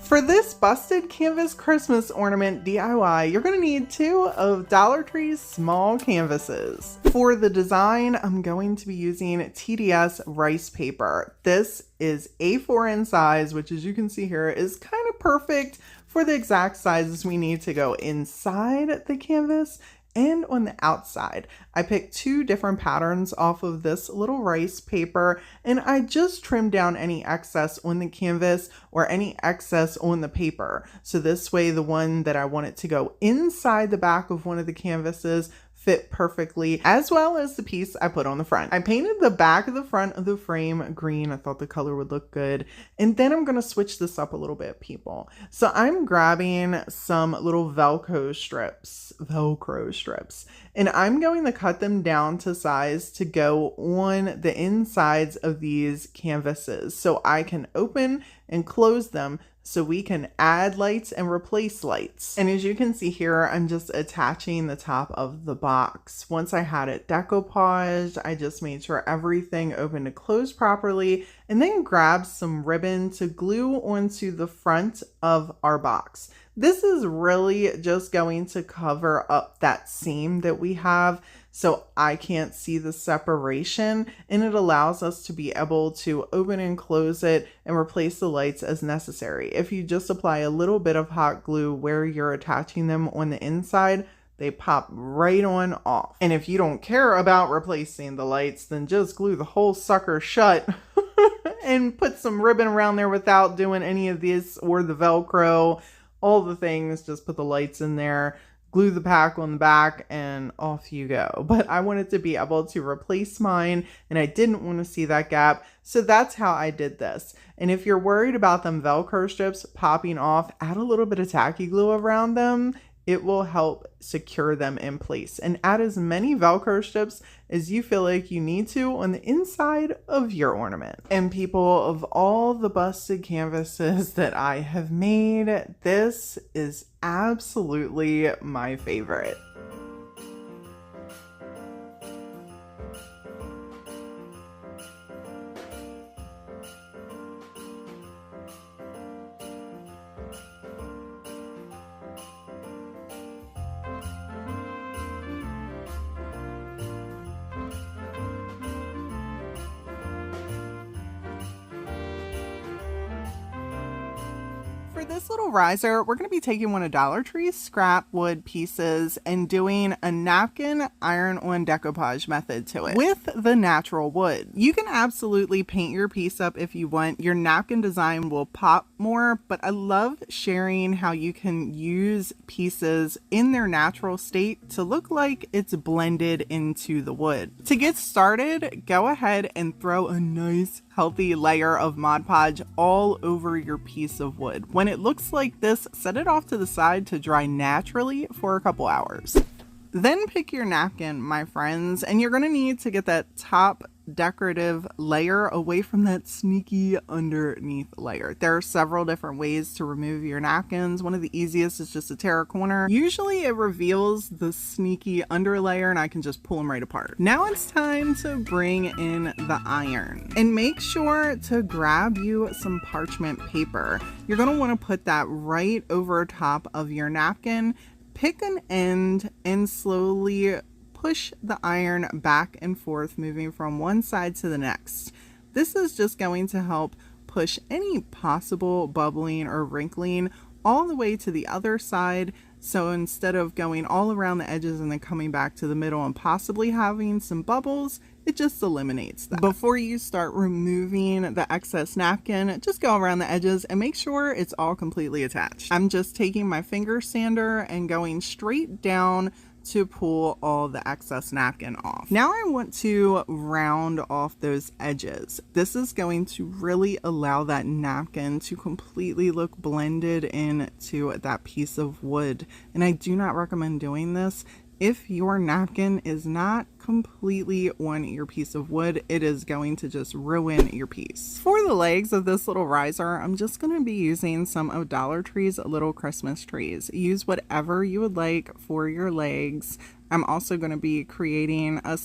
For this busted canvas Christmas ornament DIY, you're going to need 2 of Dollar Tree's small canvases. For the design, I'm going to be using TDS Rice Paper. This is A4 in size, which as you can see here is kind of perfect for the exact sizes we need to go inside the canvas and on the outside. I picked 2 different patterns off of this little rice paper, and I just trimmed down any excess on the canvas or any excess on the paper. So this way, the one that I want it to go inside the back of one of the canvases fit perfectly, as well as the piece I put on the front. I painted the back of the front of the frame green. I thought the color would look good. And then I'm gonna switch this up a little bit, people. So I'm grabbing some little Velcro strips, and I'm going to cut them down to size to go on the insides of these canvases so I can open and close them so we can add lights and replace lights. And as you can see here, I'm just attaching the top of the box. Once I had it decoupaged, I just made sure everything opened and closed properly, and then grabbed some ribbon to glue onto the front of our box. This is really just going to cover up that seam that we have so I can't see the separation, and it allows us to be able to open and close it and replace the lights as necessary. If you just apply a little bit of hot glue where you're attaching them on the inside, they pop right on off. And if you don't care about replacing the lights, then just glue the whole sucker shut and put some ribbon around there without doing any of this or the Velcro, all the things. Just put the lights in there, glue the pack on the back, and off you go. But I wanted to be able to replace mine, and I didn't want to see that gap. So that's how I did this. And if you're worried about them Velcro strips popping off, add a little bit of tacky glue around them. It will help secure them in place. And add as many Velcro strips as you feel like you need to on the inside of your ornament. And people, of all the busted canvases that I have made, this is absolutely my favorite. For this little riser, we're going to be taking one of Dollar Tree's scrap wood pieces and doing a napkin iron-on decoupage method to it with the natural wood. You can absolutely paint your piece up if you want. Your napkin design will pop more, but I love sharing how you can use pieces in their natural state to look like it's blended into the wood. To get started, go ahead and throw a nice healthy layer of Mod Podge all over your piece of wood. When it looks like this, set it off to the side to dry naturally for a couple hours. Then pick your napkin, my friends, and you're gonna need to get that top decorative layer away from that sneaky underneath layer. There are several different ways to remove your napkins. One of the easiest is just to tear a corner. Usually it reveals the sneaky under layer and I can just pull them right apart. Now it's time to bring in the iron, and make sure to grab you some parchment paper. You're going to want to put that right over top of your napkin. Pick an end and slowly push the iron back and forth, moving from one side to the next. This is just going to help push any possible bubbling or wrinkling all the way to the other side. So instead of going all around the edges and then coming back to the middle and possibly having some bubbles, it just eliminates that. Before you start removing the excess napkin, just go around the edges and make sure it's all completely attached. I'm just taking my finger sander and going straight down to pull all the excess napkin off. Now I want to round off those edges. This is going to really allow that napkin to completely look blended into that piece of wood. And I do not recommend doing this if your napkin is not completely on your piece of wood. It is going to just ruin your piece. For the legs of this little riser, I'm just going to be using some of Dollar Tree's little Christmas trees. Use whatever you would like for your legs. I'm also going to be creating a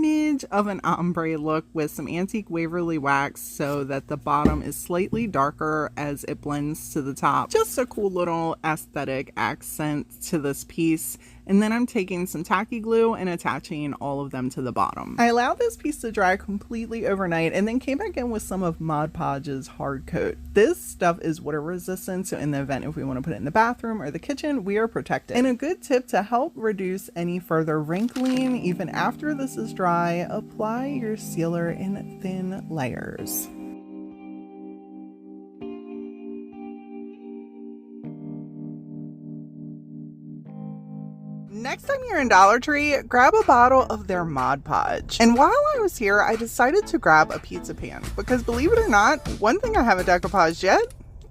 smidge of an ombre look with some antique Waverly wax so that the bottom is slightly darker as it blends to the top. Just a cool little aesthetic accent to this piece. And then I'm taking some tacky glue and attaching all of them to the bottom. I allowed this piece to dry completely overnight and then came back in with some of Mod Podge's hard coat. This stuff is water resistant, so in the event if we want to put it in the bathroom or the kitchen, we are protected. And a good tip to help reduce any further wrinkling, even after this is dry, apply your sealer in thin layers. Next time you're in Dollar Tree, grab a bottle of their Mod Podge. And while I was here, I decided to grab a pizza pan because, believe it or not, one thing I haven't decoupaged yet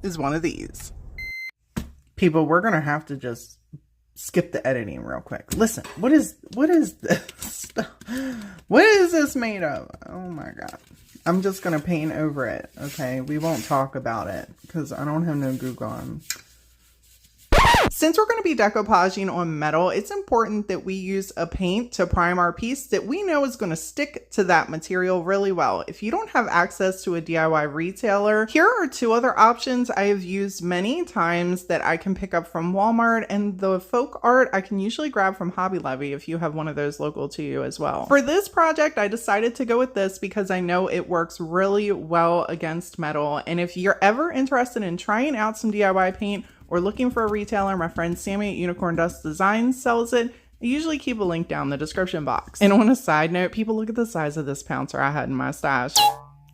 is one of these. People, we're gonna have to just skip the editing real quick. Listen, what is this? What is this made of? Oh my god. I'm just gonna paint over it, okay? We won't talk about it because I don't have no glue gun. Since we're going to be decoupaging on metal, it's important that we use a paint to prime our piece that we know is going to stick to that material really well. If you don't have access to a DIY retailer, here are two other options I have used many times that I can pick up from Walmart, and the folk art I can usually grab from Hobby Lobby if you have one of those local to you as well. For this project, I decided to go with this because I know it works really well against metal, and if you're ever interested in trying out some DIY paint, or looking for a retailer, my friend Sammy at Unicorn Dust Designs sells it. I usually keep a link down in the description box. And on a side note, people, look at the size of this pouncer I had in my stash.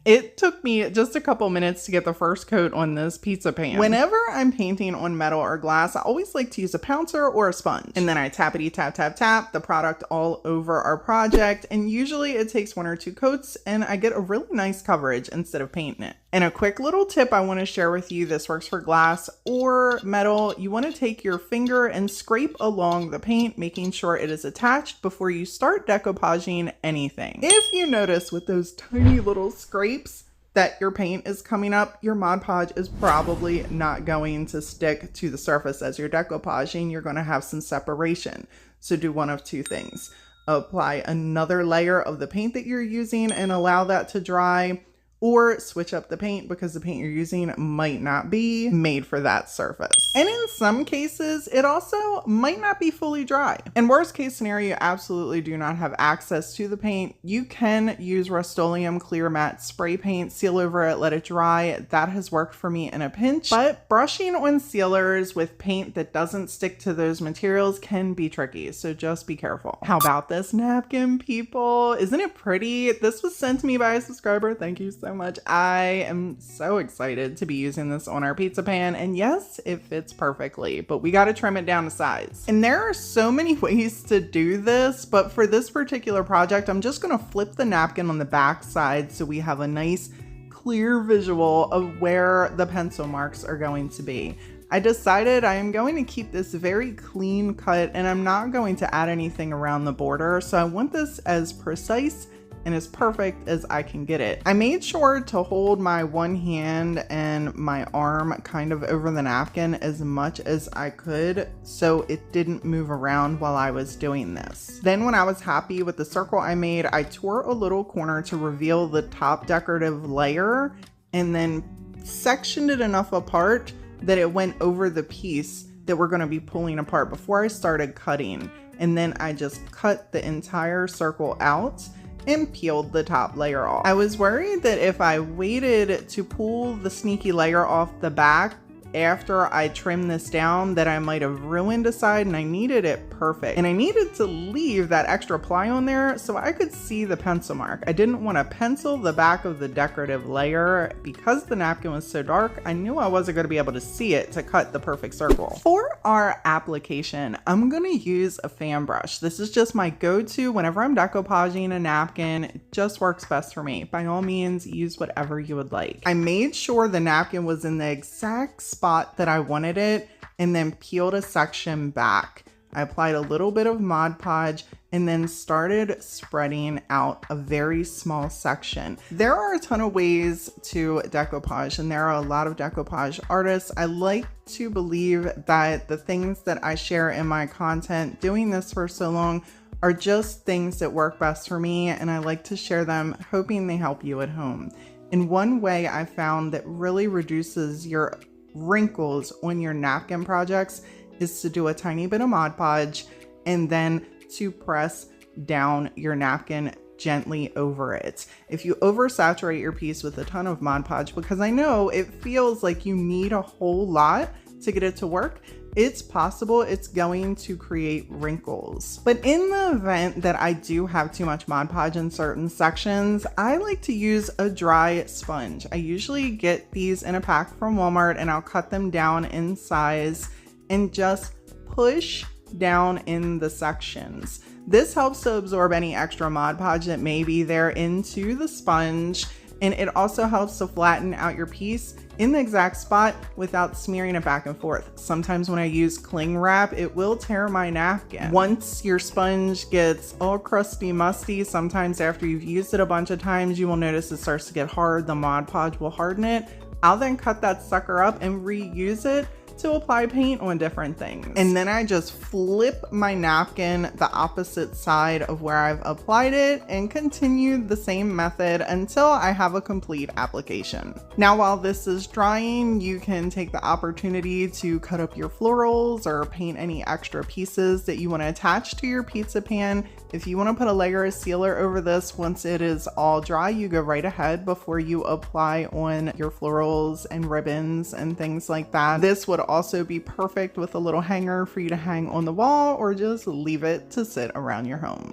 It took me just a couple minutes to get the first coat on this pizza pan. Whenever I'm painting on metal or glass, I always like to use a pouncer or a sponge. And then I tappity tap tap tap the product all over our project. And usually it takes one or two coats and I get a really nice coverage instead of painting it. And a quick little tip I want to share with you, this works for glass or metal. You want to take your finger and scrape along the paint, making sure it is attached before you start decoupaging anything. If you notice with those tiny little scrapes that your paint is coming up, your Mod Podge is probably not going to stick to the surface as you're decoupaging. You're going to have some separation. So do one of two things. Apply another layer of the paint that you're using and allow that to dry, or switch up the paint because the paint you're using might not be made for that surface. And in some cases, it also might not be fully dry. In worst case scenario, you absolutely do not have access to the paint. You can use Rust-Oleum clear matte spray paint, seal over it, let it dry. That has worked for me in a pinch, but brushing on sealers with paint that doesn't stick to those materials can be tricky, so just be careful. How about this napkin, people? Isn't it pretty? This was sent to me by a subscriber. Thank you so much. I am so excited to be using this on our pizza pan, and yes, it fits perfectly, but we got to trim it down to size. And there are so many ways to do this, but for this particular project, I'm just going to flip the napkin on the back side so we have a nice clear visual of where the pencil marks are going to be. I decided I am going to keep this very clean cut and I'm not going to add anything around the border, so I want this as precise and as perfect as I can get it. I made sure to hold my one hand and my arm kind of over the napkin as much as I could so it didn't move around while I was doing this. Then when I was happy with the circle I made, I tore a little corner to reveal the top decorative layer and then sectioned it enough apart that it went over the piece that we're going to be pulling apart before I started cutting. And then I just cut the entire circle out and peeled the top layer off. I was worried that if I waited to pull the sneaky layer off the back after I trimmed this down that I might have ruined a side, and I needed it perfect. And I needed to leave that extra ply on there so I could see the pencil mark. I didn't want to pencil the back of the decorative layer because the napkin was so dark. I knew I wasn't going to be able to see it to cut the perfect circle. For our application, I'm going to use a fan brush. This is just my go-to whenever I'm decoupaging a napkin. It just works best for me. By all means, use whatever you would like. I made sure the napkin was in the exact spot that I wanted it and then peeled a section back. I applied a little bit of Mod Podge and then started spreading out a very small section. There are a ton of ways to decoupage and there are a lot of decoupage artists. I like to believe that the things that I share in my content, doing this for so long, are just things that work best for me, and I like to share them, hoping they help you at home. And one way I found that really reduces your wrinkles on your napkin projects is to do a tiny bit of Mod Podge and then to press down your napkin gently over it. If you oversaturate your piece with a ton of Mod Podge, because I know it feels like you need a whole lot to get it to work, it's possible it's going to create wrinkles. But in the event that I do have too much Mod Podge in certain sections, I like to use a dry sponge. I usually get these in a pack from Walmart, and I'll cut them down in size and just push down in the sections. This helps to absorb any extra Mod Podge that may be there into the sponge, and it also helps to flatten out your piece in the exact spot without smearing it back and forth. Sometimes when I use cling wrap, it will tear my napkin. Once your sponge gets all crusty, musty, sometimes after you've used it a bunch of times, you will notice it starts to get hard. The Mod Podge will harden it. I'll then cut that sucker up and reuse it to apply paint on different things. And then I just flip my napkin the opposite side of where I've applied it and continue the same method until I have a complete application. Now, while this is drying, you can take the opportunity to cut up your florals or paint any extra pieces that you want to attach to your pizza pan. If you want to put a layer of sealer over this, once it is all dry, you go right ahead before you apply on your florals and ribbons and things like that. This would also be perfect with a little hanger for you to hang on the wall, or just leave it to sit around your home.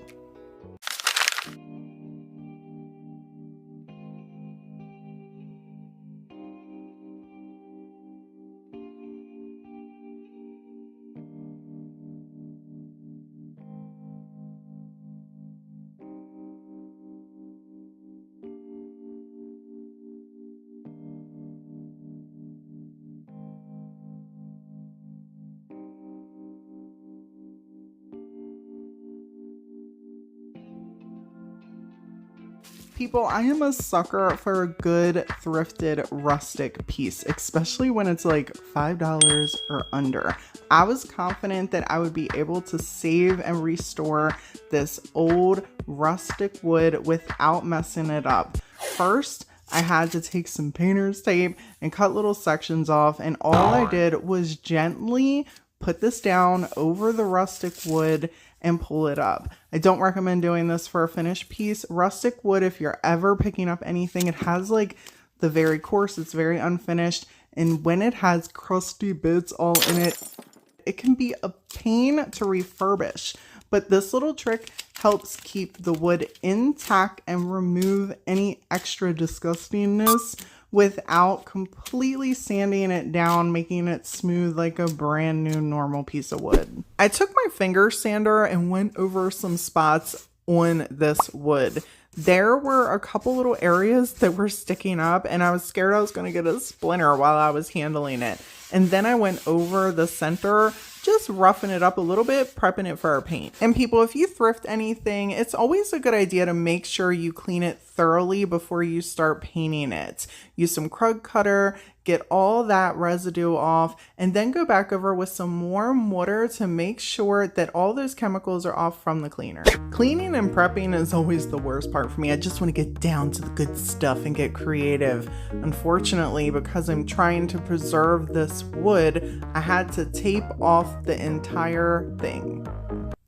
People, I am a sucker for a good thrifted rustic piece, especially when it's like $5 or under. I was confident that I would be able to save and restore this old rustic wood without messing it up. First, I had to take some painter's tape and cut little sections off, and all I did was gently put this down over the rustic wood and pull it up. I don't recommend doing this for a finished piece. Rustic wood, if you're ever picking up anything, it has like the very coarse, it's very unfinished, and when it has crusty bits all in it, it can be a pain to refurbish. But this little trick helps keep the wood intact and remove any extra disgustingness without completely sanding it down, making it smooth like a brand new normal piece of wood. I took my finger sander and went over some spots on this wood. There were a couple little areas that were sticking up, and I was scared I was going to get a splinter while I was handling it. And then I went over the center, just roughing it up a little bit, prepping it for our paint. And people, if you thrift anything, it's always a good idea to make sure you clean it thoroughly before you start painting it. Use some Krug Kutter, get all that residue off, and then go back over with some warm water to make sure that all those chemicals are off from the cleaner. Cleaning and prepping is always the worst part for me. I just want to get down to the good stuff and get creative. Unfortunately, because I'm trying to preserve this wood, I had to tape off the entire thing.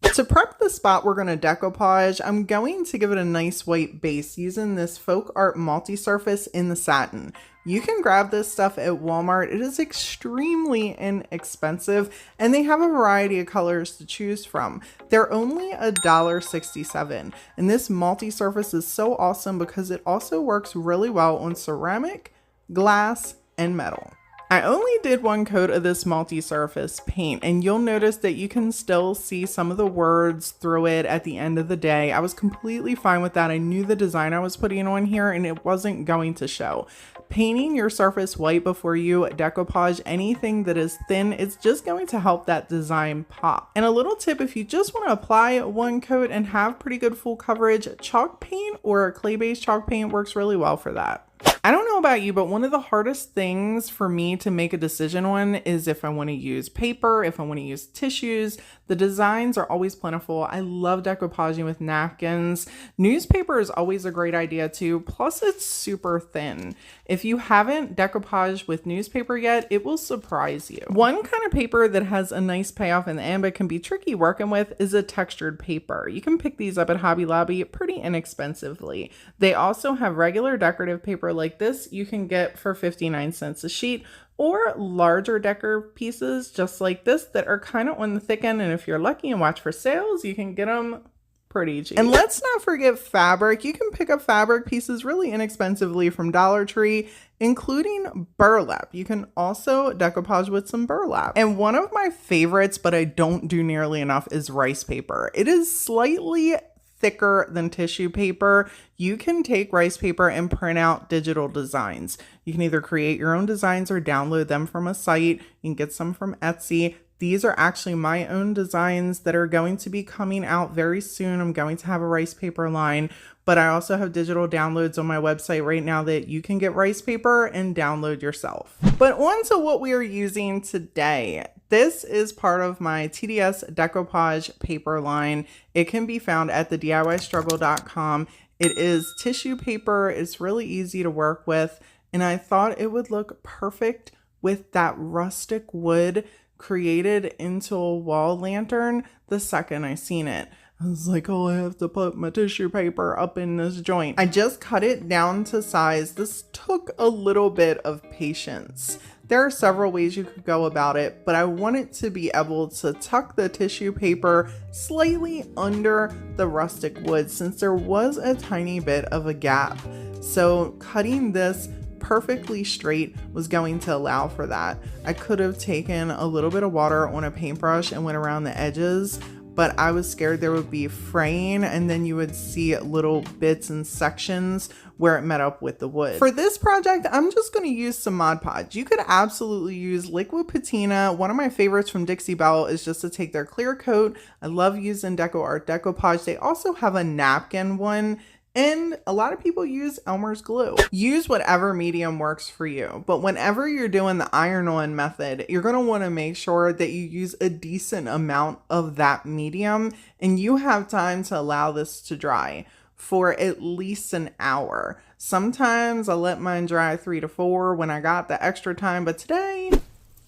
To prep the spot we're going to decoupage, I'm going to give it a nice white base using this Folk Art multi-surface in the satin. You can grab this stuff at Walmart. It is extremely inexpensive, and they have a variety of colors to choose from. They're only $1.67, and this multi-surface is so awesome because it also works really well on ceramic, glass, and metal. I only did one coat of this multi-surface paint, and you'll notice that you can still see some of the words through it at the end of the day. I was completely fine with that. I knew the design I was putting on here and it wasn't going to show. Painting your surface white before you decoupage anything that is thin, it's just going to help that design pop. And a little tip, if you just want to apply one coat and have pretty good full coverage, chalk paint or clay-based chalk paint works really well for that. I don't know know about you, but one of the hardest things for me to make a decision on is if I want to use paper, if I want to use tissues. The designs are always plentiful. I love decoupaging with napkins. Newspaper is always a great idea too. Plus it's super thin. If you haven't decoupaged with newspaper yet, it will surprise you. One kind of paper that has a nice payoff in the end but can be tricky working with is a textured paper. You can pick these up at Hobby Lobby pretty inexpensively. They also have regular decorative paper like this you can get for 59 cents a sheet, or larger decor pieces just like this that are kind of on the thick end, and if you're lucky and watch for sales, you can get them pretty cheap. And let's not forget fabric. You can pick up fabric pieces really inexpensively from Dollar Tree, including burlap. You can also decoupage with some burlap. And one of my favorites, but I don't do nearly enough, is rice paper. It is slightly thicker than tissue paper. You can take rice paper and print out digital designs. You can either create your own designs or download them from a site. You can get some from Etsy. These are actually my own designs that are going to be coming out very soon. I'm going to have a rice paper line, but I also have digital downloads on my website right now that you can get rice paper and download yourself. But on to what we are using today. This is part of my TDS Decoupage Paper line. It can be found at thediystruggle.com. It is tissue paper. It's really easy to work with, and I thought it would look perfect with that rustic wood created into a wall lantern the second I seen it. I was like, oh, I have to put my tissue paper up in this joint. I just cut it down to size. This took a little bit of patience. There are several ways you could go about it, but I wanted to be able to tuck the tissue paper slightly under the rustic wood since there was a tiny bit of a gap. So cutting this perfectly straight was going to allow for that. I could have taken a little bit of water on a paintbrush and went around the edges, but I was scared there would be fraying and then you would see little bits and sections where it met up with the wood. For this project, I'm just going to use some Mod Podge. You could absolutely use liquid patina. One of my favorites from Dixie Belle is just to take their clear coat. I love using Deco Art Decoupage. They also have a napkin one, and a lot of people use Elmer's glue. Use whatever medium works for you, but whenever you're doing the iron-on method, you're gonna wanna make sure that you use a decent amount of that medium, and you have time to allow this to dry for at least an hour. Sometimes I let mine dry 3 to 4 when I got the extra time, but today,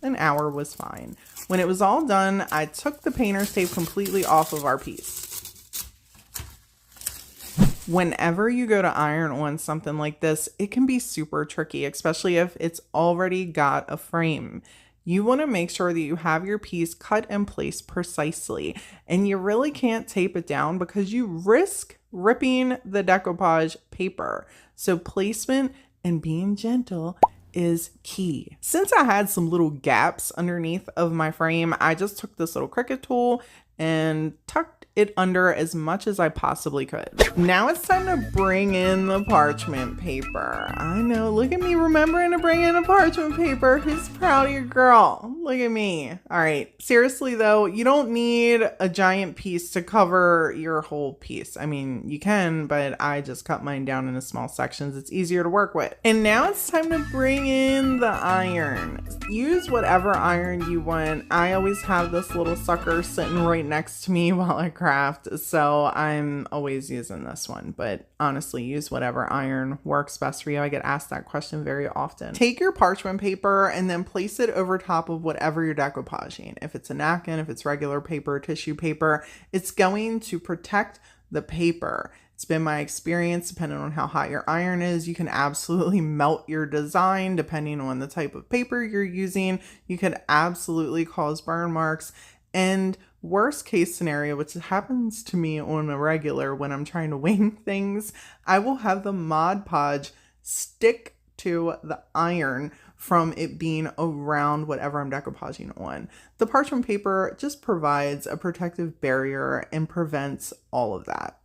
an hour was fine. When it was all done, I took the painter's tape completely off of our piece. Whenever you go to iron on something like this, it can be super tricky, especially if it's already got a frame. You want to make sure that you have your piece cut and placed precisely, and you really can't tape it down because you risk ripping the decoupage paper. So placement and being gentle is key. Since I had some little gaps underneath of my frame, I just took this little Cricut tool and tucked it under as much as I possibly could. Now it's time to bring in the parchment paper. I know, look at me remembering to bring in a parchment paper. Who's proud of your girl? Look at me. All right, seriously though, you don't need a giant piece to cover your whole piece. I mean, you can, but I just cut mine down into small sections. It's easier to work with. And now it's time to bring in the iron. Use whatever iron you want. I always have this little sucker sitting right next to me while I craft, so I'm always using this one, but honestly, use whatever iron works best for you. I get asked that question very often. Take your parchment paper and then place it over top of whatever you're decoupaging. If it's a napkin, if it's regular paper, tissue paper, it's going to protect the paper. It's been my experience, depending on how hot your iron is, you can absolutely melt your design depending on the type of paper you're using. You could absolutely cause burn marks. And worst case scenario, which happens to me on a regular when I'm trying to wing things, I will have the Mod Podge stick to the iron from it being around whatever I'm decoupaging on. The parchment paper just provides a protective barrier and prevents all of that.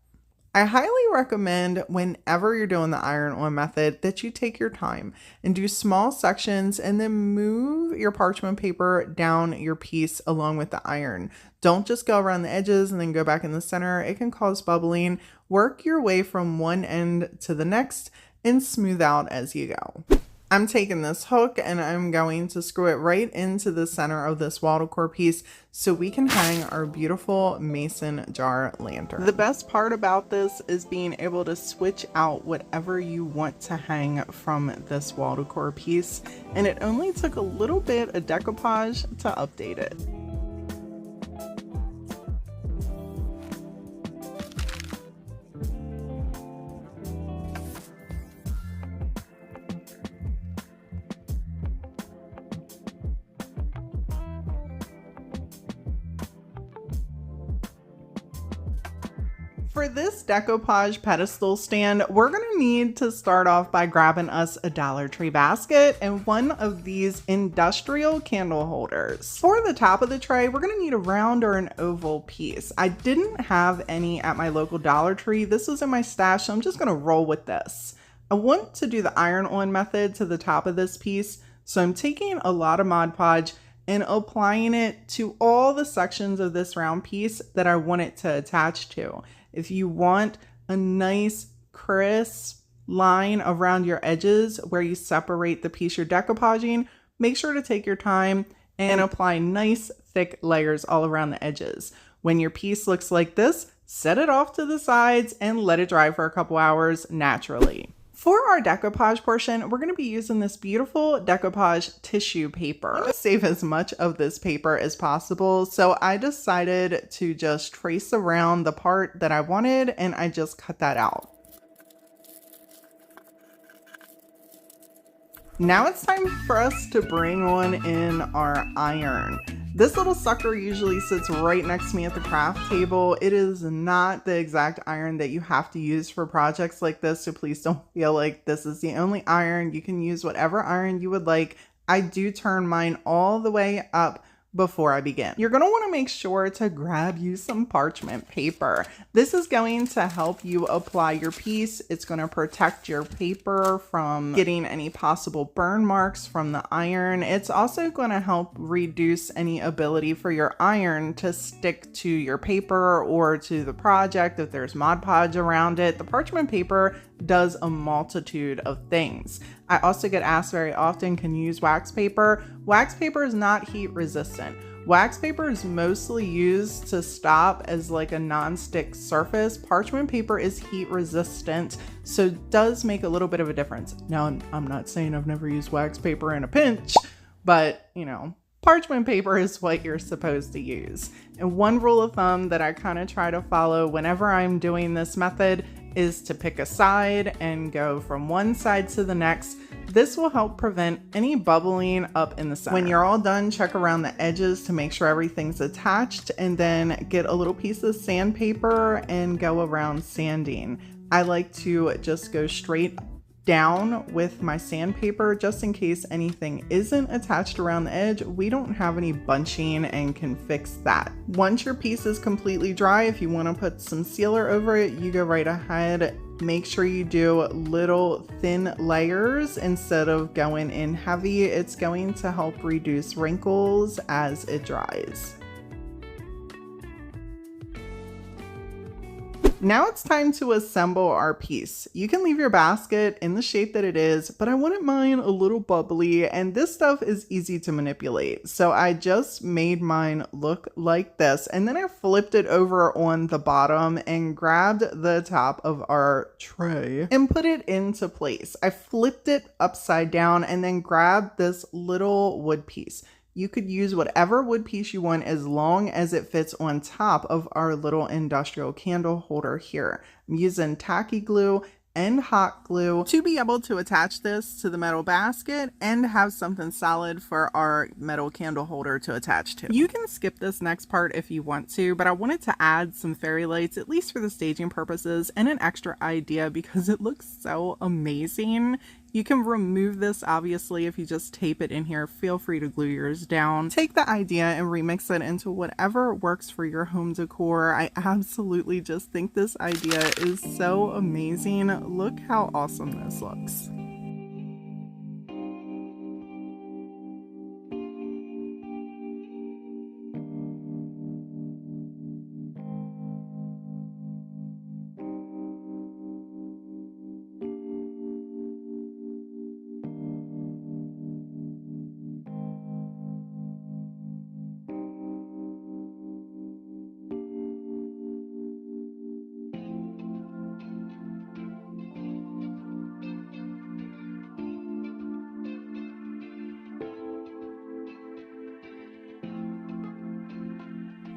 I highly recommend whenever you're doing the iron-on method that you take your time and do small sections and then move your parchment paper down your piece along with the iron. Don't just go around the edges and then go back in the center. It can cause bubbling. Work your way from one end to the next and smooth out as you go. I'm taking this hook and I'm going to screw it right into the center of this wall decor piece so we can hang our beautiful mason jar lantern. The best part about this is being able to switch out whatever you want to hang from this wall decor piece, and it only took a little bit of decoupage to update it. For this decoupage pedestal stand, we're going to need to start off by grabbing us a Dollar Tree basket and one of these industrial candle holders. For the top of the tray, we're going to need a round or an oval piece. I didn't have any at my local Dollar Tree. This was in my stash, so I'm just going to roll with this. I want to do the iron-on method to the top of this piece, so I'm taking a lot of Mod Podge and applying it to all the sections of this round piece that I want it to attach to. If you want a nice crisp line around your edges where you separate the piece you're decoupaging, make sure to take your time and apply nice thick layers all around the edges. When your piece looks like this, set it off to the sides and let it dry for a couple hours naturally. For our decoupage portion, we're going to be using this beautiful decoupage tissue paper. I'm going to save as much of this paper as possible, so I decided to just trace around the part that I wanted and I just cut that out. Now it's time for us to bring on in our iron. This little sucker usually sits right next to me at the craft table. It is not the exact iron that you have to use for projects like this, so please don't feel like this is the only iron. You can use whatever iron you would like. I do turn mine all the way up before I begin. You're going to want to make sure to grab you some parchment paper. This is going to help you apply your piece. It's going to protect your paper from getting any possible burn marks from the iron. It's also going to help reduce any ability for your iron to stick to your paper or to the project if there's Mod Podge around it. The parchment paper does a multitude of things. I also get asked very often, can you use wax paper? Wax paper is not heat resistant. Wax paper is mostly used to stop as like a non-stick surface. Parchment paper is heat resistant, so it does make a little bit of a difference. Now, I'm not saying I've never used wax paper in a pinch, but you know, parchment paper is what you're supposed to use. And one rule of thumb that I kind of try to follow whenever I'm doing this method is to pick a side and go from one side to the next. This will help prevent any bubbling up in the center. When you're all done, check around the edges to make sure everything's attached, and then get a little piece of sandpaper and go around sanding. I like to just go straight down with my sandpaper just in case anything isn't attached around the edge. We don't have any bunching and can fix that. Once your piece is completely dry, if you want to put some sealer over it, you go right ahead. Make sure you do little thin layers instead of going in heavy. It's going to help reduce wrinkles as it dries. Now it's time to assemble our piece. You can leave your basket in the shape that it is, but I wanted mine a little bubbly, and this stuff is easy to manipulate. So I just made mine look like this, and then I flipped it over on the bottom and grabbed the top of our tray and put it into place. I flipped it upside down and then grabbed this little wood piece. You could use whatever wood piece you want as long as it fits on top of our little industrial candle holder here. I'm using tacky glue and hot glue to be able to attach this to the metal basket and have something solid for our metal candle holder to attach to. You can skip this next part if you want to, but I wanted to add some fairy lights, at least for the staging purposes, and an extra idea because it looks so amazing. You can remove this, obviously, if you just tape it in here. Feel free to glue yours down. Take the idea and remix it into whatever works for your home decor. I absolutely just think this idea is so amazing. Look how awesome this looks.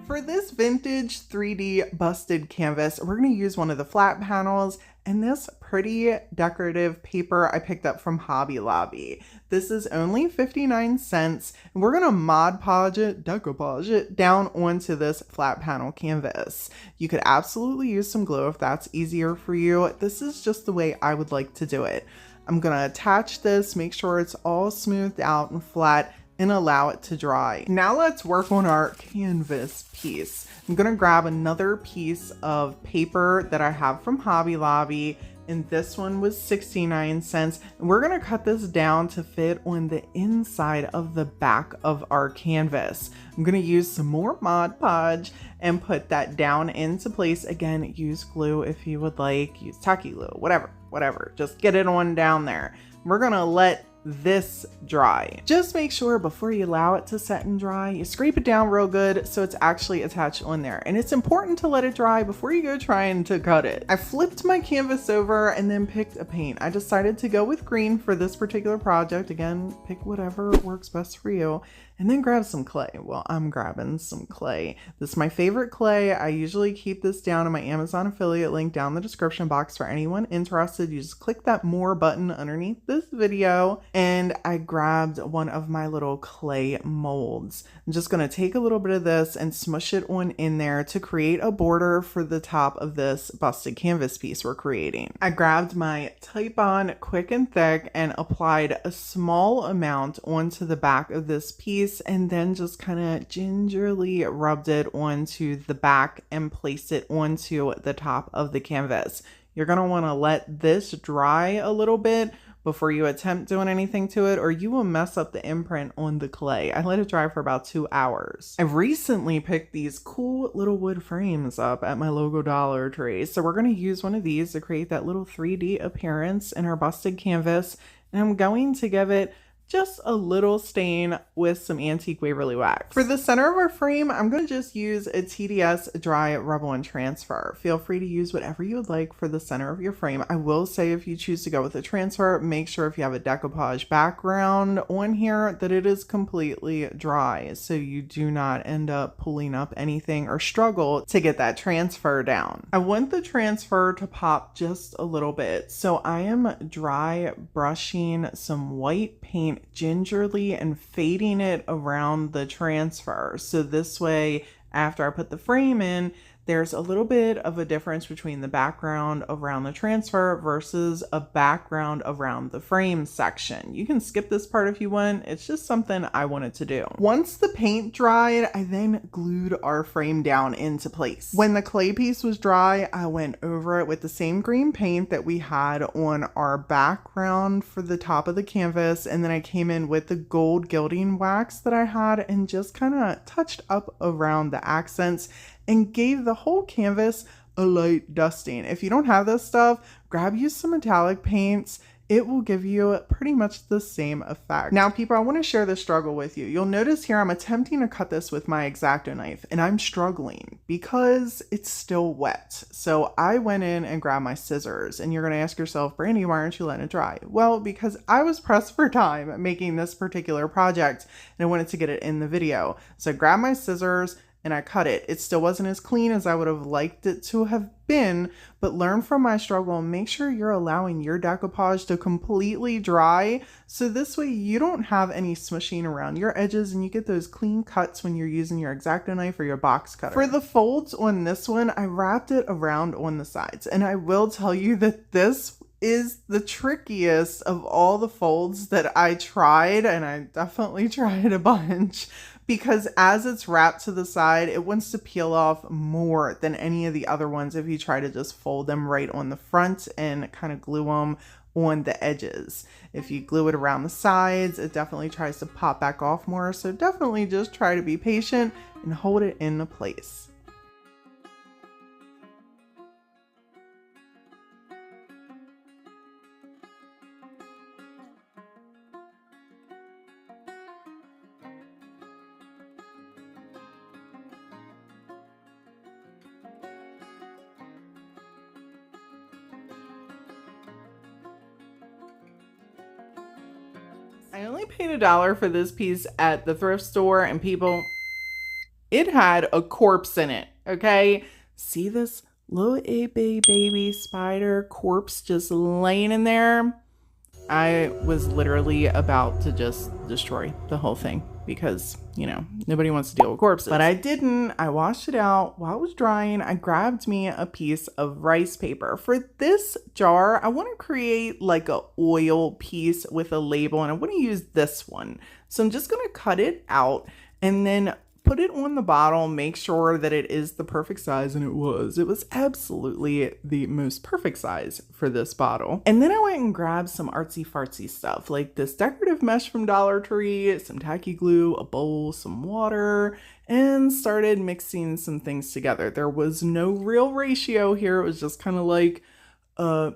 For this vintage 3D busted canvas, we're going to use one of the flat panels and this pretty decorative paper I picked up from Hobby Lobby. This is only 59 cents, and we're going to Mod Podge it, decoupage it down onto this flat panel canvas. You could absolutely use some glue if that's easier for you. This is just the way I would like to do it. I'm going to attach this, make sure it's all smoothed out and flat, and allow it to dry. Now let's work on our canvas piece. I'm gonna grab another piece of paper that I have from Hobby Lobby, and this one was 69 cents. And we're gonna cut this down to fit on the inside of the back of our canvas. I'm gonna use some more Mod Podge and put that down into place. Again, use glue if you would like, use tacky glue, whatever, just get it on down there. We're gonna let this dry. Just make sure before you allow it to set and dry, you scrape it down real good so it's actually attached on there. And it's important to let it dry before you go trying to cut it. I flipped my canvas over and then picked a paint. I decided to go with green for this particular project. Again, pick whatever works best for you. And then grab some clay. Well, I'm grabbing some clay. This is my favorite clay. I usually keep this down in my Amazon affiliate link down in the description box for anyone interested. You just click that more button underneath this video. And I grabbed one of my little clay molds. I'm just gonna take a little bit of this and smush it on in there to create a border for the top of this busted canvas piece we're creating. I grabbed my Type On Quick and Thick and applied a small amount onto the back of this piece, and then just kind of gingerly rubbed it onto the back and placed it onto the top of the canvas. You're going to want to let this dry a little bit before you attempt doing anything to it, or you will mess up the imprint on the clay. I let it dry for about 2 hours. I recently picked these cool little wood frames up at my local Dollar Tree. So we're going to use one of these to create that little 3D appearance in our busted canvas. And I'm going to give it just a little stain with some antique Waverly wax. For the center of our frame, I'm going to just use a TDS dry rub on transfer. Feel free to use whatever you would like for the center of your frame. I will say if you choose to go with a transfer, make sure if you have a decoupage background on here that it is completely dry so you do not end up pulling up anything or struggle to get that transfer down. I want the transfer to pop just a little bit, so I am dry brushing some white paint gingerly and fading it around the transfer. So this way, after I put the frame in, there's a little bit of a difference between the background around the transfer versus a background around the frame section. You can skip this part if you want. It's just something I wanted to do. Once the paint dried, I then glued our frame down into place. When the clay piece was dry, I went over it with the same green paint that we had on our background for the top of the canvas. And then I came in with the gold gilding wax that I had and just kind of touched up around the accents and gave the whole canvas a light dusting. If you don't have this stuff, grab you some metallic paints. It will give you pretty much the same effect. Now, people, I want to share this struggle with you. You'll notice here I'm attempting to cut this with my X-Acto knife, and I'm struggling because it's still wet. So I went in and grabbed my scissors, and you're going to ask yourself, Brandy, why aren't you letting it dry? Well, because I was pressed for time making this particular project, and I wanted to get it in the video. So I grabbed my scissors and I cut it. It still wasn't as clean as I would have liked it to have been, but learn from my struggle and make sure you're allowing your decoupage to completely dry. So this way you don't have any smushing around your edges and you get those clean cuts when you're using your X-Acto knife or your box cutter. For the folds on this one, I wrapped it around on the sides. And I will tell you that this is the trickiest of all the folds that I tried, and I definitely tried a bunch, because as it's wrapped to the side, it wants to peel off more than any of the other ones if you try to just fold them right on the front and kind of glue them on the edges. If you glue it around the sides, it definitely tries to pop back off more, so definitely just try to be patient and hold it into place. I only paid $1 for this piece at the thrift store, and people, It had a corpse in it, okay? See this little itty baby spider corpse just laying in there? I was literally about to just destroy the whole thing because, you know, nobody wants to deal with corpses. But I didn't. I washed it out. While it was drying, I grabbed me a piece of rice paper. For this jar, I want to create like a oil piece with a label, and I want to use this one. So I'm just going to cut it out and then put it on the bottle, make sure that it is the perfect size, and it was. It was absolutely the most perfect size for this bottle. And then I went and grabbed some artsy fartsy stuff, like this decorative mesh from Dollar Tree, some tacky glue, a bowl, some water, and started mixing some things together. There was no real ratio here. It was just kind of like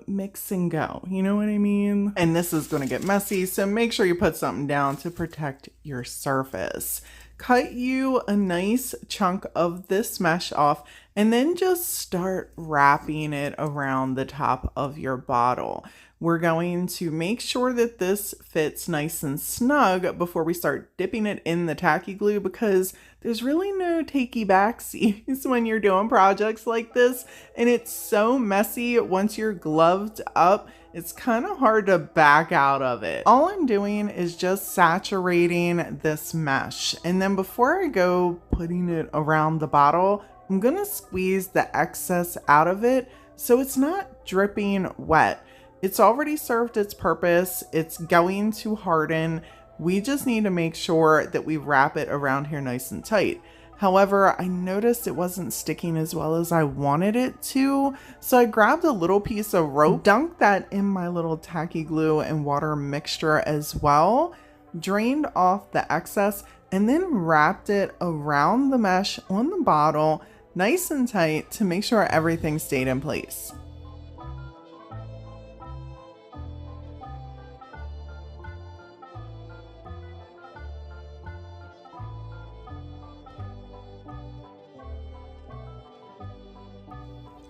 mix and go, you know what I mean? And this is going to get messy, so make sure you put something down to protect your surface. Cut you a nice chunk of this mesh off and then just start wrapping it around the top of your bottle. We're going to make sure that this fits nice and snug before we start dipping it in the tacky glue, because there's really no takey backsies when you're doing projects like this, and it's so messy once you're gloved up. It's kind of hard to back out of it. All I'm doing is just saturating this mesh, and then before I go putting it around the bottle, I'm gonna squeeze the excess out of it so it's not dripping wet. It's already served its purpose. It's going to harden. We just need to make sure that we wrap it around here nice and tight. However, I noticed it wasn't sticking as well as I wanted it to, so I grabbed a little piece of rope, dunked that in my little tacky glue and water mixture as well, drained off the excess, and then wrapped it around the mesh on the bottle nice and tight to make sure everything stayed in place.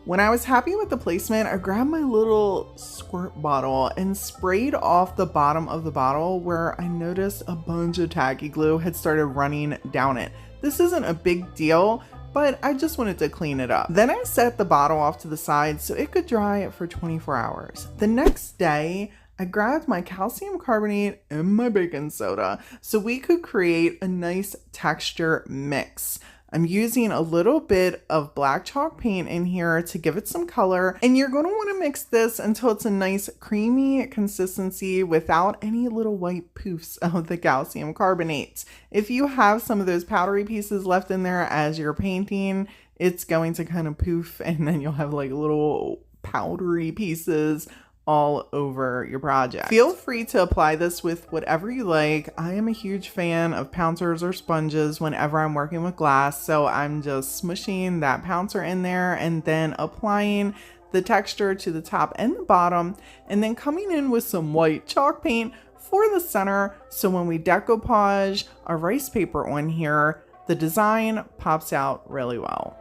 When I was happy with the placement, I grabbed my little squirt bottle and sprayed off the bottom of the bottle where I noticed a bunch of tacky glue had started running down it. This isn't a big deal, but I just wanted to clean it up. Then I set the bottle off to the side so it could dry for 24 hours. The next day, I grabbed my calcium carbonate and my baking soda so we could create a nice texture mix. I'm using a little bit of black chalk paint in here to give it some color, and you're going to want to mix this until it's a nice creamy consistency without any little white poofs of the calcium carbonate. If you have some of those powdery pieces left in there as you're painting, it's going to kind of poof, and then you'll have like little powdery pieces all over your project. Feel free to apply this with whatever you like. I am a huge fan of pouncers or sponges whenever I'm working with glass, so I'm just smushing that pouncer in there and then applying the texture to the top and the bottom, and then coming in with some white chalk paint for the center, so when we decoupage our rice paper on here, the design pops out really well.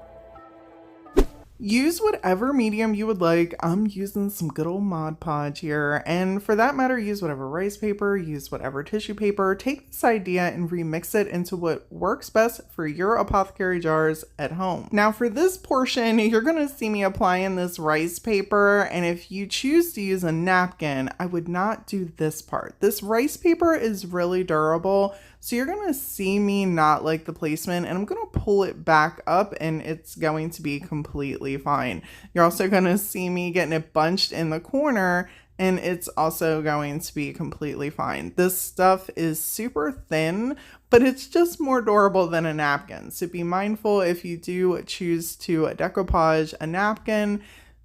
Use whatever medium you would like. I'm using some good old Mod Podge here, and for that matter, use whatever rice paper, use whatever tissue paper. Take this idea and remix it into what works best for your apothecary jars at home. Now for this portion, you're gonna see me applying this rice paper, and if you choose to use a napkin, I would not do this part. This rice paper is really durable, so you're gonna see me not like the placement, and I'm gonna pull it back up and it's going to be completely fine. You're also gonna see me getting it bunched in the corner, and it's also going to be completely fine. This stuff is super thin, but it's just more durable than a napkin. So be mindful if you do choose to decoupage a napkin.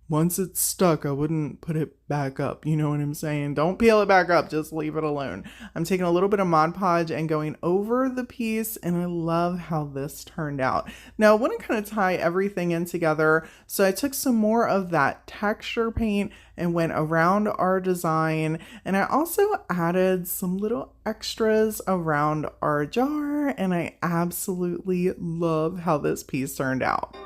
Once it's stuck, I wouldn't put it back up. You know what I'm saying? Don't peel it back up. Just leave it alone. I'm taking a little bit of Mod Podge and going over the piece, and I love how this turned out. Now, I want to kind of tie everything in together, so I took some more of that texture paint and went around our design, and I also added some little extras around our jar, and I absolutely love how this piece turned out.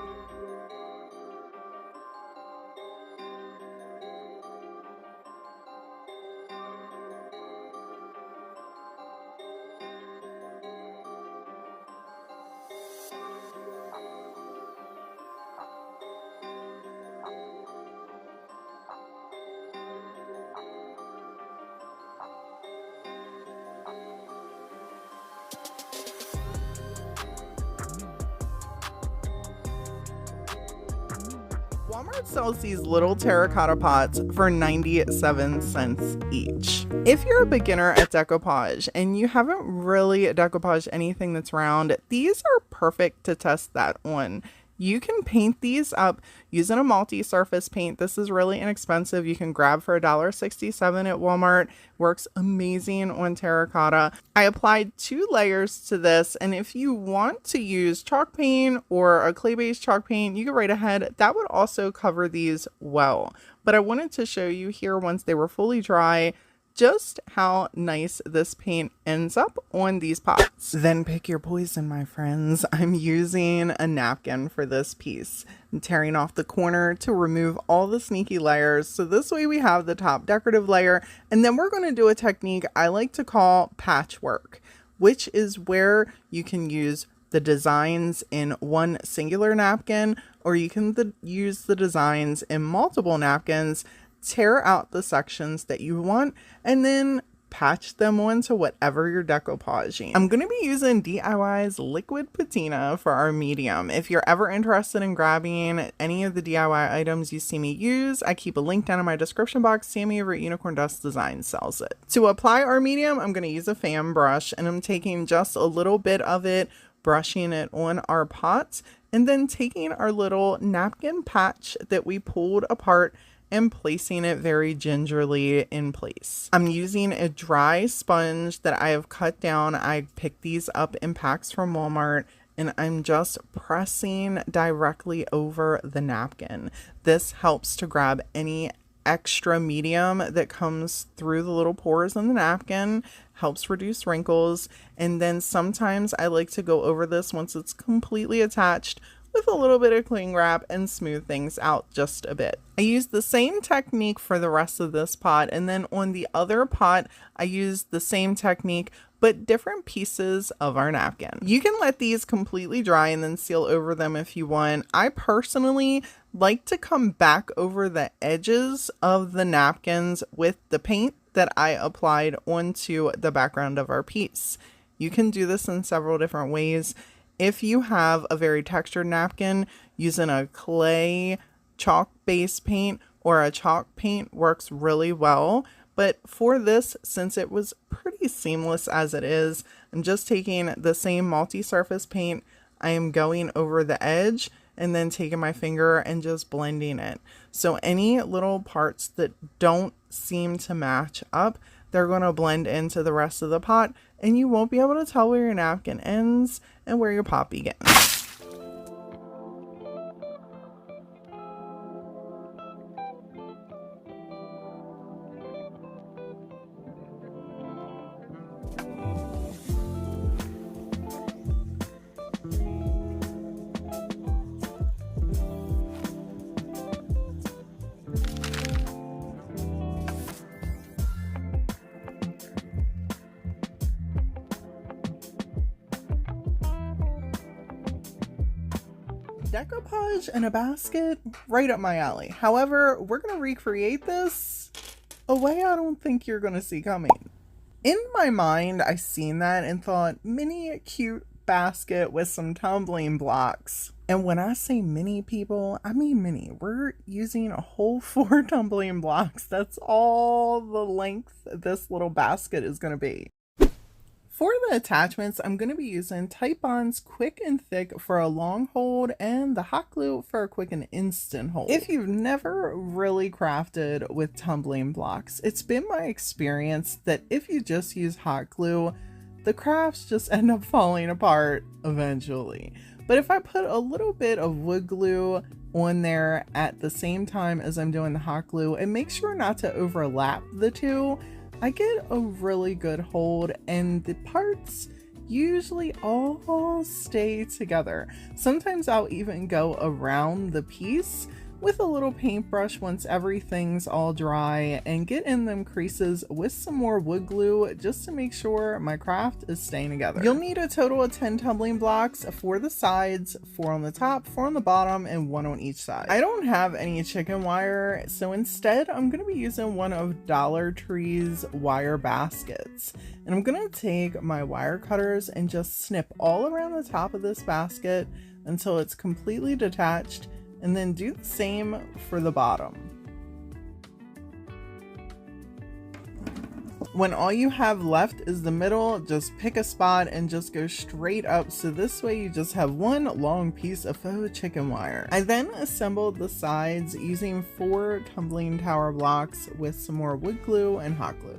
Walmart sells these little terracotta pots for 97 cents each. If you're a beginner at decoupage and you haven't really decoupaged anything that's round, these are perfect to test that on. You can paint these up using a multi-surface paint. This is really inexpensive. You can grab for $1.67 at Walmart. Works amazing on terracotta. I applied 2 layers to this, and if you want to use chalk paint or a clay-based chalk paint, you go right ahead. That would also cover these well. But I wanted to show you here once they were fully dry, just how nice this paint ends up on these pots. Then pick your poison, my friends. I'm using a napkin for this piece. I'm tearing off the corner to remove all the sneaky layers. So this way we have the top decorative layer, and then we're going to do a technique I like to call patchwork, which is where you can use the designs in one singular napkin, or you can use the designs in multiple napkins, tear out the sections that you want, and then patch them onto whatever you're decoupaging. I'm going to be using DIY's liquid patina for our medium. If you're ever interested in grabbing any of the DIY items you see me use, I keep a link down in my description box. Sammy over at Unicorn Dust Design sells it. To apply our medium, I'm going to use a fan brush, and I'm taking just a little bit of it, brushing it on our pots, and then taking our little napkin patch that we pulled apart and placing it very gingerly in place. I'm using a dry sponge that I have cut down. I picked these up in packs from Walmart, and I'm just pressing directly over the napkin. This helps to grab any extra medium that comes through the little pores in the napkin, helps reduce wrinkles, and then sometimes I like to go over this once it's completely attached with a little bit of cling wrap and smooth things out just a bit. I used the same technique for the rest of this pot, and then on the other pot I used the same technique but different pieces of our napkin. You can let these completely dry and then seal over them if you want. I personally like to come back over the edges of the napkins with the paint that I applied onto the background of our piece. You can do this in several different ways. If you have a very textured napkin, using a clay chalk base paint or a chalk paint works really well. But for this, since it was pretty seamless as it is, I'm just taking the same multi-surface paint. I am going over the edge and then taking my finger and just blending it. So any little parts that don't seem to match up, they're going to blend into the rest of the pot, and you won't be able to tell where your napkin ends and where your pot begins. Decoupage in a basket, right up my alley. However, we're going to recreate this a way I don't think you're going to see coming. In my mind, I seen that and thought, mini cute basket with some tumbling blocks. And when I say mini, people, I mean mini. We're using a whole 4 tumbling blocks. That's all the length this little basket is going to be. For the attachments, I'm going to be using Titebond's Quick and Thick for a long hold and the hot glue for a quick and instant hold. If you've never really crafted with tumbling blocks, it's been my experience that if you just use hot glue, the crafts just end up falling apart eventually. But if I put a little bit of wood glue on there at the same time as I'm doing the hot glue and make sure not to overlap the two, I get a really good hold, and the parts usually all stay together. Sometimes I'll even go around the piece with a little paintbrush once everything's all dry and get in them creases with some more wood glue just to make sure my craft is staying together. You'll need a total of 10 tumbling blocks for the sides, 4 on the top, 4 on the bottom, and 1 on each side. I don't have any chicken wire, so instead I'm going to be using one of Dollar Tree's wire baskets. And I'm going to take my wire cutters and just snip all around the top of this basket until it's completely detached. and then do the same for the bottom. When all you have left is the middle, just pick a spot and just go straight up, so this way you just have one long piece of faux chicken wire. I then assembled the sides using 4 tumbling tower blocks with some more wood glue and hot glue.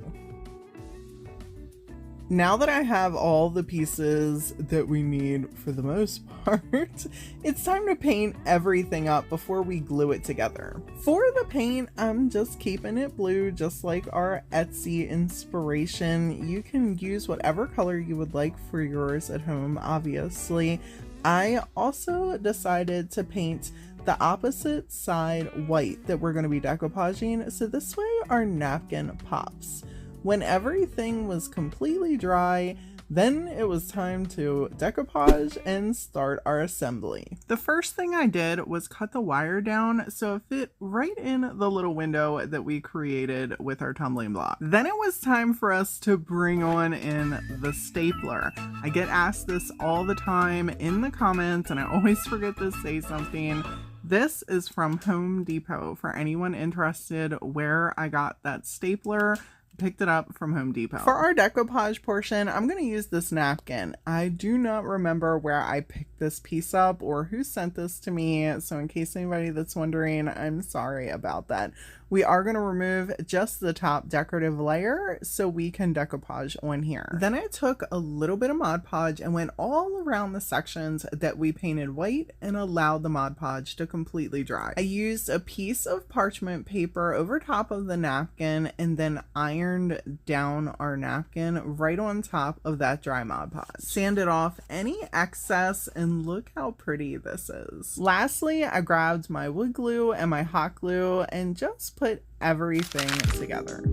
Now that I have all the pieces that we need for the most part, it's time to paint everything up before we glue it together. For the paint, I'm just keeping it blue, just like our Etsy inspiration. You can use whatever color you would like for yours at home, obviously. I also decided to paint the opposite side white that we're going to be decoupaging, so this way our napkin pops. When everything was completely dry, then it was time to decoupage and start our assembly. The first thing I did was cut the wire down so it fit right in the little window that we created with our tumbling block. Then it was time for us to bring on in the stapler. I get asked this all the time in the comments and I always forget to say something. This is from Home Depot for anyone interested where I got that stapler. Picked it up from Home Depot. For our decoupage portion, I'm going to use this napkin. I do not remember where I picked this piece up or who sent this to me, so in case anybody that's wondering, I'm sorry about that. We are going to remove just the top decorative layer so we can decoupage on here. Then I took a little bit of Mod Podge and went all around the sections that we painted white and allowed the Mod Podge to completely dry. I used a piece of parchment paper over top of the napkin and then ironed down our napkin right on top of that dry Mod Podge. Sanded off any excess and look how pretty this is. Lastly, I grabbed my wood glue and my hot glue and just put everything together.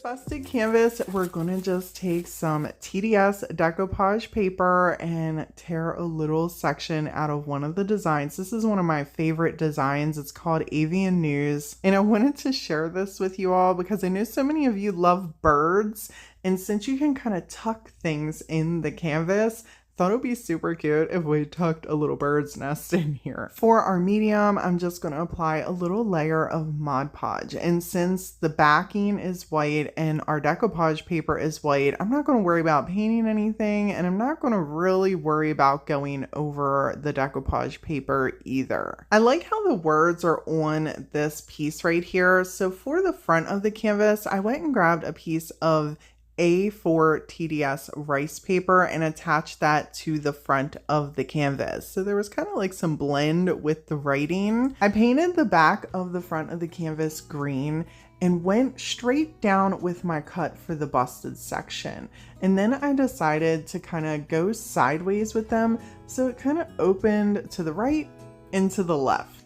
Busted canvas, we're gonna just take some TDS decoupage paper and tear a little section out of one of the designs. This is one of my favorite designs. It's called Avian News, and I wanted to share this with you all because I know so many of you love birds, and since you can kind of tuck things in the canvas, thought it would be super cute if we tucked a little bird's nest in here. For our medium, I'm just going to apply a little layer of Mod Podge. And since the backing is white and our decoupage paper is white, I'm not going to worry about painting anything, and I'm not going to really worry about going over the decoupage paper either. I like how the words are on this piece right here. So for the front of the canvas, I went and grabbed a piece of A4 TDS Rice Paper and attached that to the front of the canvas. So there was kind of like some blend with the writing. I painted the back of the front of the canvas green and went straight down with my cut for the busted section. And then I decided to kind of go sideways with them so it kind of opened to the right and to the left.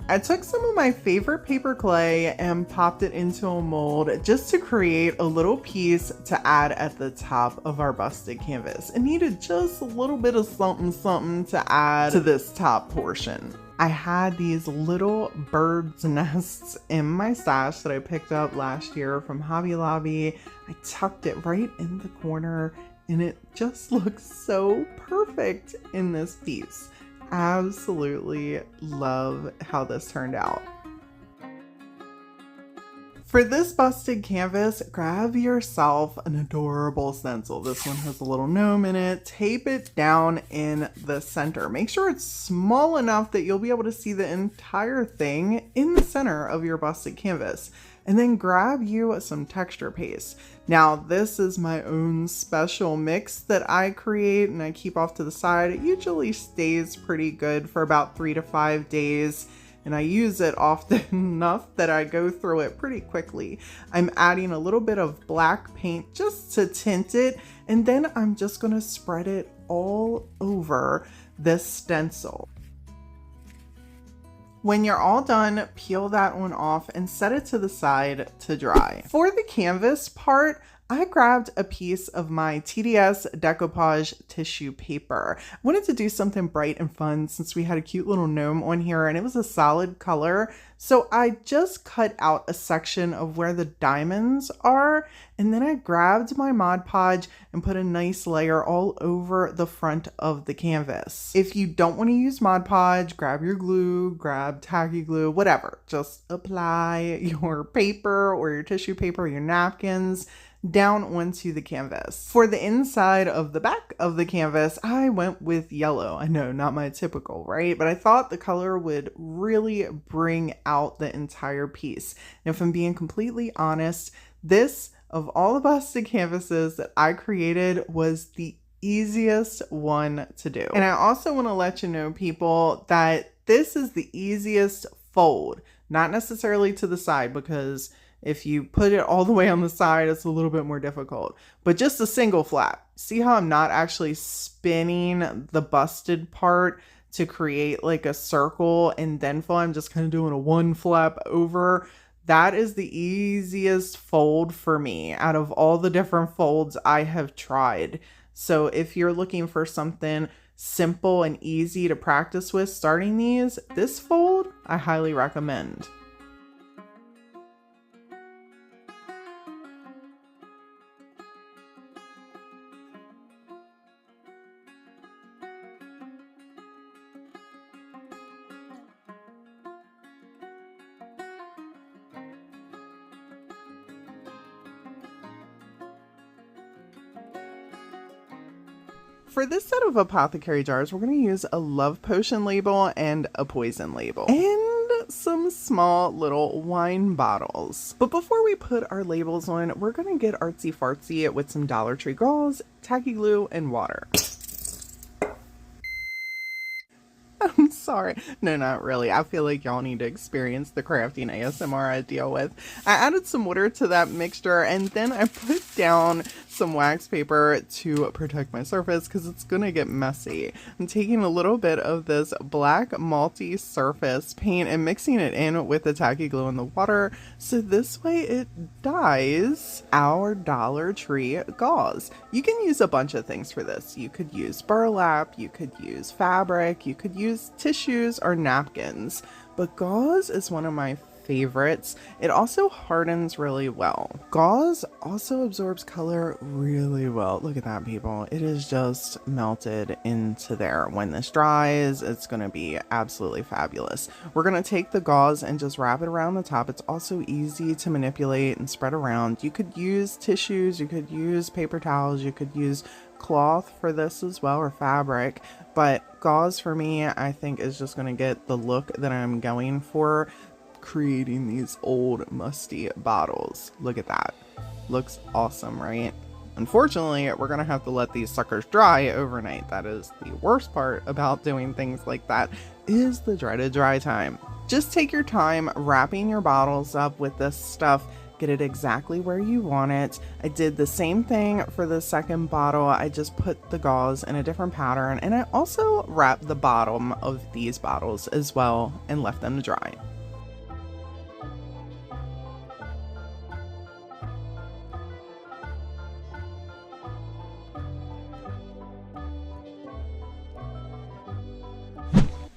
I took some of my favorite paper clay and popped it into a mold just to create a little piece to add at the top of our busted canvas. It needed just a little bit of something to add to this top portion. I had these little bird's nests in my stash that I picked up last year from Hobby Lobby. I tucked it right in the corner and it just looks so perfect in this piece. Absolutely love how this turned out. For this busted canvas, grab yourself an adorable stencil. This one has a little gnome in it. Tape it down in the center. Make sure it's small enough that you'll be able to see the entire thing in the center of your busted canvas. and then grab you some texture paste. Now this is my own special mix that I create and I keep off to the side. It usually stays pretty good for about 3 to 5 days. And I use it often enough that I go through it pretty quickly. I'm adding a little bit of black paint just to tint it, and then I'm just gonna spread it all over this stencil. When you're all done, peel that one off and set it to the side to dry. For the canvas part, I grabbed a piece of my TDS Decoupage tissue paper. I wanted to do something bright and fun since we had a cute little gnome on here and it was a solid color. So I just cut out a section of where the diamonds are, and then I grabbed my Mod Podge and put a nice layer all over the front of the canvas. If you don't want to use Mod Podge, grab your glue, grab tacky glue, whatever. Just apply your paper or your tissue paper, or your napkins down onto the canvas. For the inside of the back of the canvas, I went with yellow. I know, not my typical, right? But I thought the color would really bring out the entire piece. And if I'm being completely honest, this, of all the busted canvases that I created, was the easiest one to do. And I also want to let you know, people, that this is the easiest fold, not necessarily to the side, because if you put it all the way on the side, it's a little bit more difficult, but just a single flap. See how I'm not actually spinning the busted part to create like a circle and then fold? I'm just kind of doing a one flap over. That is the easiest fold for me out of all the different folds I have tried. So if you're looking for something simple and easy to practice with starting these, this fold I highly recommend. For this set of apothecary jars, we're going to use a love potion label and a poison label. And some small little wine bottles. But before we put our labels on, we're going to get artsy fartsy with some Dollar Tree gauze, tacky glue, and water. I'm sorry. No, not really. I feel like y'all need to experience the crafting ASMR I deal with. I added some water to that mixture, and then I put down some wax paper to protect my surface because it's gonna get messy. I'm taking a little bit of this black malty surface paint and mixing it in with the tacky glue and the water, so this way it dyes our Dollar Tree gauze. You can use a bunch of things for this. You could use burlap, you could use fabric, you could use tissues or napkins, but gauze is one of my favorites. It also hardens really well. Gauze also absorbs color really well. Look at that, people. It is just melted into there. When this dries, it's going to be absolutely fabulous. We're going to take the gauze and just wrap it around the top. It's also easy to manipulate and spread around. You could use tissues, you could use paper towels, you could use cloth for this as well, or fabric, but gauze for me, I think, is just going to get the look that I'm going for, creating these old musty bottles. Look at that. Looks awesome, right? Unfortunately, we're gonna have to let these suckers dry overnight. That is the worst part about doing things like that, is the dreaded dry time. Just take your time wrapping your bottles up with this stuff. Get it exactly where you want it. I did the same thing for the second bottle. I just put the gauze in a different pattern, and I also wrapped the bottom of these bottles as well and left them to dry.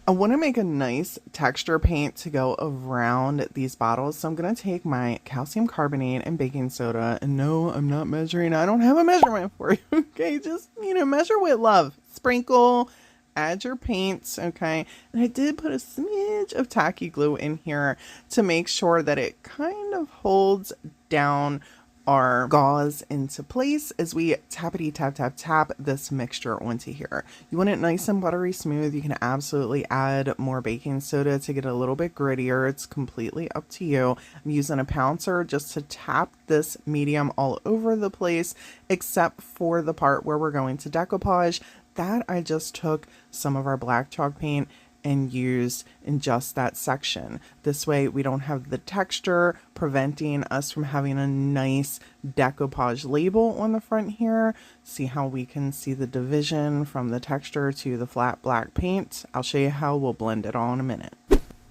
I want to make a nice texture paint to go around these bottles, so I'm going to take my calcium carbonate and baking soda, and no, I'm not measuring. I don't have a measurement for you, okay? Just, measure with love. Sprinkle, add your paints, okay? And I did put a smidge of tacky glue in here to make sure that it kind of holds down our gauze into place as we tappity tap tap tap this mixture onto here. You want it nice and buttery smooth. You can absolutely add more baking soda to get a little bit grittier. It's completely up to you. I'm using a pouncer just to tap this medium all over the place, except for the part where we're going to decoupage. That I just took some of our black chalk paint and used in just that section. This way we don't have the texture preventing us from having a nice decoupage label on the front here. See how we can see the division from the texture to the flat black paint. I'll show you how we'll blend it all in a minute.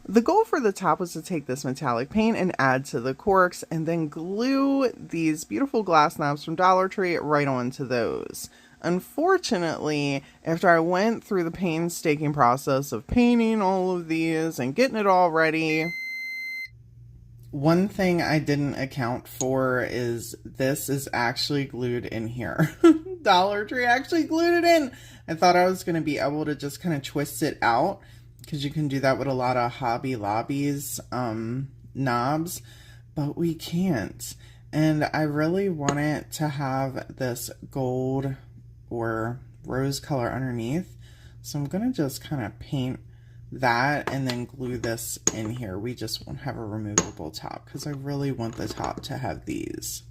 The goal for the top was to take this metallic paint and add to the corks and then glue these beautiful glass knobs from Dollar Tree right onto those. Unfortunately, after I went through the painstaking process of painting all of these and getting it all ready, one thing I didn't account for is this is actually glued in here. Dollar Tree actually glued it in. I thought I was going to be able to just kind of twist it out, because you can do that with a lot of Hobby Lobby's knobs, but we can't. And I really want it to have this gold or rose color underneath, so I'm gonna just kind of paint that and then glue this in here. We just won't have a removable top because I really want the top to have these.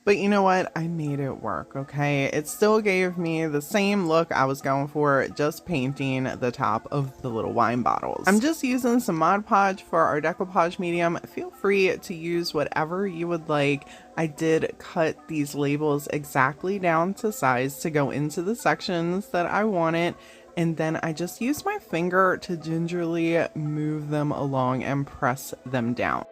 But you know what? I made it work, okay? It still gave me the same look I was going for, just painting the top of the little wine bottles. I'm just using some Mod Podge for our decoupage medium. Feel free to use whatever you would like. I did cut these labels exactly down to size to go into the sections that I wanted. And then I just used my finger to gingerly move them along and press them down.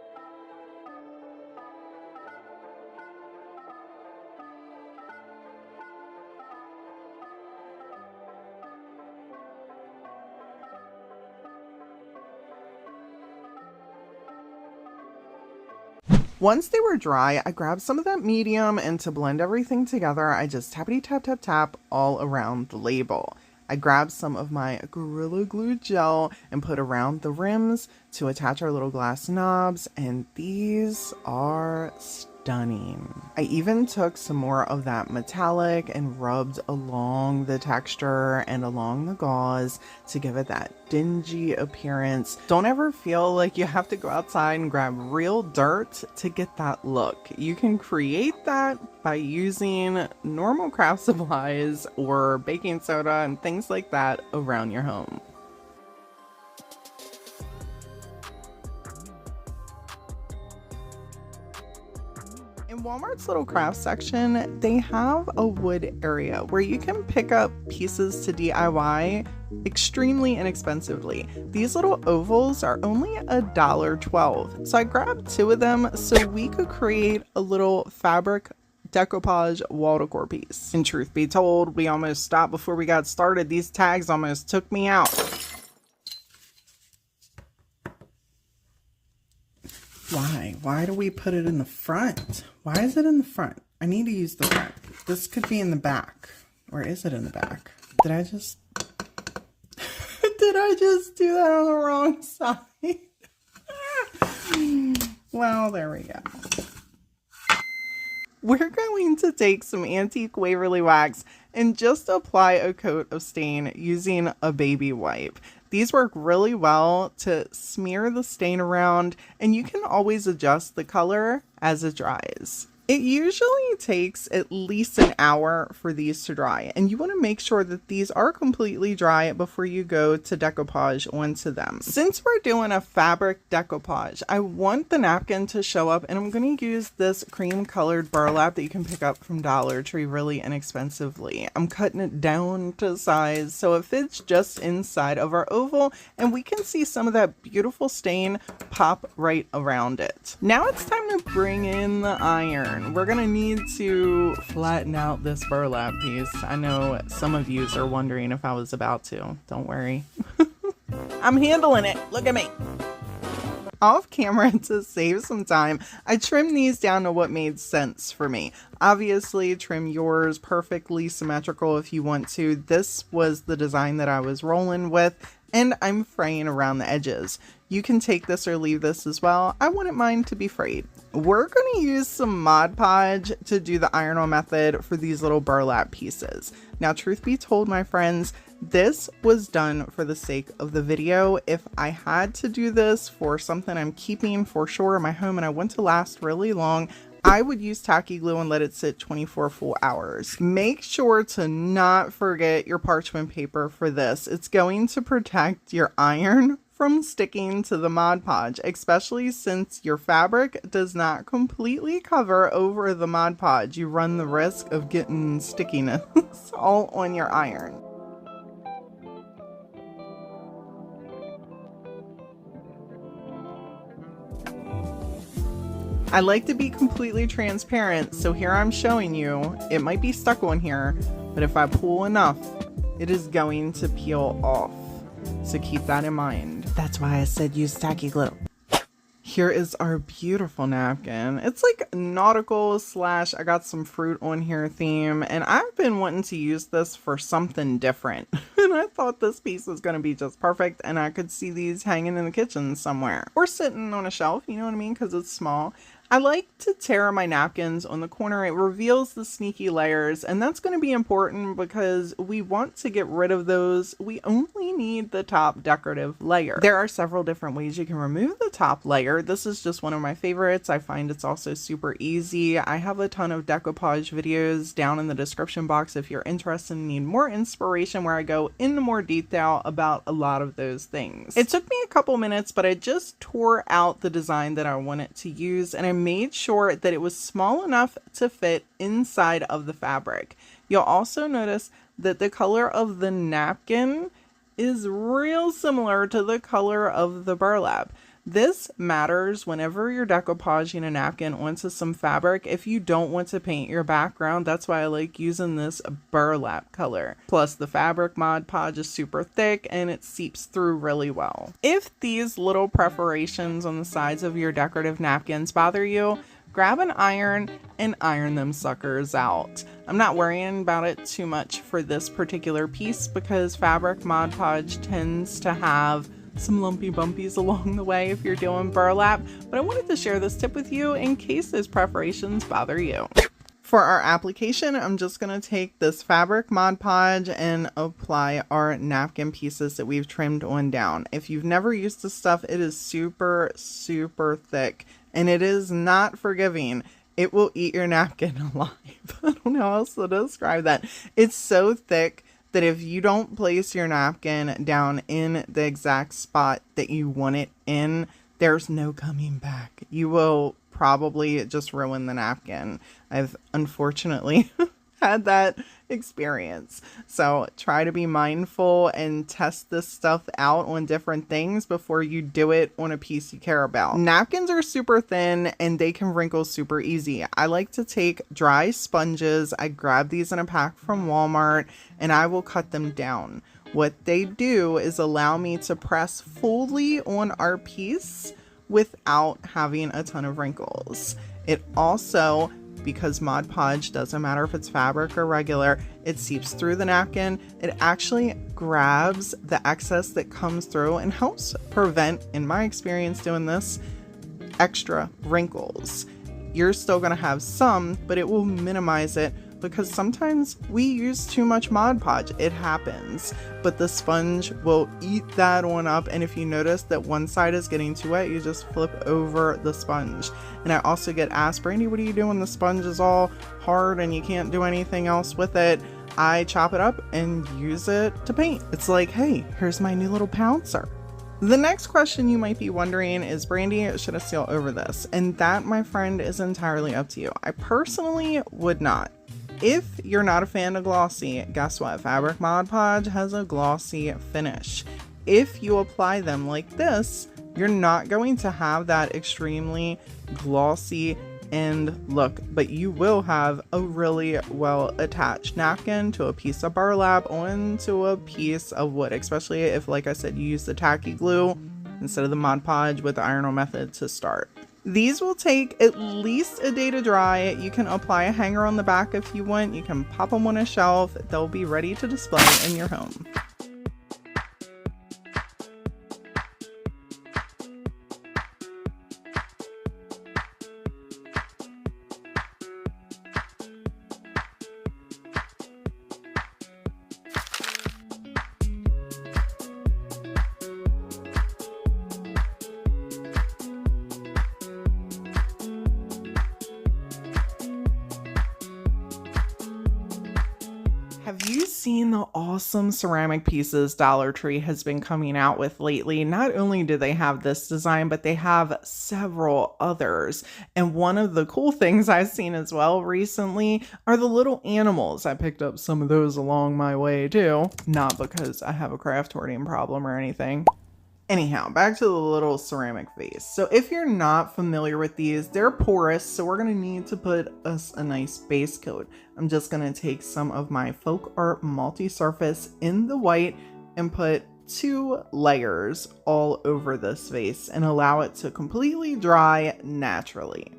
Once they were dry, I grabbed some of that medium, and to blend everything together, I just tappity tap tap tap all around the label. I grabbed some of my Gorilla Glue gel and put around the rims to attach our little glass knobs, and these are stunning. I even took some more of that metallic and rubbed along the texture and along the gauze to give it that dingy appearance. Don't ever feel like you have to go outside and grab real dirt to get that look. You can create that by using normal craft supplies or baking soda and things like that around your home. In Walmart's little craft section, they have a wood area where you can pick up pieces to DIY extremely inexpensively. These little ovals are only $1.12. So I grabbed 2 of them so we could create a little fabric decoupage wall decor piece. And truth be told, we almost stopped before we got started. These tags almost took me out. Why? Why do we put it in the front? Why is it in the front? I need to use the front. This could be in the back. Or is it in the back? Did I just do that on the wrong side? Well, there we go. We're going to take some antique Waverly wax and just apply a coat of stain using a baby wipe. These work really well to smear the stain around, and you can always adjust the color as it dries. It usually takes at least an hour for these to dry, and you want to make sure that these are completely dry before you go to decoupage onto them. Since we're doing a fabric decoupage, I want the napkin to show up, and I'm going to use this cream colored burlap that you can pick up from Dollar Tree really inexpensively. I'm cutting it down to size so it fits just inside of our oval, and we can see some of that beautiful stain pop right around it. Now it's time to bring in the iron. We're gonna need to flatten out this burlap piece. I know some of you are wondering if I was about to. Don't worry. I'm handling it. Look at me. off camera to save some time, I trimmed these down to what made sense for me. Obviously, trim yours perfectly symmetrical if you want to. This was the design that I was rolling with, and I'm fraying around the edges. You can take this or leave this as well. I wouldn't mind to be frayed. We're going to use some Mod Podge to do the iron-on method for these little burlap pieces. Now, truth be told, my friends, this was done for the sake of the video. If I had to do this for something I'm keeping for sure in my home and I want to last really long, I would use tacky glue and let it sit 24 full hours. Make sure to not forget your parchment paper for this. It's going to protect your iron from sticking to the Mod Podge, especially since your fabric does not completely cover over the Mod Podge. You run the risk of getting stickiness all on your iron. I like to be completely transparent, so here I'm showing you. It might be stuck on here, but if I pull enough, it is going to peel off. So keep that in mind. That's why I said use tacky glue. Here is our beautiful napkin. It's like nautical slash I got some fruit on here theme, and I've been wanting to use this for something different. And I thought this piece was going to be just perfect, and I could see these hanging in the kitchen somewhere or sitting on a shelf, you know what I mean, because it's small. I like to tear my napkins on the corner. It reveals the sneaky layers, and that's going to be important because we want to get rid of those. We only need the top decorative layer. There are several different ways you can remove the top layer. This is just one of my favorites. I find it's also super easy. I have a ton of decoupage videos down in the description box if you're interested and need more inspiration, where I go into more detail about a lot of those things. It took me a couple minutes, but I just tore out the design that I wanted to use, and I made sure that it was small enough to fit inside of the fabric. You'll also notice that the color of the napkin is real similar to the color of the burlap. This matters whenever you're decoupaging a napkin onto some fabric. If you don't want to paint your background, that's why I like using this burlap color. Plus the fabric Mod Podge is super thick and it seeps through really well. If these little perforations on the sides of your decorative napkins bother you, grab an iron and iron them suckers out. I'm not worrying about it too much for this particular piece because fabric Mod Podge tends to have some lumpy bumpies along the way if you're doing burlap, but I wanted to share this tip with you in case those perforations bother you. For our application, I'm just going to take this fabric Mod Podge and apply our napkin pieces that we've trimmed on down. If you've never used this stuff, it is super, super thick and it is not forgiving. It will eat your napkin alive. I don't know how else to describe that. It's so thick that if you don't place your napkin down in the exact spot that you want it in, there's no coming back. You will probably just ruin the napkin. I've unfortunately had that experience. So try to be mindful and test this stuff out on different things before you do it on a piece you care about. Napkins are super thin and they can wrinkle super easy. I like to take dry sponges. I grab these in a pack from Walmart and I will cut them down. What they do is allow me to press fully on our piece without having a ton of wrinkles. It also, because Mod Podge doesn't matter if it's fabric or regular, it seeps through the napkin. It actually grabs the excess that comes through and helps prevent, in my experience doing this, extra wrinkles. You're still going to have some, but it will minimize it because sometimes we use too much Mod Podge. It happens, but the sponge will eat that one up. And if you notice that one side is getting too wet, you just flip over the sponge. And I also get asked, Brandy, what do you do when the sponge is all hard and you can't do anything else with it? I chop it up and use it to paint. It's like, hey, here's my new little pouncer. The next question you might be wondering is, Brandy, should I seal over this? And that, my friend, is entirely up to you. I personally would not. If you're not a fan of glossy, guess what? Fabric Mod Podge has a glossy finish. If you apply them like this, you're not going to have that extremely glossy end look, but you will have a really well attached napkin to a piece of burlap onto a piece of wood, especially if, like I said, you use the tacky glue. instead of the Mod Podge with the iron on method to start. These will take at least a day to dry. You can apply a hanger on the back if you want. You can pop them on a shelf. They'll be ready to display in your home. Have you seen the awesome ceramic pieces Dollar Tree has been coming out with lately? Not only do they have this design, but they have several others. And one of the cool things I've seen as well recently are the little animals. I picked up some of those along my way too. Not because I have a craft hoarding problem or anything. Anyhow, back to the little ceramic vase. So if you're not familiar with these, they're porous, so we're gonna need to put us a nice base coat. I'm just gonna take some of my Folk Art multi-surface in the white and put 2 layers all over this vase and allow it to completely dry naturally.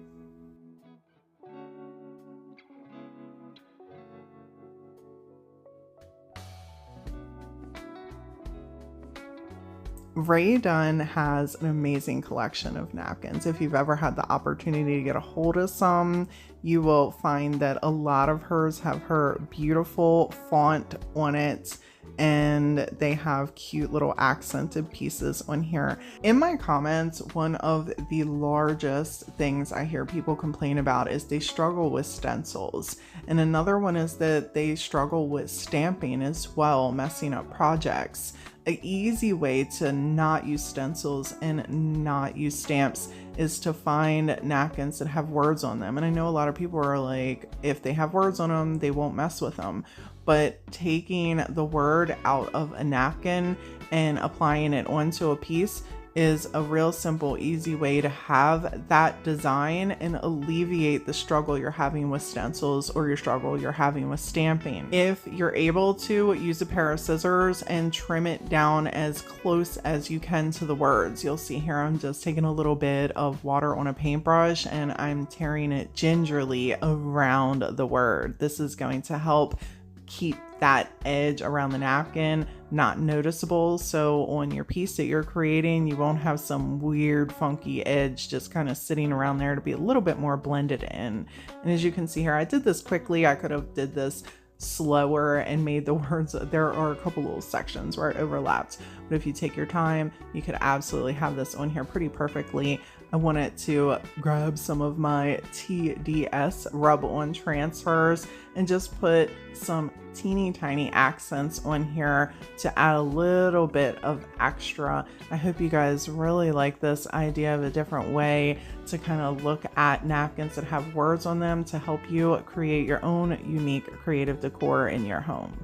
Rae Dunn has an amazing collection of napkins. If you've ever had the opportunity to get a hold of some, you will find that a lot of hers have her beautiful font on it, and they have cute little accented pieces on here. In my comments, one of the largest things I hear people complain about is they struggle with stencils. And another one is that they struggle with stamping as well, messing up projects. An easy way to not use stencils and not use stamps is to find napkins that have words on them. And I know a lot of people are like, if they have words on them, they won't mess with them. But taking the word out of a napkin and applying it onto a piece is a real simple, easy way to have that design and alleviate the struggle you're having with stencils or your struggle you're having with stamping. If you're able to, use a pair of scissors and trim it down as close as you can to the words. You'll see here I'm just taking a little bit of water on a paintbrush and I'm tearing it gingerly around the word. This is going to help keep that edge around the napkin not noticeable, so on your piece that you're creating you won't have some weird funky edge just kind of sitting around there to be a little bit more blended in. And as you can see here, I did this quickly. I could have did this slower and made the words, there are a couple little sections where it overlaps, but if you take your time you could absolutely have this on here pretty perfectly. I wanted to grab some of my TDS Rub on transfers and just put some teeny tiny accents on here to add a little bit of extra. I hope you guys really like this idea of a different way to kind of look at napkins that have words on them to help you create your own unique creative decor in your home.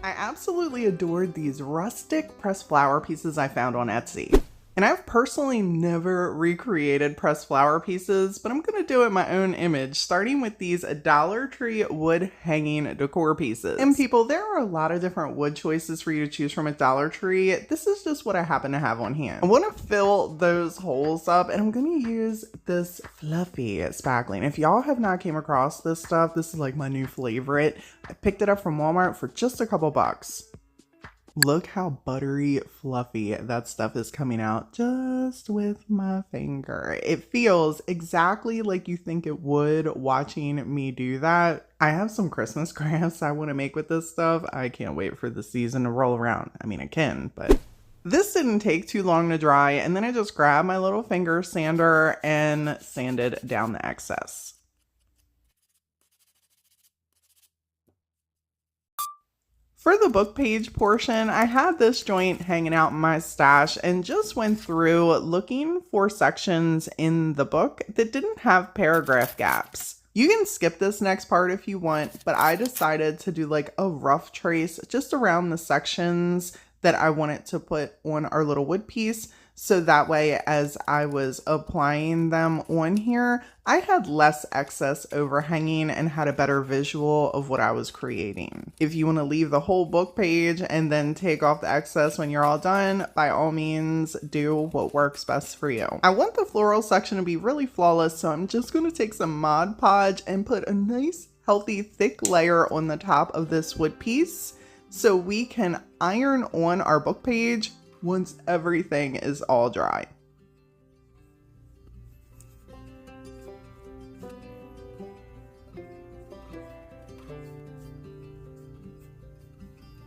I absolutely adored these rustic pressed flower pieces I found on Etsy. And I've personally never recreated pressed flower pieces, but I'm gonna do it in my own image, starting with these Dollar Tree wood hanging decor pieces. And people, there are a lot of different wood choices for you to choose from at Dollar Tree. This is just what I happen to have on hand. I wanna fill those holes up, and I'm gonna use this fluffy spackling. If y'all have not came across this stuff, this is like my new favorite. I picked it up from Walmart for just a couple bucks. Look how buttery fluffy that stuff is coming out just with my finger. It feels exactly like you think it would watching me do that. I have some Christmas crafts I want to make with this stuff. I can't wait for the season to roll around. I mean, I can, but this didn't take too long to dry, and then I just grabbed my little finger sander and sanded down the excess. For the book page portion, I had this joint hanging out in my stash and just went through looking for sections in the book that didn't have paragraph gaps. You can skip this next part if you want, but I decided to do like a rough trace just around the sections that I wanted to put on our little wood piece So that way, as I was applying them on here, I had less excess overhanging and had a better visual of what I was creating. If you want to leave the whole book page and then take off the excess when you're all done, by all means, do what works best for you. I want the floral section to be really flawless, so I'm just going to take some Mod Podge and put a nice, healthy, thick layer on the top of this wood piece so we can iron on our book page once everything is all dry.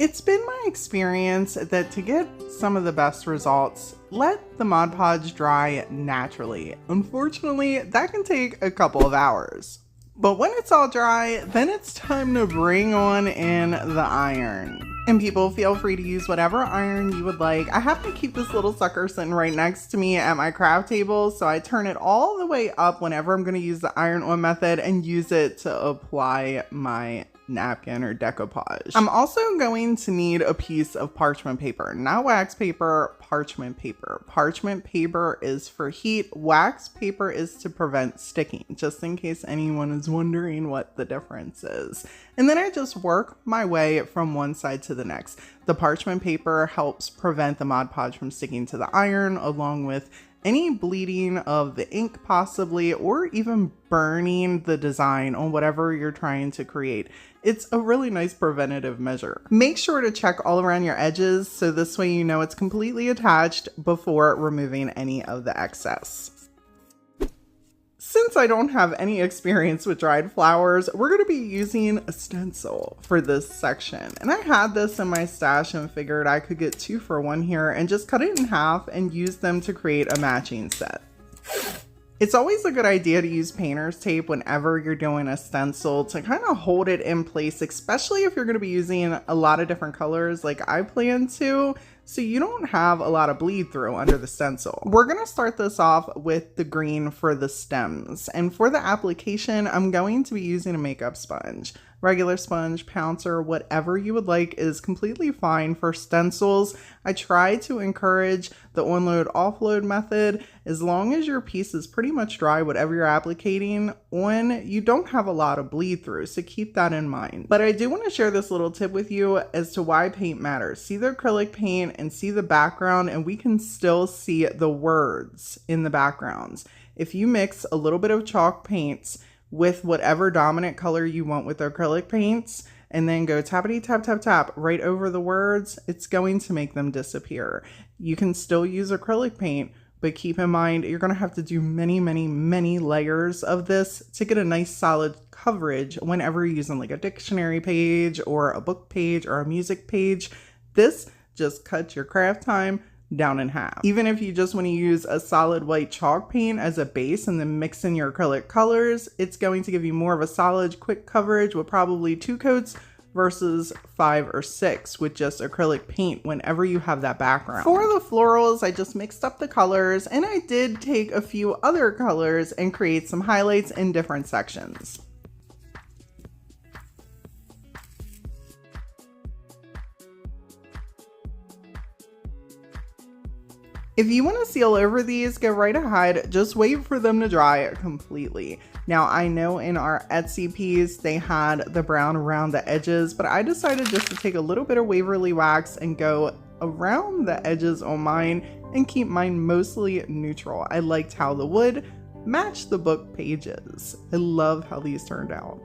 It's been my experience that to get some of the best results, let the Mod Podge dry naturally. Unfortunately, that can take a couple of hours. But when it's all dry, then it's time to bring on in the iron. And people, feel free to use whatever iron you would like. I happen to keep this little sucker sitting right next to me at my craft table, so I turn it all the way up whenever I'm going to use the iron on method and use it to apply my napkin or decoupage. I'm also going to need a piece of parchment paper, not wax paper, parchment paper. Parchment paper is for heat, wax paper is to prevent sticking, just in case anyone is wondering what the difference is. And then I just work my way from one side to the next. The parchment paper helps prevent the Mod Podge from sticking to the iron, along with any bleeding of the ink possibly, or even burning the design on whatever you're trying to create. It's a really nice preventative measure. Make sure to check all around your edges so this way you know it's completely attached before removing any of the excess. Since I don't have any experience with dried flowers, we're going to be using a stencil for this section. And I had this in my stash and figured I could get 2 for 1 here and just cut it in half and use them to create a matching set. It's always a good idea to use painter's tape whenever you're doing a stencil to kind of hold it in place, especially if you're going to be using a lot of different colors like I plan to, so you don't have a lot of bleed through under the stencil. We're going to start this off with the green for the stems, and for the application I'm going to be using a makeup sponge. Regular sponge, pouncer, whatever you would like is completely fine for stencils. I try to encourage the onload offload method. As long as your piece is pretty much dry, whatever you're applicating on, you don't have a lot of bleed through, so keep that in mind. But I do want to share this little tip with you as to why paint matters. See the acrylic paint and see the background, and we can still see the words in the backgrounds. If you mix a little bit of chalk paints with whatever dominant color you want with the acrylic paints, and then go tappity tap tap tap right over the words, it's going to make them disappear. You can still use acrylic paint, but keep in mind you're going to have to do many layers of this to get a nice solid coverage whenever you're using like a dictionary page or a book page or a music page. This just cuts your craft time down in half. Even if you just want to use a solid white chalk paint as a base and then mix in your acrylic colors, it's going to give you more of a solid quick coverage with probably 2 coats versus 5 or 6 with just acrylic paint whenever you have that background. For the florals, I just mixed up the colors, and I did take a few other colors and create some highlights in different sections. If you want to seal over these, go right ahead, just wait for them to dry completely. Now I know in our Etsy piece they had the brown around the edges, but I decided just to take a little bit of Waverly wax and go around the edges on mine and keep mine mostly neutral. I liked how the wood matched the book pages. I love how these turned out.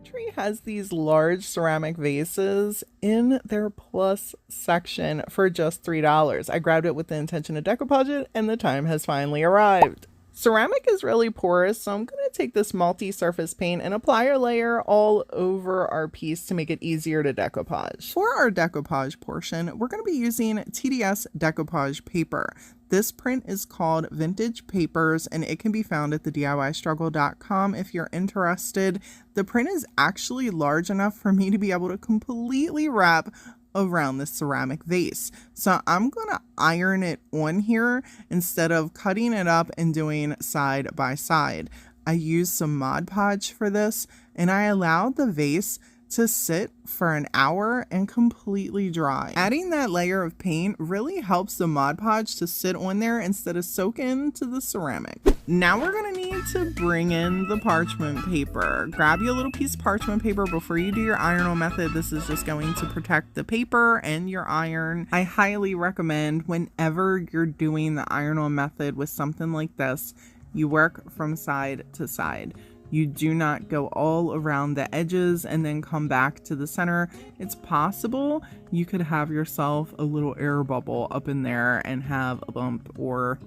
Tree has these large ceramic vases in their plus section for just $3. I grabbed it with the intention to decoupage it, and the time has finally arrived. Ceramic is really porous, so I'm going to take this multi-surface paint and apply a layer all over our piece to make it easier to decoupage. For our decoupage portion, we're going to be using TDS Decoupage Paper. This print is called Vintage Papers, and it can be found at the DIYstruggle.com if you're interested. The print is actually large enough for me to be able to completely wrap around the ceramic vase. So I'm going to iron it on here instead of cutting it up and doing side by side. I used some Mod Podge for this, and I allowed the vase to sit for an hour and completely dry. Adding that layer of paint really helps the Mod Podge to sit on there instead of soak into the ceramic. Now we're gonna need to bring in the parchment paper. Grab you a little piece of parchment paper before you do your iron-on method. This is just going to protect the paper and your iron. I highly recommend whenever you're doing the iron-on method with something like this, you work from side to side. You do not go all around the edges and then come back to the center. It's possible you could have yourself a little air bubble up in there and have a bump, or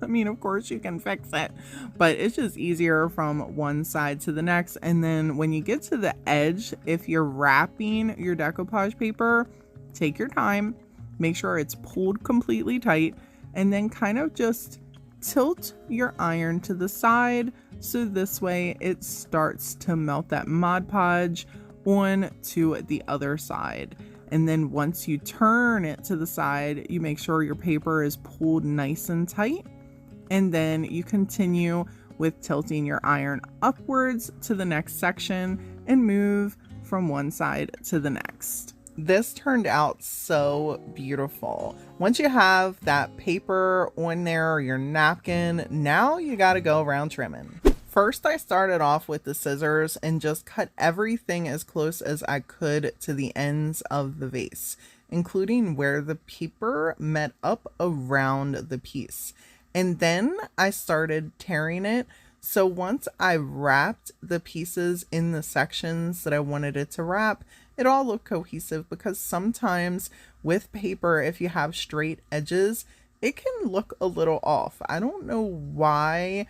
I mean, of course you can fix it, but it's just easier from one side to the next. And then when you get to the edge, if you're wrapping your decoupage paper, take your time, make sure it's pulled completely tight, and then kind of just tilt your iron to the side, so this way it starts to melt that Mod Podge on to the other side. And then once you turn it to the side, you make sure your paper is pulled nice and tight, and then you continue with tilting your iron upwards to the next section and move from one side to the next. This turned out so beautiful. Once you have that paper on there, or your napkin, now you got to go around trimming. First, I started off with the scissors and just cut everything as close as I could to the ends of the vase, including where the paper met up around the piece. And then I started tearing it. So once I wrapped the pieces in the sections that I wanted it to wrap, it all looked cohesive, because sometimes with paper, if you have straight edges, it can look a little off. I don't know why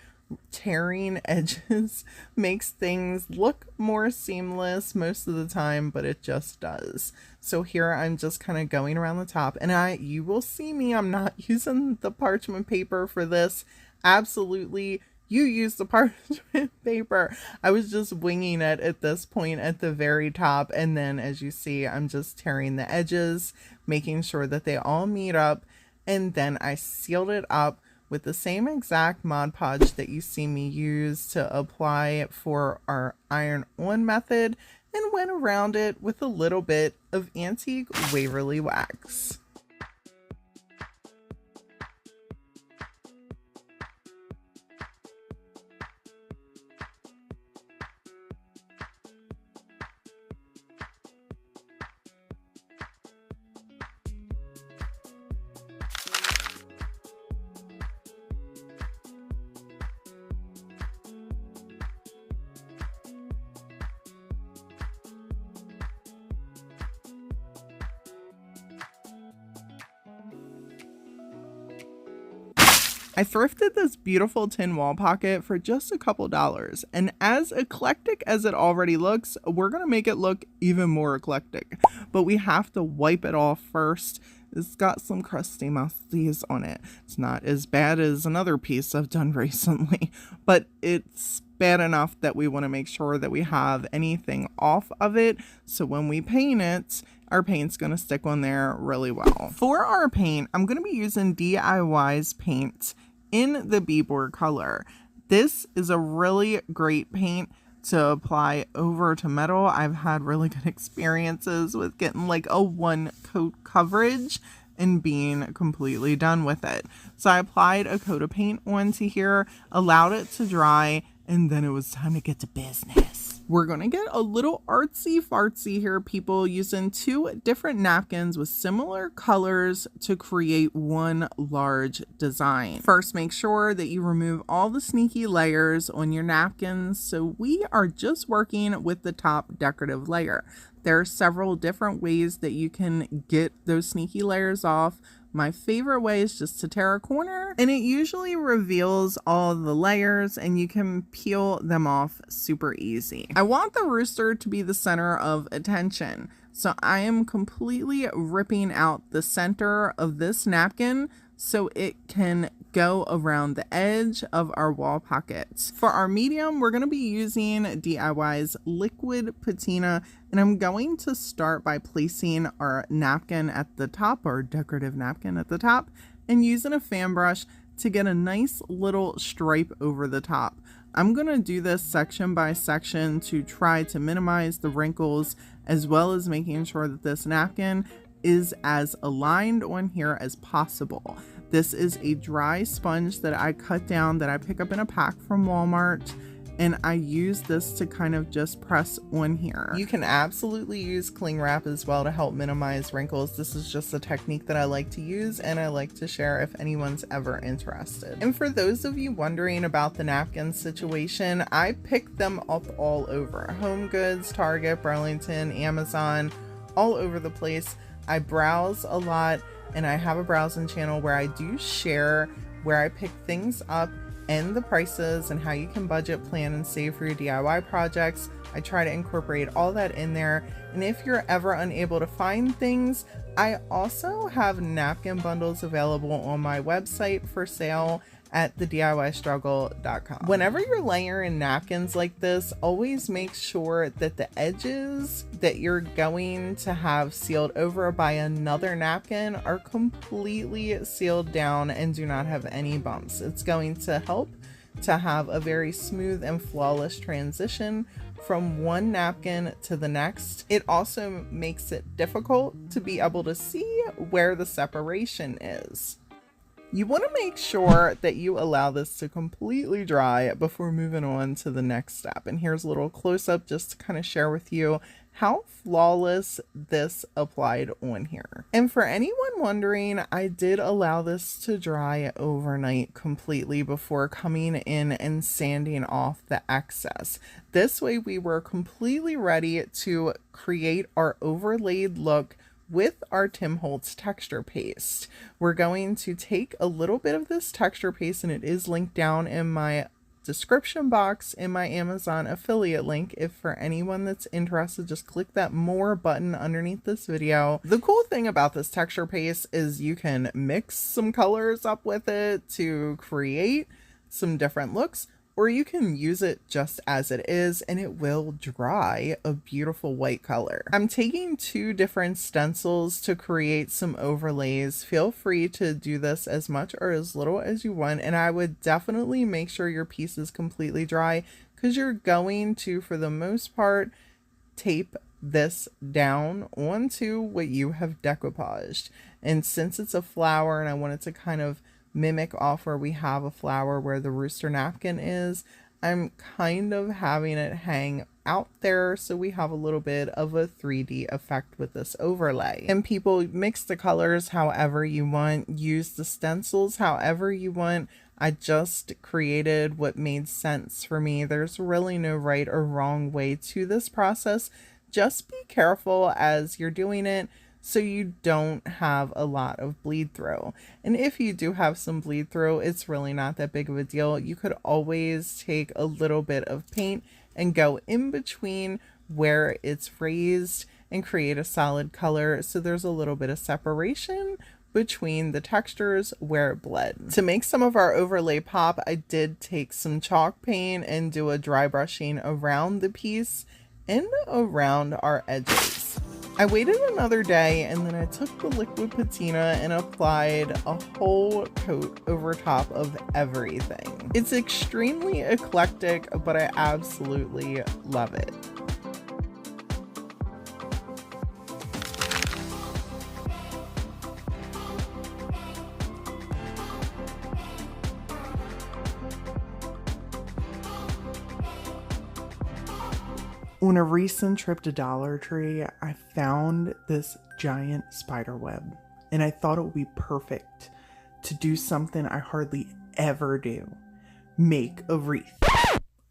tearing edges makes things look more seamless most of the time, but it just does. So here I'm just kind of going around the top, and you will see me, I'm not using the parchment paper for this. Absolutely, you use the parchment paper. I was just winging it at this point at the very top, and then as you see, I'm just tearing the edges, making sure that they all meet up, and then I sealed it up with the same exact Mod Podge that you see me use to apply for our iron-on method, and went around it with a little bit of antique Waverly wax. I thrifted this beautiful tin wall pocket for just a couple dollars, and as eclectic as it already looks, we're gonna make it look even more eclectic, but we have to wipe it off first. It's got some crusty musties on it. It's not as bad as another piece I've done recently, but it's bad enough that we want to make sure that we have anything off of it, so when we paint it, our paint's going to stick on there really well. For our paint, I'm going to be using DIYs paint in the beadboard color. This is a really great paint to apply over to metal. I've had really good experiences with getting like a one coat coverage and being completely done with it. So I applied a coat of paint onto here, allowed it to dry, and then it was time to get to business. We're gonna get a little artsy fartsy here, people, using two different napkins with similar colors to create one large design. First, make sure that you remove all the sneaky layers on your napkins. So we are just working with the top decorative layer. There are several different ways that you can get those sneaky layers off. My favorite way is just to tear a corner, and it usually reveals all the layers and you can peel them off super easy. I want the rooster to be the center of attention, so I am completely ripping out the center of this napkin so it can go around the edge of our wall pockets. For our medium, we're going to be using DIY's liquid patina, and I'm going to start by placing our napkin at the top, or decorative napkin at the top, and using a fan brush to get a nice little stripe over the top. I'm going to do this section by section to try to minimize the wrinkles, as well as making sure that this napkin is as aligned on here as possible. This is a dry sponge that I cut down that I pick up in a pack from Walmart, and I use this to kind of just press on here. You can absolutely use cling wrap as well to help minimize wrinkles. This is just a technique that I like to use and I like to share if anyone's ever interested. And for those of you wondering about the napkin situation, I picked them up all over. Home Goods, Target, Burlington, Amazon, all over the place. I browse a lot, and I have a browsing channel where I do share where I pick things up and the prices and how you can budget, plan, and save for your DIY projects. I try to incorporate all that in there. And if you're ever unable to find things, I also have napkin bundles available on my website for sale at thediystruggle.com. Whenever you're layering napkins like this, always make sure that the edges that you're going to have sealed over by another napkin are completely sealed down and do not have any bumps. It's going to help to have a very smooth and flawless transition from one napkin to the next. It also makes it difficult to be able to see where the separation is. You want to make sure that you allow this to completely dry before moving on to the next step. And here's a little close-up just to kind of share with you how flawless this applied on here. And for anyone wondering, I did allow this to dry overnight completely before coming in and sanding off the excess. This way we were completely ready to create our overlaid look with our Tim Holtz texture paste. We're going to take a little bit of this texture paste, and it is linked down in my description box in my Amazon affiliate link. If for anyone that's interested, just click that more button underneath this video. The cool thing about this texture paste is you can mix some colors up with it to create some different looks, or you can use it just as it is and it will dry a beautiful white color. I'm taking 2 different stencils to create some overlays. Feel free to do this as much or as little as you want, and I would definitely make sure your piece is completely dry, because you're going to, for the most part, tape this down onto what you have decoupaged. And since it's a flower and I wanted to kind of mimic off where we have a flower where the rooster napkin is, I'm kind of having it hang out there so we have a little bit of a 3D effect with this overlay. And people mix the colors however you want, use the stencils however you want. I just created what made sense for me. There's really no right or wrong way to this process. Just be careful as you're doing it so you don't have a lot of bleed through. And if you do have some bleed through, it's really not that big of a deal. You could always take a little bit of paint and go in between where it's raised and create a solid color, so there's a little bit of separation between the textures where it bled. To make some of our overlay pop, I did take some chalk paint and do a dry brushing around the piece and around our edges. I waited another day, and then I took the liquid patina and applied a whole coat over top of everything. It's extremely eclectic, but I absolutely love it. On a recent trip to Dollar Tree, I found this giant spider web, and I thought it would be perfect to do something I hardly ever do: make a wreath.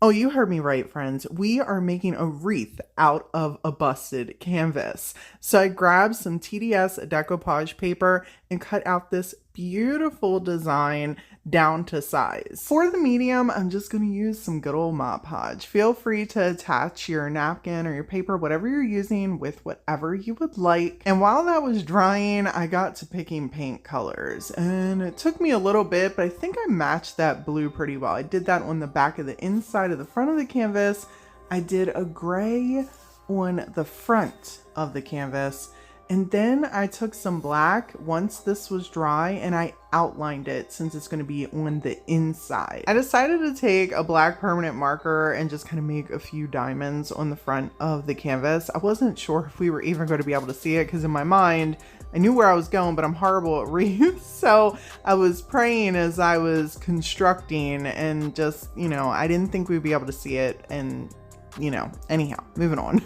Oh, you heard me right, friends. We are making a wreath out of a busted canvas. So I grabbed some TDS Decoupage Paper and cut out this beautiful design down to size. For the medium, I'm just going to use some good old Mod Podge. Feel free to attach your napkin or your paper, whatever you're using, with whatever you would like. And while that was drying, I got to picking paint colors, and it took me a little bit, but I think I matched that blue pretty well. I did that on the back of the inside of the front of the canvas. I did a gray on the front of the canvas. And then I took some black once this was dry and I outlined it since it's going to be on the inside. I decided to take a black permanent marker and just kind of make a few diamonds on the front of the canvas. I wasn't sure if we were even going to be able to see it because in my mind, I knew where I was going, but I'm horrible at wreaths. So I was praying as I was constructing and just, you know, I didn't think we'd be able to see it. And you know, anyhow, moving on.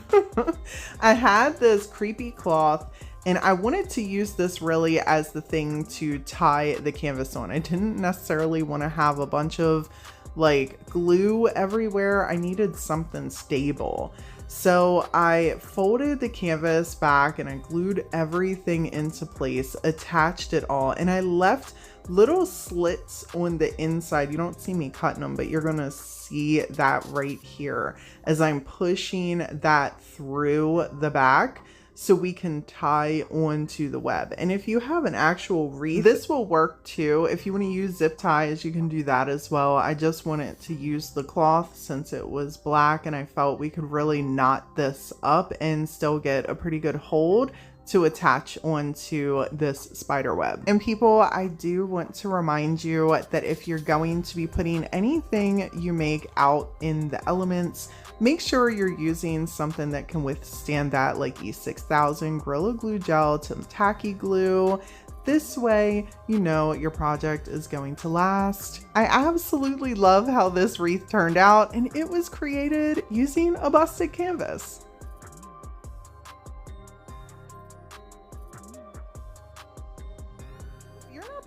I had this creepy cloth and I wanted to use this really as the thing to tie the canvas on. I didn't necessarily want to have a bunch of like glue everywhere. I needed something stable. So I folded the canvas back and I glued everything into place, attached it all, and I left little slits on the inside. You don't see me cutting them, but you're gonna see that right here as I'm pushing that through the back so we can tie onto the web. And if you have an actual wreath, this will work too. If you want to use zip ties, you can do that as well. I just wanted to use the cloth since it was black and I felt we could really knot this up and still get a pretty good hold to attach onto this spider web. And people, I do want to remind you that if you're going to be putting anything you make out in the elements, make sure you're using something that can withstand that, like E6000 Gorilla Glue Gel to tacky glue. This way, you know your project is going to last. I absolutely love how this wreath turned out, and it was created using a busted canvas.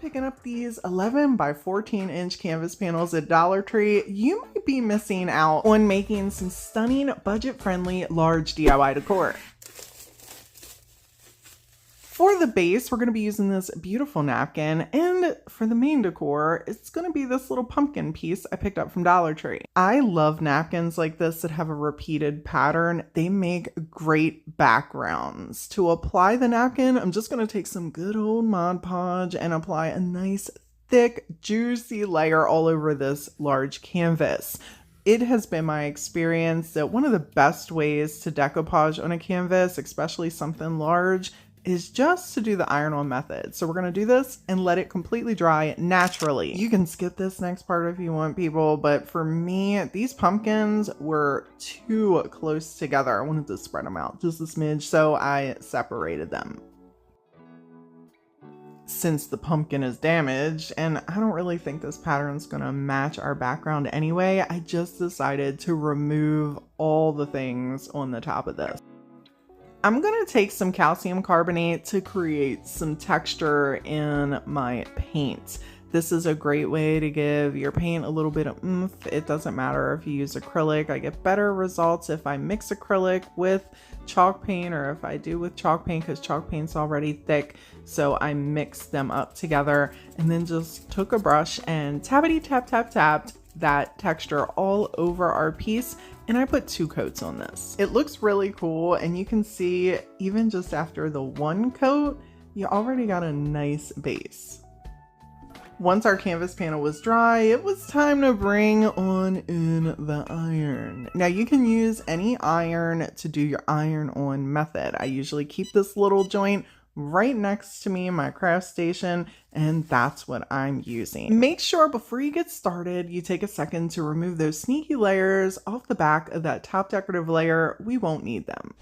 Picking up these 11 by 14 inch canvas panels at Dollar Tree, you might be missing out on making some stunning, budget-friendly, large DIY decor. For the base, we're going to be using this beautiful napkin, and for the main decor, it's going to be this little pumpkin piece I picked up from Dollar Tree. I love napkins like this that have a repeated pattern. They make great backgrounds. To apply the napkin, I'm just going to take some good old Mod Podge and apply a nice, thick, juicy layer all over this large canvas. It has been my experience that one of the best ways to decoupage on a canvas, especially something large, is just to do the iron-on method. So we're going to do this and let it completely dry naturally. You can skip this next part if you want, people, but for me, these pumpkins were too close together. I wanted to spread them out just a smidge, so I separated them. Since the pumpkin is damaged, and I don't really think this pattern's gonna match our background anyway, I just decided to remove all the things on the top of this. I'm going to take some calcium carbonate to create some texture in my paint. This is a great way to give your paint a little bit of oomph. It doesn't matter if you use acrylic. I get better results if I mix acrylic with chalk paint, or if I do with chalk paint, because chalk paint's already thick. So I mixed them up together and then just took a brush and tappity tap tap tapped that texture all over our piece, and I put 2 coats on this. It looks really cool, and you can see even just after the 1 coat, you already got a nice base. Once our canvas panel was dry, it was time to bring on in the iron. Now you can use any iron to do your iron on method. I usually keep this little joint right next to me in my craft station, and that's what I'm using. Make sure before you get started, you take a second to remove those sneaky layers off the back of that top decorative layer. We won't need them.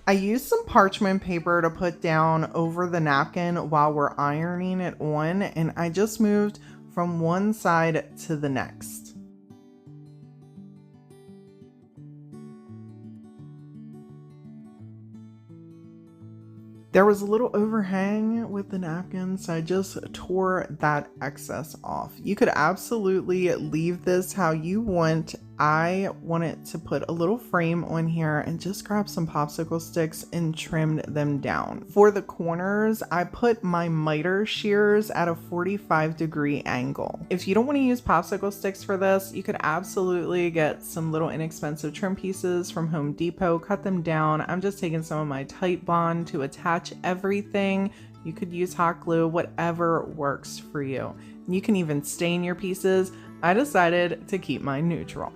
I used some parchment paper to put down over the napkin while we're ironing it on, and I just moved from one side to the next. There was a little overhang with the napkin, so I just tore that excess off. You could absolutely leave this how you want I wanted to put a little frame on here and just grab some popsicle sticks and trimmed them down. For the corners, I put my miter shears at a 45-degree angle. If you don't want to use popsicle sticks for this, you could absolutely get some little inexpensive trim pieces from Home Depot, cut them down. I'm just taking some of my Tite Bond to attach everything. You could use hot glue, whatever works for you. You can even stain your pieces. I decided to keep mine neutral.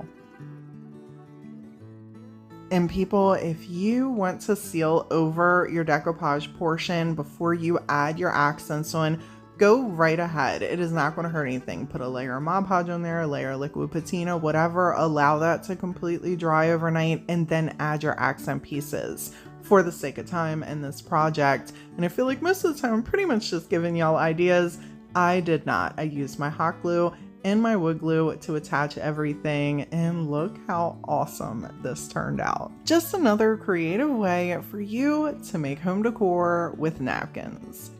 And people, if you want to seal over your decoupage portion before you add your accents on, go right ahead. It is not going to hurt anything. Put a layer of Mod Podge on there, a layer of liquid patina, whatever. Allow that to completely dry overnight and then add your accent pieces. For the sake of time in this project, and I feel like most of the time I'm pretty much just giving y'all ideas, I did not. I used my hot glue and my wood glue to attach everything, and look how awesome this turned out. Just another creative way for you to make home decor with napkins.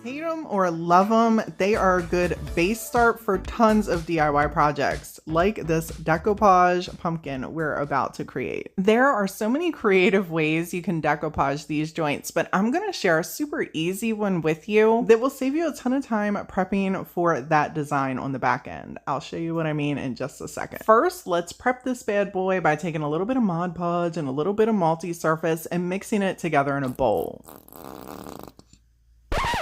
Hate them or love them, they are a good base start for tons of DIY projects, like this decoupage pumpkin we're about to create. There are so many creative ways you can decoupage these joints, but I'm going to share a super easy one with you that will save you a ton of time prepping for that design on the back end. I'll show you what I mean in just a second. First, let's prep this bad boy by taking a little bit of Mod Podge and a little bit of multi-surface and mixing it together in a bowl.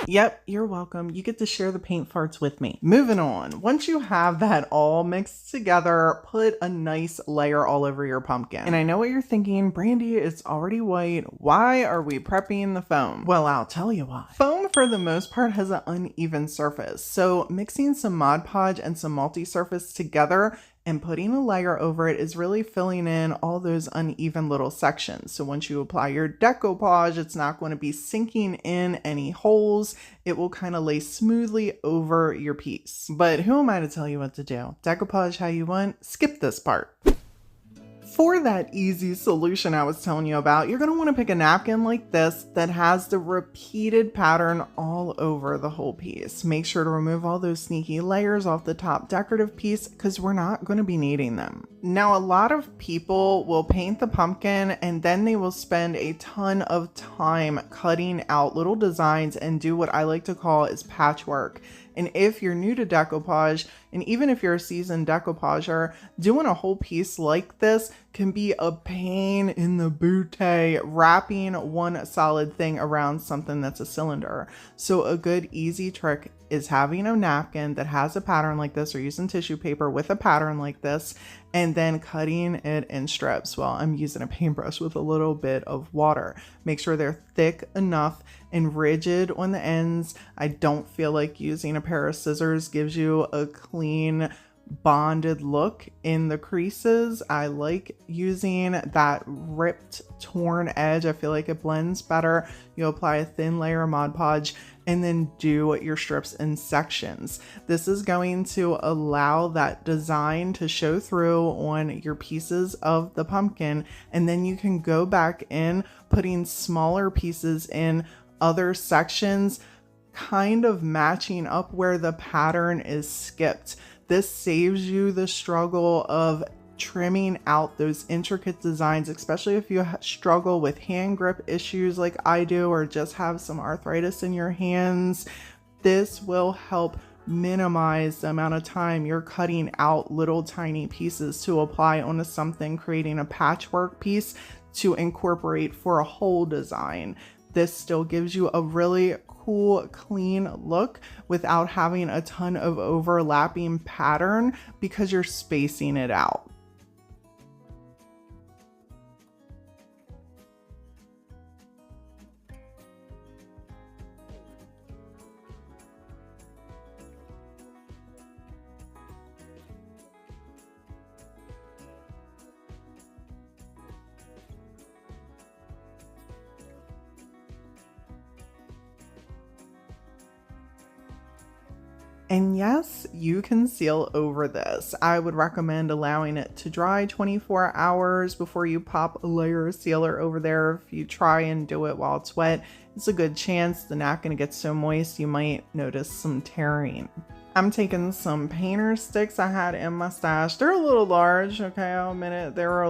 Yep, you're welcome. You get to share the paint farts with me. Moving on. Once you have that all mixed together, put a nice layer all over your pumpkin. And I know what you're thinking, Brandy, it's already white. Why are we prepping the foam? Well, I'll tell you why. Foam, for the most part, has an uneven surface. So mixing some Mod Podge and some multi-surface together and putting a layer over it is really filling in all those uneven little sections. So once you apply your decoupage, it's not going to be sinking in any holes. It will kind of lay smoothly over your piece. But who am I to tell you what to do? Decoupage how you want, skip this part. For that easy solution I was telling you about, you're going to want to pick a napkin like this that has the repeated pattern all over the whole piece. Make sure to remove all those sneaky layers off the top decorative piece because we're not going to be needing them. Now, a lot of people will paint the pumpkin and then they will spend a ton of time cutting out little designs and do what I like to call is patchwork. And if you're new to decoupage, and even if you're a seasoned decoupager, doing a whole piece like this can be a pain in the booty, wrapping one solid thing around something that's a cylinder. So a good easy trick is having a napkin that has a pattern like this, or using tissue paper with a pattern like this, and then cutting it in strips. Well, I'm using a paintbrush with a little bit of water. Make sure they're thick enough and rigid on the ends. I don't feel like using a pair of scissors gives you a clean, bonded look in the creases. I like using that ripped, torn edge. I feel like it blends better. You apply a thin layer of Mod Podge and then do your strips in sections. This is going to allow that design to show through on your pieces of the pumpkin, and then you can go back in putting smaller pieces in other sections, kind of matching up where the pattern is skipped. This saves you the struggle of trimming out those intricate designs, especially if you struggle with hand grip issues like I do, or just have some arthritis in your hands. This will help minimize the amount of time you're cutting out little tiny pieces to apply onto something, creating a patchwork piece to incorporate for a whole design. This still gives you a really cool, clean look without having a ton of overlapping pattern because you're spacing it out. And yes, you can seal over this. I would recommend allowing it to dry 24 hours before you pop a layer of sealer over there. If you try and do it while it's wet, it's a good chance the napkin gets so moist you might notice some tearing. I'm taking some painter sticks I had in my stash. They're a little large, okay, I'll admit it. They were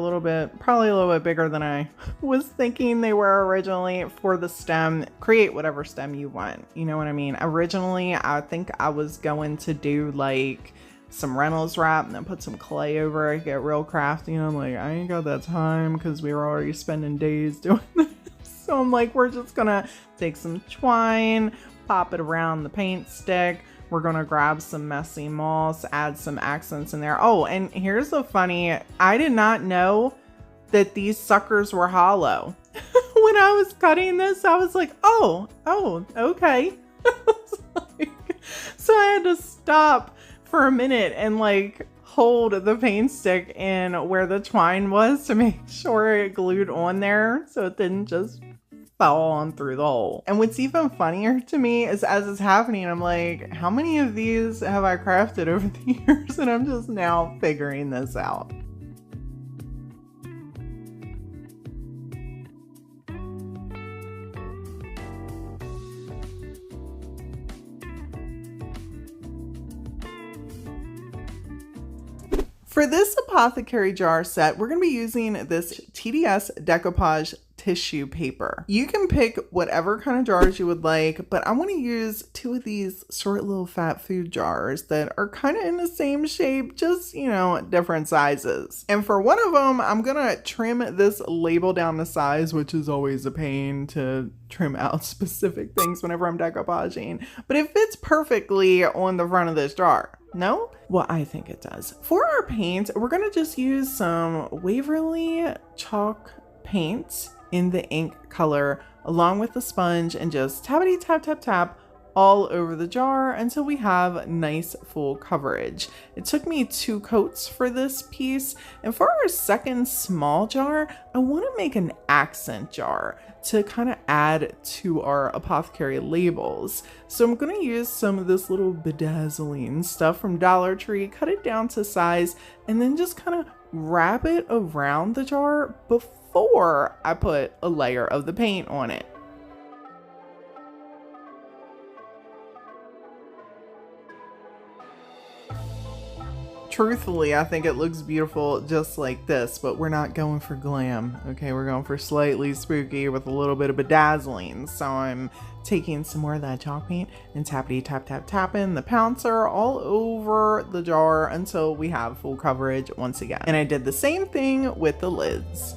probably a little bit bigger than I was thinking they were originally for the stem. Create whatever stem you want, you know what I mean? Originally, I think I was going to do like some Reynolds wrap and then put some clay over it, get real crafty. And I'm like, I ain't got that time because we were already spending days doing this. So I'm like, we're just gonna take some twine, pop it around the paint stick. We're gonna grab some messy moss, add some accents in there. Oh, and here's the funny, I did not know that these suckers were hollow. When I was cutting this, I was like, oh, okay. So I had to stop for a minute and like hold the paint stick in where the twine was to make sure it glued on there so it didn't just fall on through the hole. And what's even funnier to me is as it's happening, I'm like, how many of these have I crafted over the years? And I'm just now figuring this out. For this apothecary jar set, we're going to be using this TDS Decoupage tissue paper. You can pick whatever kind of jars you would like, but I want to use two of these short little fat food jars that are kind of in the same shape, just, you know, different sizes. And for one of them, I'm going to trim this label down to size, which is always a pain to trim out specific things whenever I'm decoupaging, but it fits perfectly on the front of this jar. No? Well, I think it does. For our paint, we're going to just use some Waverly chalk paint in the ink color along with the sponge and just tappity tap tap tap all over the jar until we have nice full coverage. It took me 2 coats for this piece, and for our second small jar, I want to make an accent jar to kind of add to our apothecary labels. So I'm going to use some of this little bedazzling stuff from Dollar Tree, cut it down to size, and then just kind of wrap it around the jar before I put a layer of the paint on it. Truthfully, I think it looks beautiful just like this, but we're not going for glam, okay? We're going for slightly spooky with a little bit of bedazzling. So I'm taking some more of that chalk paint and tappity tap tap tapping the pouncer all over the jar until we have full coverage once again. And I did the same thing with the lids.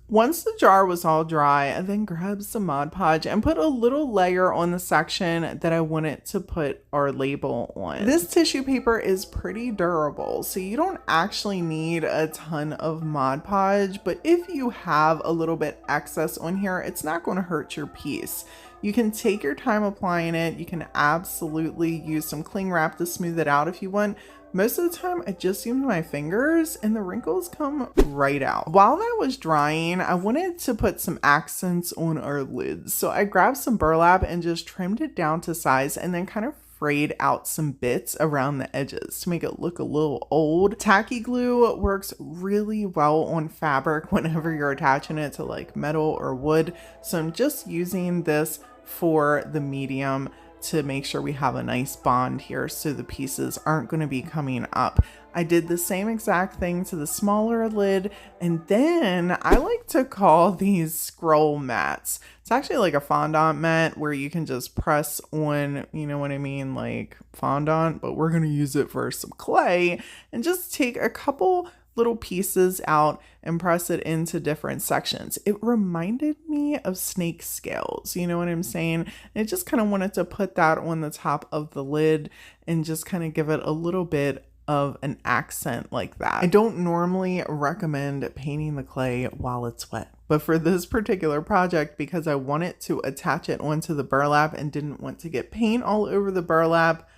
Once the jar was all dry, I then grabbed some Mod Podge and put a little layer on the section that I wanted to put our label on. This tissue paper is pretty durable, so you don't actually need a ton of Mod Podge, but if you have a little bit excess on here, it's not going to hurt your piece. You can take your time applying it. You can absolutely use some cling wrap to smooth it out if you want. Most of the time, I just use my fingers and the wrinkles come right out. While that was drying, I wanted to put some accents on our lids. So I grabbed some burlap and just trimmed it down to size and then kind of frayed out some bits around the edges to make it look a little old. Tacky glue works really well on fabric whenever you're attaching it to like metal or wood. So I'm just using this for the medium to make sure we have a nice bond here so the pieces aren't going to be coming up. I did the same exact thing to the smaller lid, and then I like to call these scroll mats. It's actually like a fondant mat where you can just press on, you know what I mean, like fondant, but we're going to use it for some clay and just take a couple little pieces out and press it into different sections. It reminded me of snake scales, you know what I'm saying? And I just kind of wanted to put that on the top of the lid and just kind of give it a little bit of an accent like that. I don't normally recommend painting the clay while it's wet, but for this particular project, because I wanted to attach it onto the burlap and didn't want to get paint all over the burlap,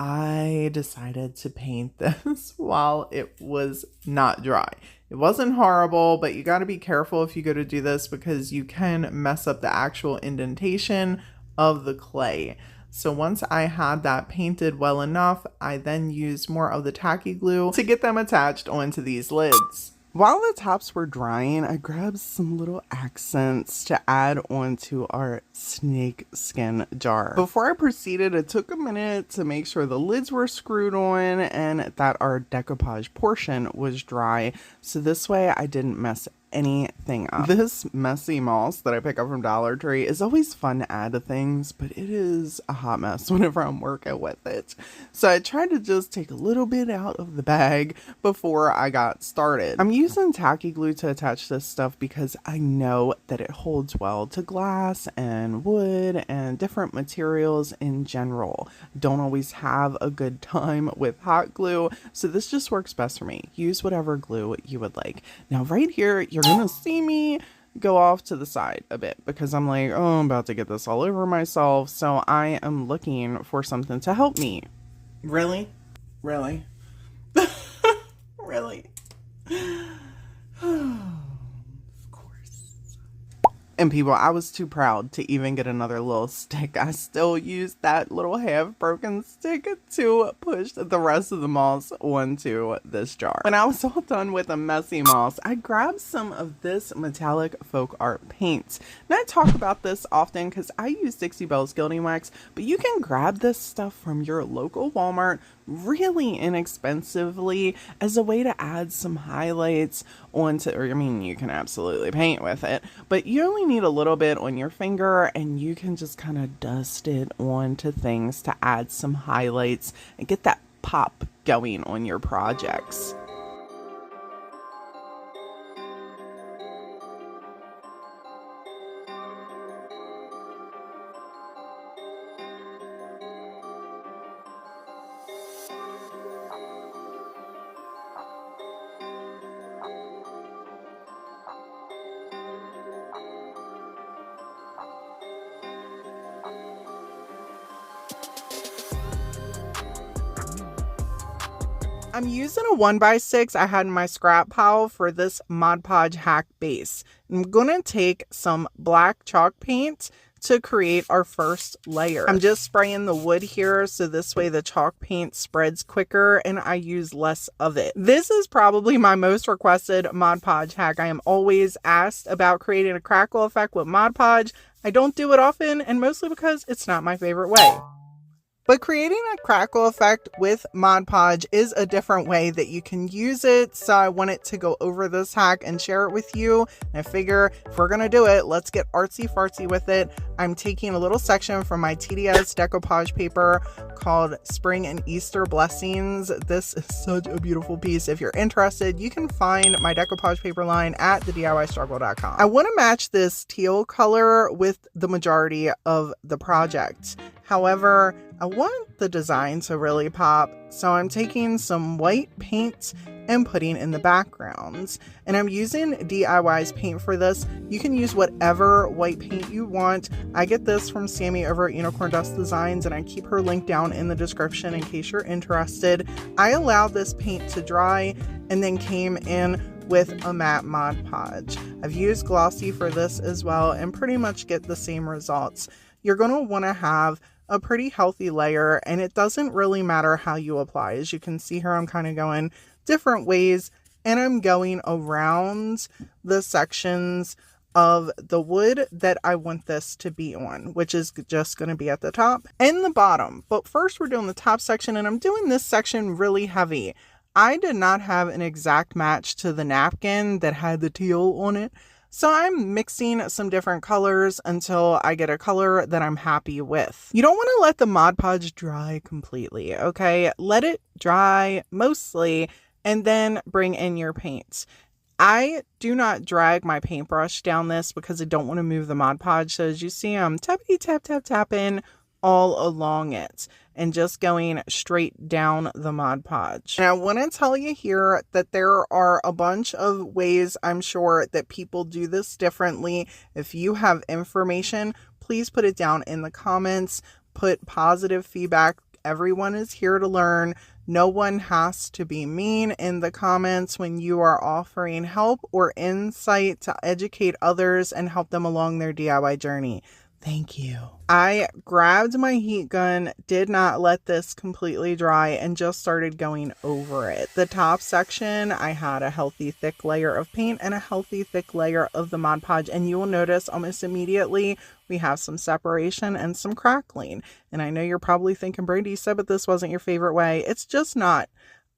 I decided to paint this while it was not dry. It wasn't horrible, but you got to be careful if you go to do this because you can mess up the actual indentation of the clay. So once I had that painted well enough, I then used more of the tacky glue to get them attached onto these lids. While the tops were drying, I grabbed some little accents to add onto our snake skin jar. Before I proceeded, it took a minute to make sure the lids were screwed on and that our decoupage portion was dry. So this way I didn't mess anything up. This messy moss that I pick up from Dollar Tree is always fun to add to things, but it is a hot mess whenever I'm working with it. So I tried to just take a little bit out of the bag before I got started. I'm using tacky glue to attach this stuff because I know that it holds well to glass and wood and different materials in general. Don't always have a good time with hot glue, so this just works best for me. Use whatever glue you would like. Now right here, you're gonna see me go off to the side a bit because I'm like, oh, I'm about to get this all over myself. So I am looking for something to help me. Really? Really? Really? Of course. And people, I was too proud to even get another little stick. I still used that little half broken stick to push the rest of the moss onto this jar. When I was all done with the messy moss, I grabbed some of this metallic folk art paint. Now I talk about this often because I use Dixie Belle's Gilding Wax, but you can grab this stuff from your local Walmart really inexpensively as a way to add some highlights onto, or I mean, you can absolutely paint with it, but you only need a little bit on your finger and you can just kind of dust it onto things to add some highlights and get that pop going on your projects. I'm using a 1x6 I had in my scrap pile for this Mod Podge hack base. I'm gonna take some black chalk paint to create our first layer. I'm just spraying the wood here so this way the chalk paint spreads quicker and I use less of it. This is probably my most requested Mod Podge hack. I am always asked about creating a crackle effect with Mod Podge. I don't do it often and mostly because it's not my favorite way. But creating a crackle effect with Mod Podge is a different way that you can use it. So I wanted to go over this hack and share it with you. And I figure if we're going to do it, let's get artsy fartsy with it. I'm taking a little section from my TDS Decoupage paper called Spring and Easter Blessings. This is such a beautiful piece. If you're interested, you can find my decoupage paper line at thediystruggle.com. I want to match this teal color with the majority of the project. However, I want the design to really pop, so I'm taking some white paint and putting in the backgrounds. And I'm using DIY's paint for this. You can use whatever white paint you want. I get this from Sammy over at Unicorn Dust Designs, and I keep her link down in the description in case you're interested. I allowed this paint to dry and then came in with a matte Mod Podge. I've used glossy for this as well and pretty much get the same results. You're going to want to have a pretty healthy layer, and it doesn't really matter how you apply. As you can see here, I'm kind of going different ways, and I'm going around the sections of the wood that I want this to be on, which is just going to be at the top and the bottom. But first we're doing the top section, and I'm doing this section really heavy. I did not have an exact match to the napkin that had the teal on it. So I'm mixing some different colors until I get a color that I'm happy with. You don't want to let the Mod Podge dry completely, okay? Let it dry mostly and then bring in your paints. I do not drag my paintbrush down this because I don't want to move the Mod Podge. So as you see, I'm tapping all along it and just going straight down the Mod Podge. And I want to tell you here that there are a bunch of ways I'm sure that people do this differently. If you have information, please put it down in the comments. Put positive feedback Everyone is here to learn. No one has to be mean in the comments when you are offering help or insight to educate others and help them along their DIY journey. Thank you. I grabbed my heat gun, did not let this completely dry, and just started going over it. The top section, I had a healthy thick layer of paint and a healthy thick layer of the Mod Podge, and you will notice almost immediately we have some separation and some crackling. And I know you're probably thinking, Brady, you said but this wasn't your favorite way. It's just not.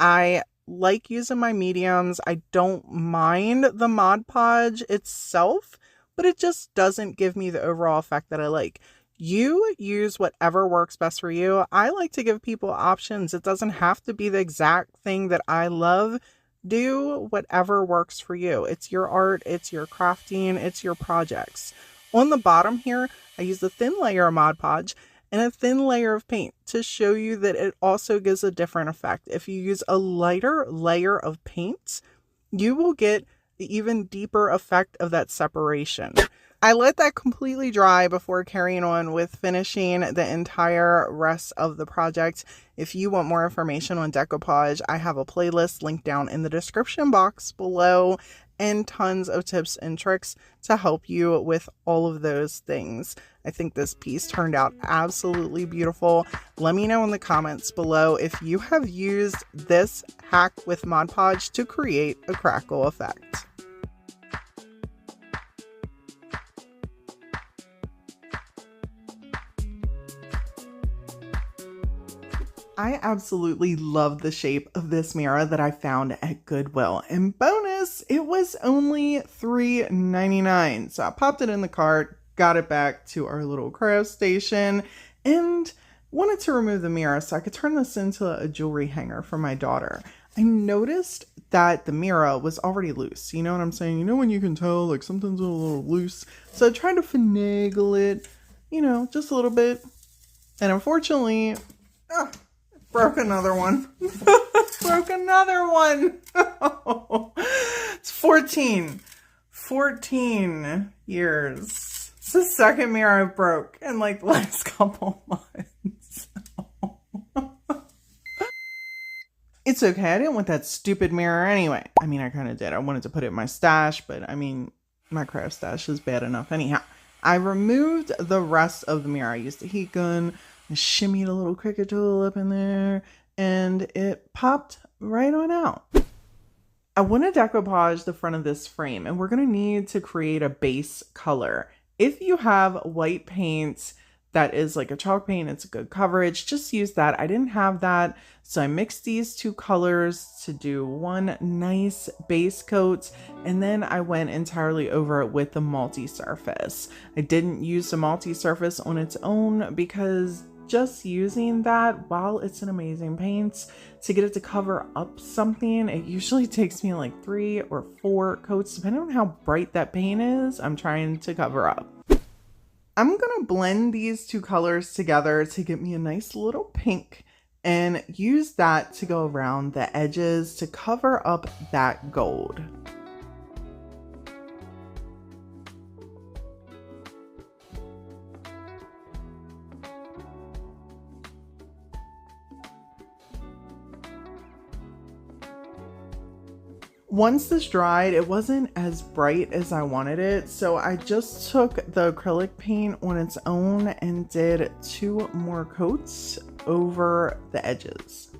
I like using my mediums. I don't mind the Mod Podge itself, but it just doesn't give me the overall effect that I like. You use whatever works best for you. I like to give people options. It doesn't have to be the exact thing that I love. Do whatever works for you. It's your art, it's your crafting, it's your projects. On the bottom here, I use a thin layer of Mod Podge and a thin layer of paint to show you that it also gives a different effect. If you use a lighter layer of paint, you will get the even deeper effect of that separation. I let that completely dry before carrying on with finishing the entire rest of the project. If you want more information on decoupage, I have a playlist linked down in the description box below and tons of tips and tricks to help you with all of those things. I think this piece turned out absolutely beautiful. Let me know in the comments below if you have used this hack with Mod Podge to create a crackle effect. I absolutely love the shape of this mirror that I found at Goodwill. And bonus, it was only $3.99. So I popped it in the cart, got it back to our little craft station, and wanted to remove the mirror so I could turn this into a jewelry hanger for my daughter. I noticed that the mirror was already loose. You know what I'm saying? You know when you can tell like something's a little loose? So I tried to finagle it, you know, just a little bit. And unfortunately, broke another one. Broke another one. It's 14 years. It's the second mirror I broke in like the last couple months. It's okay. I didn't want that stupid mirror anyway. I mean, I kind of did. I wanted to put it in my stash, but I mean, my craft stash is bad enough anyhow. I removed the rest of the mirror. I used a heat gun. I shimmied a little Cricut tool up in there and it popped right on out. I want to decoupage the front of this frame and we're going to need to create a base color. If you have white paint that is like a chalk paint, it's a good coverage, just use that. I didn't have that, so I mixed these two colors to do one nice base coat, and then I went entirely over it with the multi-surface. I didn't use the multi-surface on its own because just using that, while it's an amazing paint, to get it to cover up something, it usually takes me like 3 or 4 coats, depending on how bright that paint is I'm trying to cover up. I'm gonna blend these two colors together to get me a nice little pink and use that to go around the edges to cover up that gold. Once this dried, it wasn't as bright as I wanted it, so I just took the acrylic paint on its own and did 2 more coats over the edges.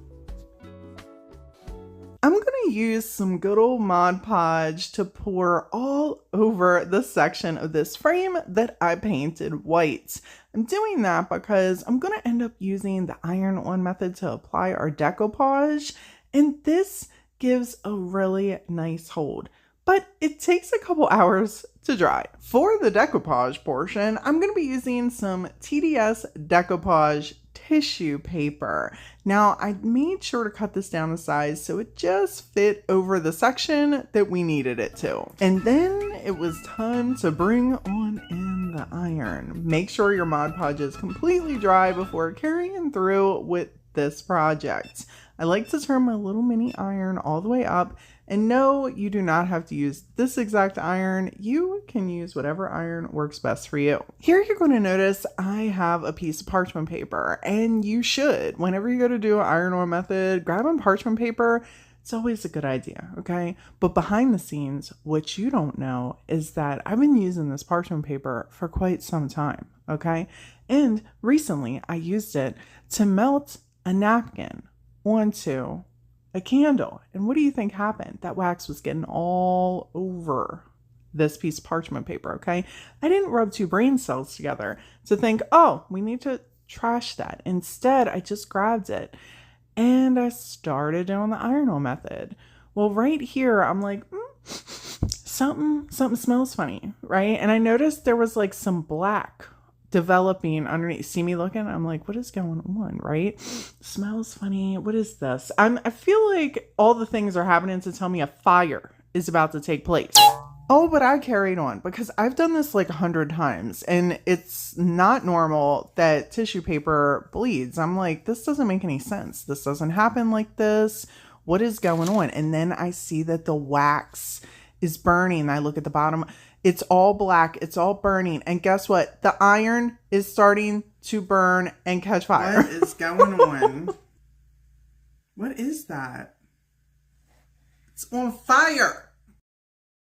I'm gonna use some good old Mod Podge to pour all over the section of this frame that I painted white. I'm doing that because I'm gonna end up using the iron-on method to apply our decoupage, and this gives a really nice hold, but it takes a couple hours to dry. For the decoupage portion, I'm going to be using some TDS Decoupage tissue paper. Now, I made sure to cut this down to size so it just fit over the section that we needed it to. And then it was time to bring on in the iron. Make sure your Mod Podge is completely dry before carrying through with this project. I like to turn my little mini iron all the way up And no, you do not have to use this exact iron. You can use whatever iron works best for you. Here you're going to notice I have a piece of parchment paper, and you should. Whenever you go to do an iron-on method, grabbing parchment paper, it's always a good idea, okay? But behind the scenes, what you don't know is that I've been using this parchment paper for quite some time, okay? And recently I used it to melt a napkin onto a candle. And what do you think happened? That wax was getting all over this piece of parchment paper, okay? I didn't rub two brain cells together to think, oh, we need to trash that. Instead, I just grabbed it and I started doing the iron-on method. Well, right here, I'm like, something smells funny, right? And I noticed there was like some black developing underneath. See me looking? I'm like, what is going on, right? Smells funny. What is this? I feel like all the things are happening to tell me a fire is about to take place. Oh, but I carried on because I've done this like 100 times and it's not normal that tissue paper bleeds. I'm like, this doesn't make any sense. This doesn't happen like this. What is going on? And then I see that the wax is burning. I look at the bottom. It's all black. It's all burning. And guess what? The iron is starting to burn and catch fire. What is going on? What is that? It's on fire.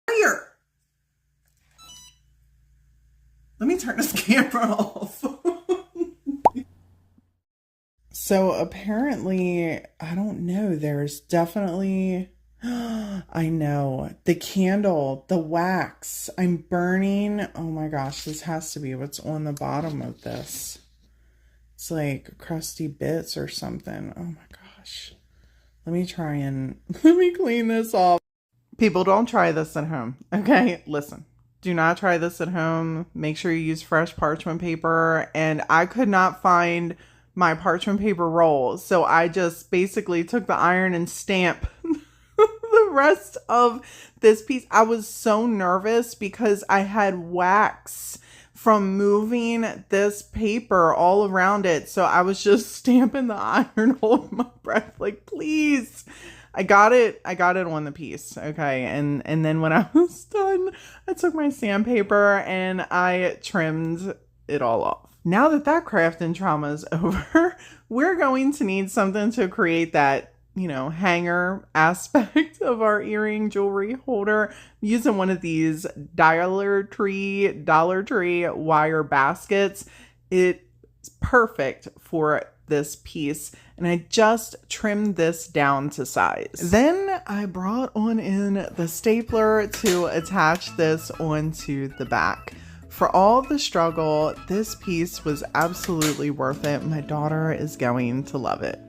Fire. Let me turn this camera off. So apparently, I don't know, there's definitely, I know, the candle, the wax, I'm burning. Oh my gosh, this has to be what's on the bottom of this. It's like crusty bits or something. Oh my gosh. Let me clean this off. People, don't try this at home, okay? Listen, do not try this at home. Make sure you use fresh parchment paper. And I could not find my parchment paper roll, so I just basically took the iron and stamped the rest of this piece. I was so nervous because I had wax from moving this paper all around it, so I was just stamping the iron, holding my breath like, please. I got it on the piece, okay? And then when I was done, I took my sandpaper and I trimmed it all off. Now that crafting trauma is over, we're going to need something to create that, you know, hanger aspect of our earring jewelry holder. I'm using one of these Dollar Tree wire baskets. It's perfect for this piece, and I just trimmed this down to size. Then I brought on in the stapler to attach this onto the back. For all the struggle, this piece was absolutely worth it. My daughter is going to love it.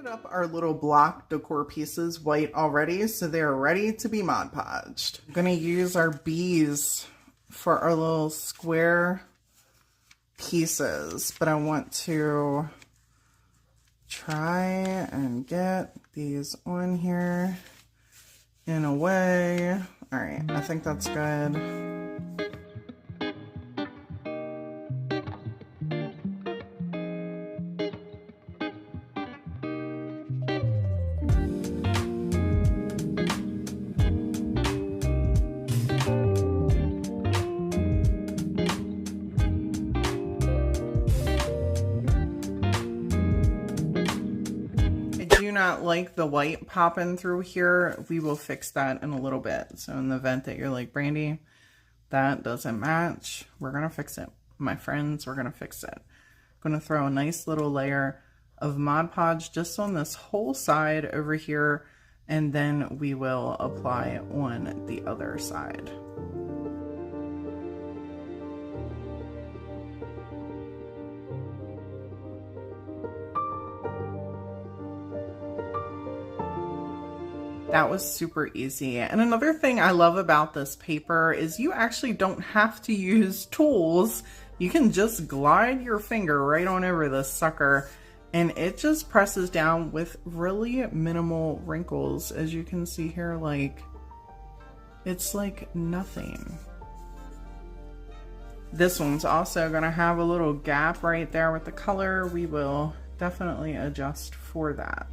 Up our little block decor pieces white already, so they're ready to be Mod Podged. I'm gonna use our bees for our little square pieces, but I want to try and get these on here in a way. All right, I think that's good. Not like the white popping through here. We will fix that in a little bit. So in the event that you're like, Brandy, that doesn't match, we're gonna fix it. My friends, we're gonna fix it. I'm gonna throw a nice little layer of Mod Podge just on this whole side over here, and then we will apply on the other side. That was super easy. And another thing I love about this paper is you actually don't have to use tools. You can just glide your finger right on over this sucker and it just presses down with really minimal wrinkles. As you can see here, like, it's like nothing. This one's also gonna have a little gap right there with the color. We will definitely adjust for that.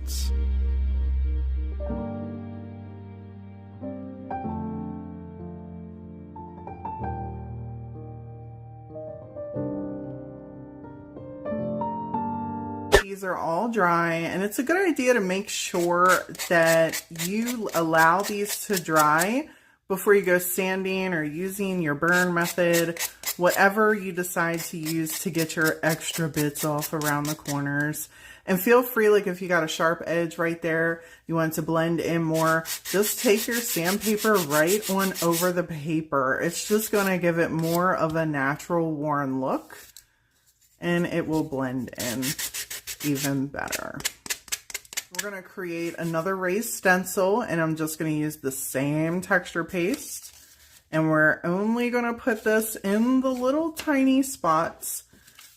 These are all dry, and it's a good idea to make sure that you allow these to dry before you go sanding or using your burn method, whatever you decide to use to get your extra bits off around the corners. And feel free, like if you got a sharp edge right there, you want it to blend in more, just take your sandpaper right on over the paper. It's just going to give it more of a natural worn look, and it will blend in even better. We're going to create another raised stencil, and I'm just going to use the same texture paste, and we're only going to put this in the little tiny spots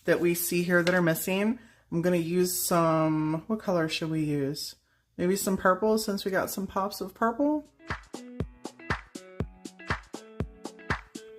that we see here that are missing. I'm going to use some, what color should we use? Maybe some purple, since we got some pops of purple.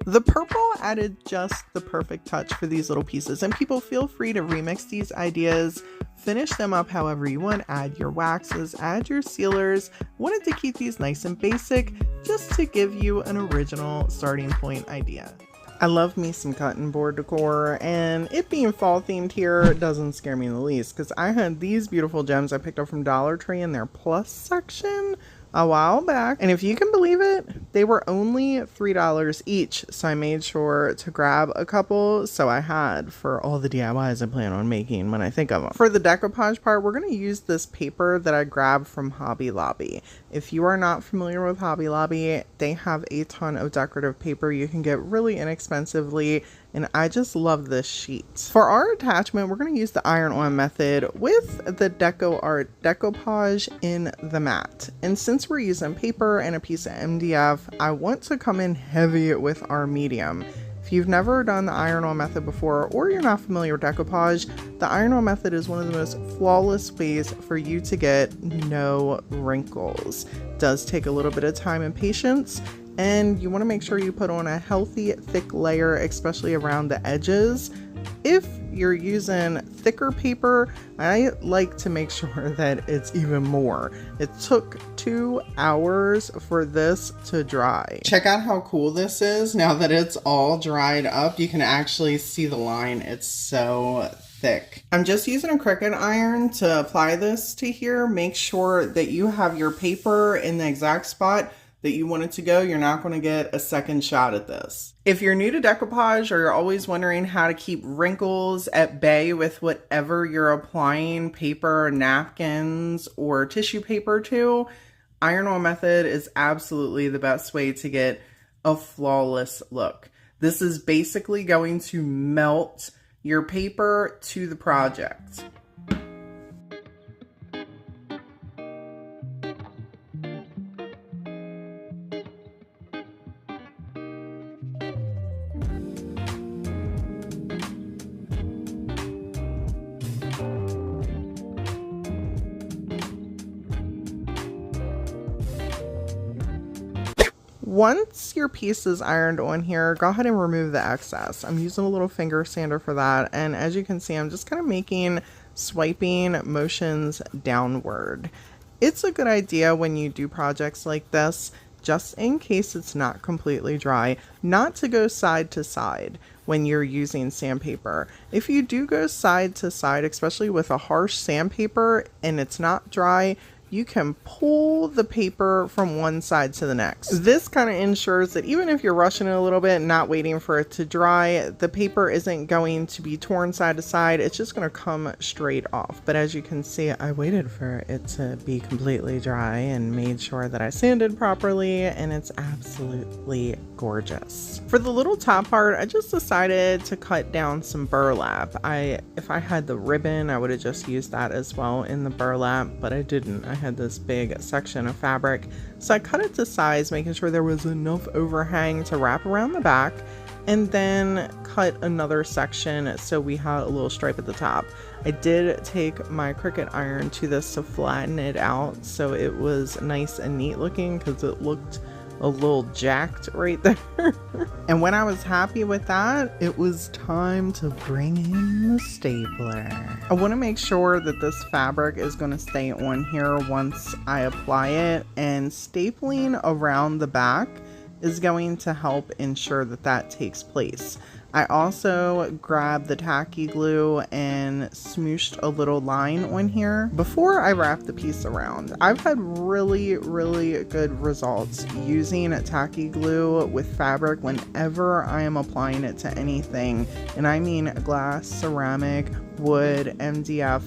The purple added just the perfect touch for these little pieces, and people, feel free to remix these ideas, finish them up however you want, add your waxes, add your sealers. Wanted to keep these nice and basic just to give you an original starting point idea. I love me some cutting board decor, and it being fall themed here doesn't scare me in the least, because I had these beautiful gems I picked up from Dollar Tree in their plus section a while back, and if you can believe it, they were only $3 each, so I made sure to grab a couple so I had for all the DIYs I plan on making when I think of them. For the decoupage part, we're going to use this paper that I grabbed from Hobby Lobby. If you are not familiar with Hobby Lobby, they have a ton of decorative paper you can get really inexpensively, and I just love this sheet. For our attachment, we're going to use the iron-on method with the Deco Art decoupage in the mat. And since we're using paper and a piece of MDF, I want to come in heavy with our medium. If you've never done the iron-on method before, or you're not familiar with decoupage, the iron-on method is one of the most flawless ways for you to get no wrinkles. It does take a little bit of time and patience, and you want to make sure you put on a healthy, thick layer, especially around the edges. If you're using thicker paper, I like to make sure that it's even more. It took 2 hours for this to dry. Check out how cool this is. Now that it's all dried up, you can actually see the line. It's so thick. I'm just using a Cricut iron to apply this to here. Make sure that you have your paper in the exact spot that you want it to go. You're not going to get a second shot at this. If you're new to decoupage, or you're always wondering how to keep wrinkles at bay with whatever you're applying paper, napkins, or tissue paper to, iron-on method is absolutely the best way to get a flawless look. This is basically going to melt your paper to the project. Once your piece is ironed on here, go ahead and remove the excess. I'm using a little finger sander for that, and as you can see, I'm just kind of making swiping motions downward. It's a good idea when you do projects like this, just in case it's not completely dry, not to go side to side when you're using sandpaper. If you do go side to side, especially with a harsh sandpaper and it's not dry, you can pull the paper from one side to the next. This kind of ensures that even if you're rushing it a little bit and not waiting for it to dry, the paper isn't going to be torn side to side. It's just going to come straight off. But as you can see, I waited for it to be completely dry and made sure that I sanded properly, and it's absolutely gorgeous. For the little top part, I just decided to cut down some burlap. If I had the ribbon, I would have just used that as well in the burlap, but I didn't. I had this big section of fabric, so I cut it to size, making sure there was enough overhang to wrap around the back, and then cut another section so we had a little stripe at the top. I did take my Cricut iron to this to flatten it out so it was nice and neat looking, because it looked a little jacked right there. And when I was happy with that, it was time to bring in the stapler. I want to make sure that this fabric is going to stay on here once I apply it, and stapling around the back is going to help ensure that that takes place. I also grabbed the tacky glue and smooshed a little line on here before I wrap the piece around. I've had really good results using tacky glue with fabric whenever I am applying it to anything, and I mean glass, ceramic, wood, MDF.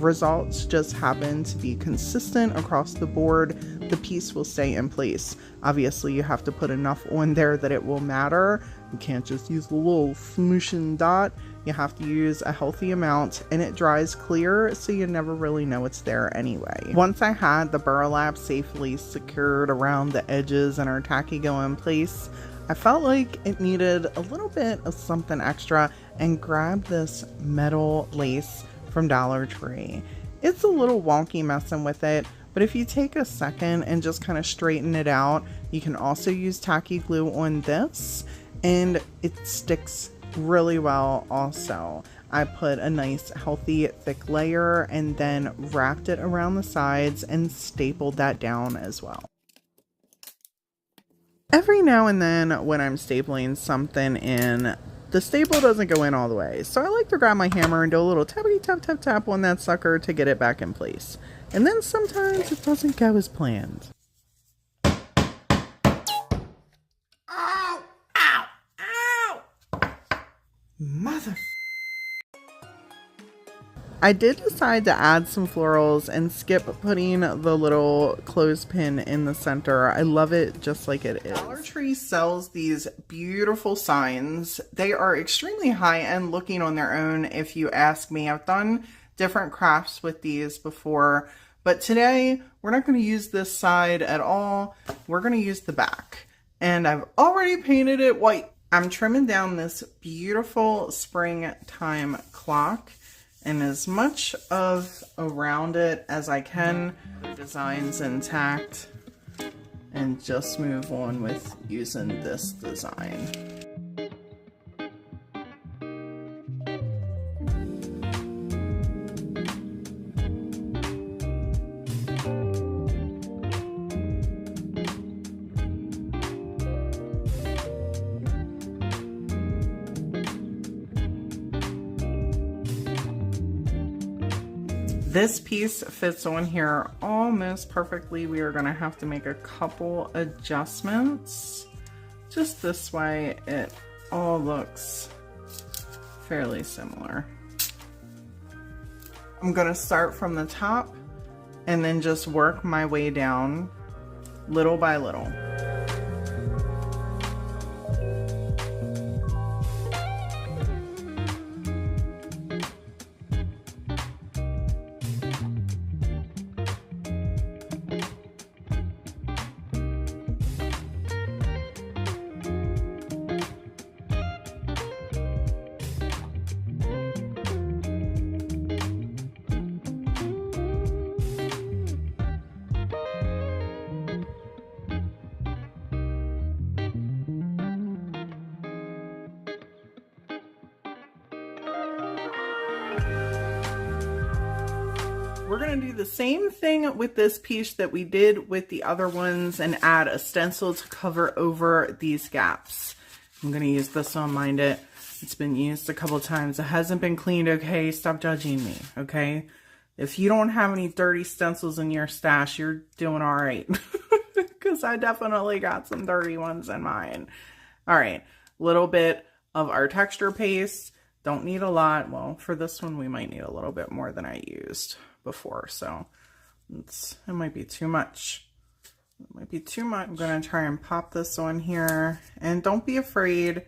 Results just happen to be consistent across the board. The piece will stay in place. Obviously, you have to put enough on there that it will matter. You can't just use a little smooshing dot. You have to use a healthy amount, and it dries clear, so you never really know it's there anyway. Once I had the burlap safely secured around the edges and our tacky glue in place, I felt like it needed a little bit of something extra and grabbed this metal lace from Dollar Tree. It's a little wonky messing with it, but if you take a second and just kind of straighten it out, you can also use tacky glue on this, and it sticks really well also. I put a nice healthy thick layer and then wrapped it around the sides and stapled that down as well. Every now and then when I'm stapling something in, the staple doesn't go in all the way, so I like to grab my hammer and do a little tappity tap tap tap on that sucker to get it back in place. And then sometimes it doesn't go as planned. Ow! Ow! Ow! Mother... I did decide to add some florals and skip putting the little clothespin in the center. I love it just like it is. Dollar Tree sells these beautiful signs. They are extremely high-end looking on their own, if you ask me. I've done different crafts with these before, but today we're not going to use this side at all. We're going to use the back, and I've already painted it white. I'm trimming down this beautiful springtime clock, and as much of around it as I can. The design's intact, and just move on with using this design. This piece fits on here almost perfectly. We are going to have to make a couple adjustments. Just this way, it all looks fairly similar. I'm going to start from the top and then just work my way down little by little. We're going to do the same thing with this piece that we did with the other ones and add a stencil to cover over these gaps. I'm going to use this one, mind it. It's been used a couple times. It hasn't been cleaned, okay? Stop judging me, okay? If you don't have any dirty stencils in your stash, you're doing all right. Because I definitely got some dirty ones in mine. All right, little bit of our texture paste. Don't need a lot. Well, for this one, we might need a little bit more than I used before, so it might be too much. It might be too much. I'm gonna try and pop this on here, and don't be afraid.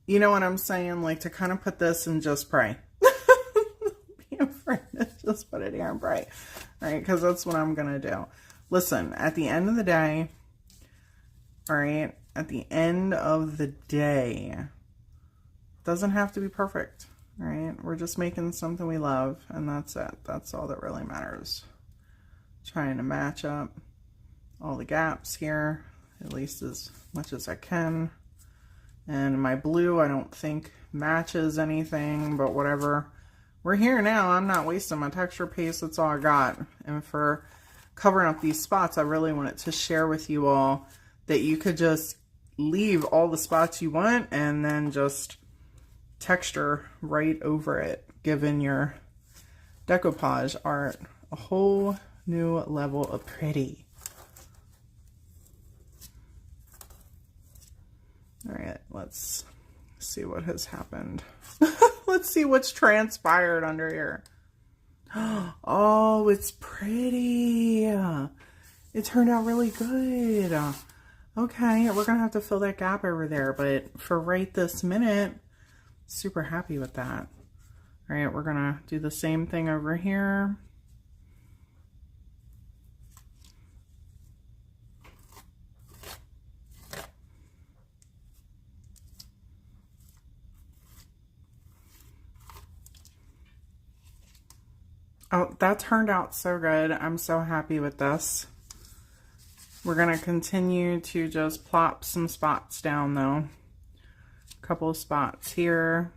You know what I'm saying? Like to kind of put this and just pray. Be afraid to just put it here and pray, right? Because that's what I'm gonna do. Listen, at the end of the day, all right, at the end of the day, doesn't have to be perfect, right? We're just making something we love, and that's it. That's all that really matters. Trying to match up all the gaps here, at least as much as I can. And my blue, I don't think matches anything, but whatever. We're here now. I'm not wasting my texture paste. That's all I got. And for covering up these spots, I really wanted to share with you all that you could just leave all the spots you want and then just texture right over it, giving your decoupage art a whole new level of pretty. All right, let's see what has happened. Let's see what's transpired under here. Oh, it's pretty. It turned out really good. Okay, we're gonna have to fill that gap over there, but for right this minute, super happy with that. All right, we're gonna do the same thing over here. Oh, that turned out so good. I'm so happy with this. We're gonna continue to just plop some spots down though. A couple of spots here.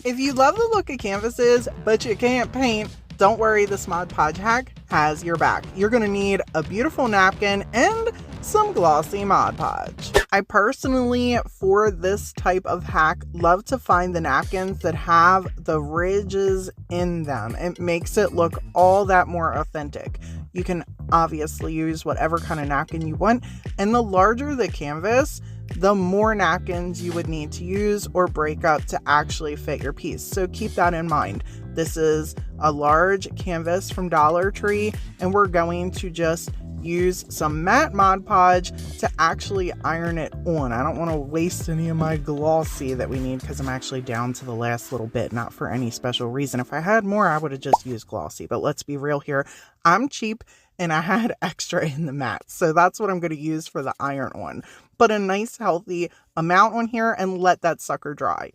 If you love the look of canvases, but you can't paint, don't worry, this Mod Podge hack has your back. You're gonna need a beautiful napkin and some glossy Mod Podge. I personally, for this type of hack, love to find the napkins that have the ridges in them. It makes it look all that more authentic. You can obviously use whatever kind of napkin you want, and the larger the canvas, the more napkins you would need to use or break up to actually fit your piece. So keep that in mind. This is a large canvas from Dollar Tree, and we're going to just use some matte Mod Podge to actually iron it on. I don't want to waste any of my glossy that we need because I'm actually down to the last little bit, not for any special reason. If I had more, I would have just used glossy, but let's be real here. I'm cheap and I had extra in the matte, so that's what I'm going to use for the iron on. Put a nice healthy amount on here and let that sucker dry.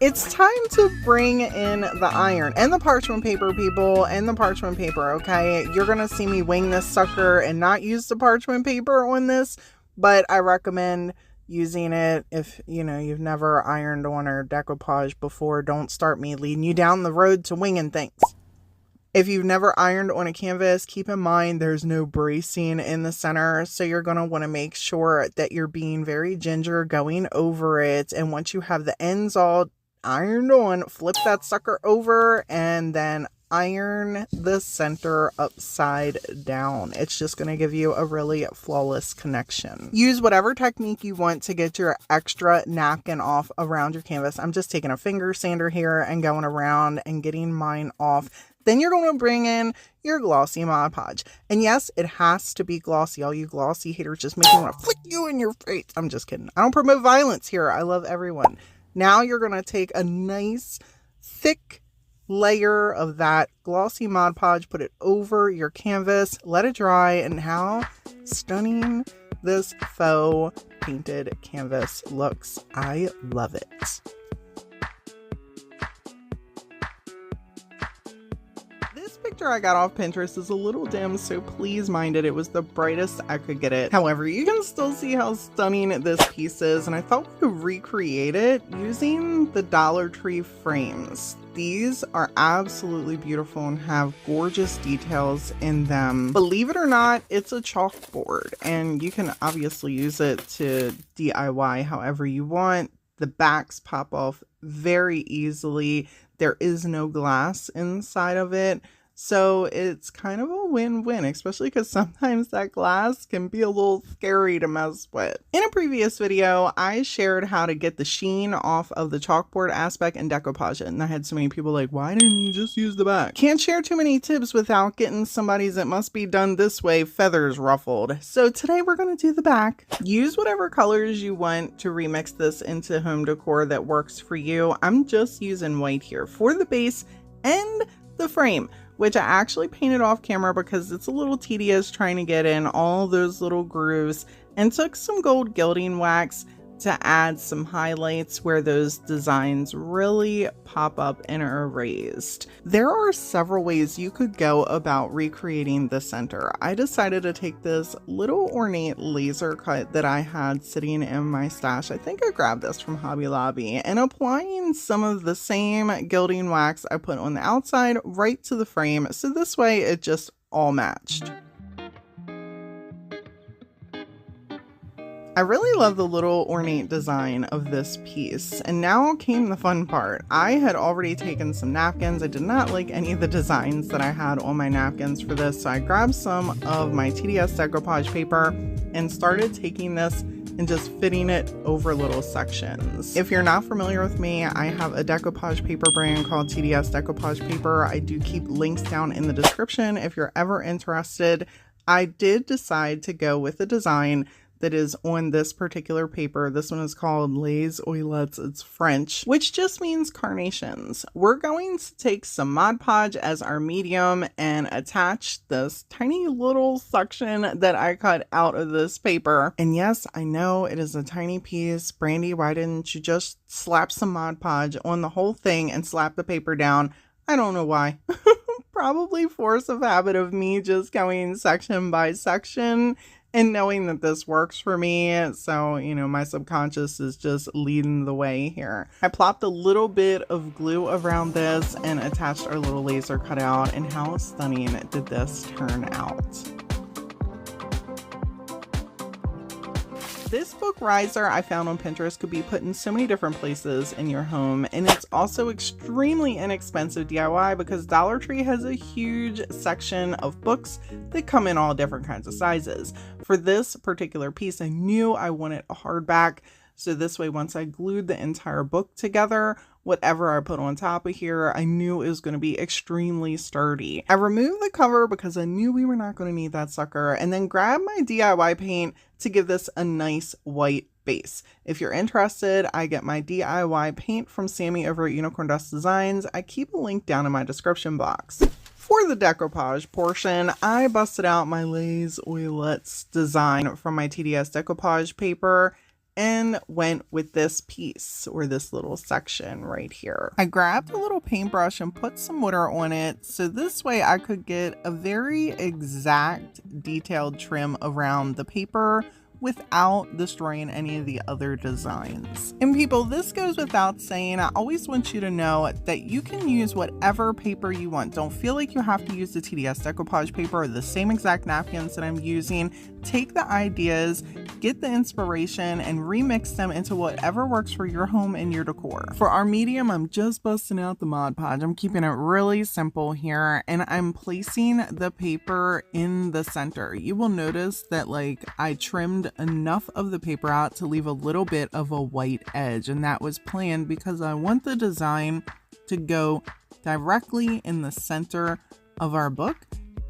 It's time to bring in the iron and the parchment paper, people, and the parchment paper, okay? You're going to see me wing this sucker and not use the parchment paper on this, but I recommend using it if, you know, you've never ironed on or decoupage before. Don't start me leading you down the road to winging things. If you've never ironed on a canvas, keep in mind there's no bracing in the center, so you're going to want to make sure that you're being very ginger going over it, and once you have the ends all ironed on, flip that sucker over and then iron the center upside down. It's just going to give you a really flawless connection. Use whatever technique you want to get your extra napkin off around your canvas. I'm just taking a finger sander here and going around and getting mine off. Then you're going to bring in your glossy Mod Podge. And yes, it has to be glossy. All you glossy haters just make me want to flick you in your face. I'm just kidding. I don't promote violence here. I love everyone. Now you're going to take a nice thick layer of that glossy Mod Podge, put it over your canvas, let it dry, and how stunning this faux painted canvas looks. I love it. Picture I got off Pinterest is a little dim, so please mind it. It was the brightest I could get it. However, you can still see how stunning this piece is, and I thought we could recreate it using the Dollar Tree frames. These are absolutely beautiful and have gorgeous details in them. Believe it or not, it's a chalkboard, and you can obviously use it to DIY however you want. The backs pop off very easily. There is no glass inside of it. So it's kind of a win-win, especially because sometimes that glass can be a little scary to mess with. In a previous video, I shared how to get the sheen off of the chalkboard aspect and decoupage it. And I had so many people like, why didn't you just use the back? Can't share too many tips without getting somebody's "it must be done this way" feathers ruffled. So today we're going to do the back. Use whatever colors you want to remix this into home decor that works for you. I'm just using white here for the base and the frame. which I actually painted off camera because it's a little tedious trying to get in all those little grooves, and took some gold gilding wax to add some highlights where those designs really pop up and are raised. There are several ways you could go about recreating the center. I decided to take this little ornate laser cut that I had sitting in my stash. I think I grabbed this from Hobby Lobby, and applying some of the same gilding wax I put on the outside right to the frame, so this way it just all matched. I really love the little ornate design of this piece, and now came the fun part. I had already taken some napkins. I did not like any of the designs that I had on my napkins for this, so I grabbed some of my TDS Decoupage paper and started taking this and just fitting it over little sections. If you're not familiar with me, I have a decoupage paper brand called TDS Decoupage Paper. I do keep links down in the description if you're ever interested. I did decide to go with a design that is on this particular paper. This one is called Les Oilettes. It's French, which just means carnations. We're going to take some Mod Podge as our medium and attach this tiny little section that I cut out of this paper. And yes, I know it is a tiny piece. Brandy, why didn't you just slap some Mod Podge on the whole thing and slap the paper down? I don't know why. Probably force of habit of me just going section by section and knowing that this works for me. So, you know, my subconscious is just leading the way here. I plopped a little bit of glue around this and attached our little laser cutout, and how stunning did this turn out. This book riser I found on Pinterest could be put in so many different places in your home, and it's also extremely inexpensive DIY because Dollar Tree has a huge section of books that come in all different kinds of sizes. For this particular piece, I knew I wanted a hardback, so this way once I glued the entire book together, whatever I put on top of here, I knew it was going to be extremely sturdy. I removed the cover because I knew we were not going to need that sucker, and then grabbed my DIY paint to give this a nice white base. If you're interested, I get my DIY paint from Sammy over at Unicorn Dust Designs. I keep a link down in my description box. For the decoupage portion, I busted out my Les Oilettes design from my TDS Decoupage paper and went with this piece, or this little section right here. I grabbed a little paintbrush and put some water on it, so this way I could get a very exact detailed trim around the paper without destroying any of the other designs. And people, this goes without saying, I always want you to know that you can use whatever paper you want. Don't feel like you have to use the TDS Decoupage paper or the same exact napkins that I'm using. Take the ideas, get the inspiration, and remix them into whatever works for your home and your decor. For our medium, I'm just busting out the Mod Podge. I'm keeping it really simple here, and I'm placing the paper in the center. You will notice that I trimmed enough of the paper out to leave a little bit of a white edge, and that was planned because I want the design to go directly in the center of our book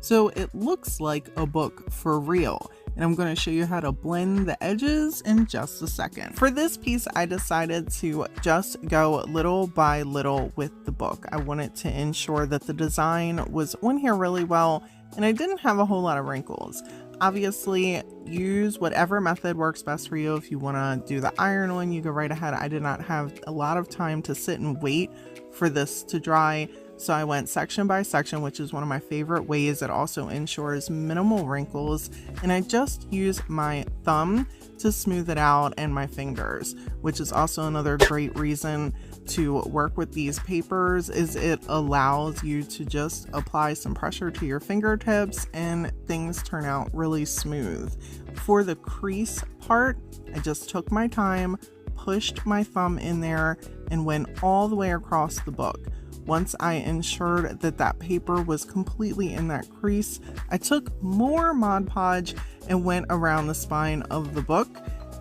so it looks like a book for real. And I'm going to show you how to blend the edges in just a second. For this piece, I decided to just go little by little with the book. I wanted to ensure that the design was on here really well, and I didn't have a whole lot of wrinkles. Obviously, use whatever method works best for you. If you want to do the iron one, you go right ahead. I did not have a lot of time to sit and wait for this to dry, so I went section by section, which is one of my favorite ways. It also ensures minimal wrinkles, and I just use my thumb to smooth it out and my fingers, which is also another great reason to work with these papers, is it allows you to just apply some pressure to your fingertips and things turn out really smooth. For the crease part, I just took my time, pushed my thumb in there, and went all the way across the book. Once I ensured that that paper was completely in that crease, I took more Mod Podge and went around the spine of the book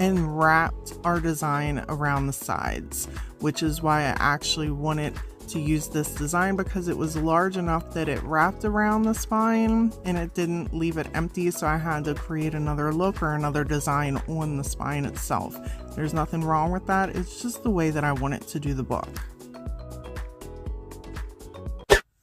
and wrapped our design around the sides, which is why I actually wanted to use this design, because it was large enough that it wrapped around the spine and it didn't leave it empty, so I had to create another look or another design on the spine itself. There's nothing wrong with that, it's just the way that I wanted to do the book.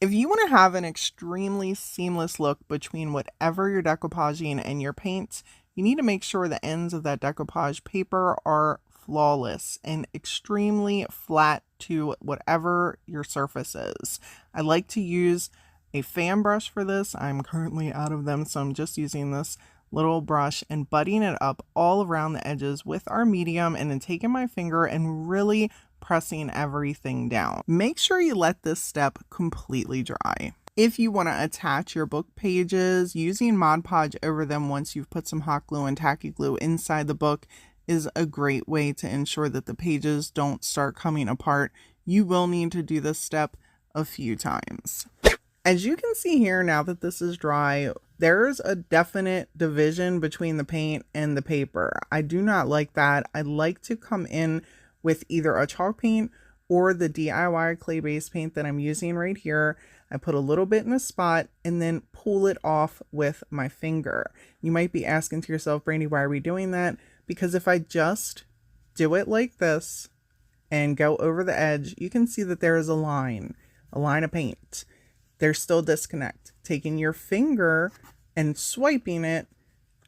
If you want to have an extremely seamless look between whatever you're decoupaging and your paints, you need to make sure the ends of that decoupage paper are flawless and extremely flat to whatever your surface is. I like to use a fan brush for this. I'm currently out of them, so I'm just using this little brush and butting it up all around the edges with our medium, and then taking my finger and really pressing everything down. Make sure you let this step completely dry. If you want to attach your book pages, using Mod Podge over them once you've put some hot glue and tacky glue inside the book is a great way to ensure that the pages don't start coming apart. You will need to do this step a few times. As you can see here, now that this is dry, there's a definite division between the paint and the paper. I do not like that. I like to come in with either a chalk paint or the DIY clay-based paint that I'm using right here. I put a little bit in a spot and then pull it off with my finger. You might be asking to yourself, Brandy, why are we doing that? Because if I just do it like this and go over the edge, you can see that there is a line of paint. There's still disconnect. Taking your finger and swiping it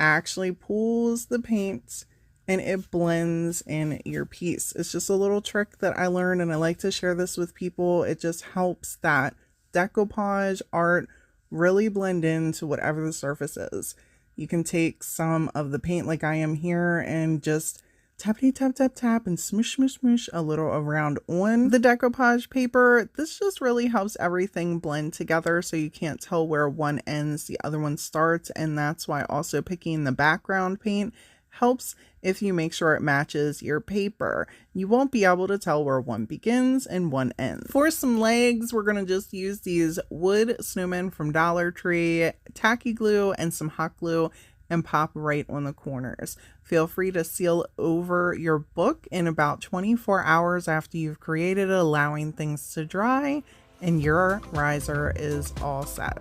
actually pulls the paint and it blends in your piece. It's just a little trick that I learned, and I like to share this with people. It just helps that decoupage art really blend into whatever the surface is. You can take some of the paint like I am here and just tappity tap tap tap and smoosh smoosh smoosh a little around on the decoupage paper. This just really helps everything blend together so you can't tell where one ends, the other one starts, and that's why also picking the background paint helps. If you make sure it matches your paper, you won't be able to tell where one begins and one ends. For some legs, we're going to just use these wood snowmen from Dollar Tree, tacky glue and some hot glue, and pop right on the corners. Feel free to seal over your book in about 24 hours after you've created it, allowing things to dry, and your riser is all set.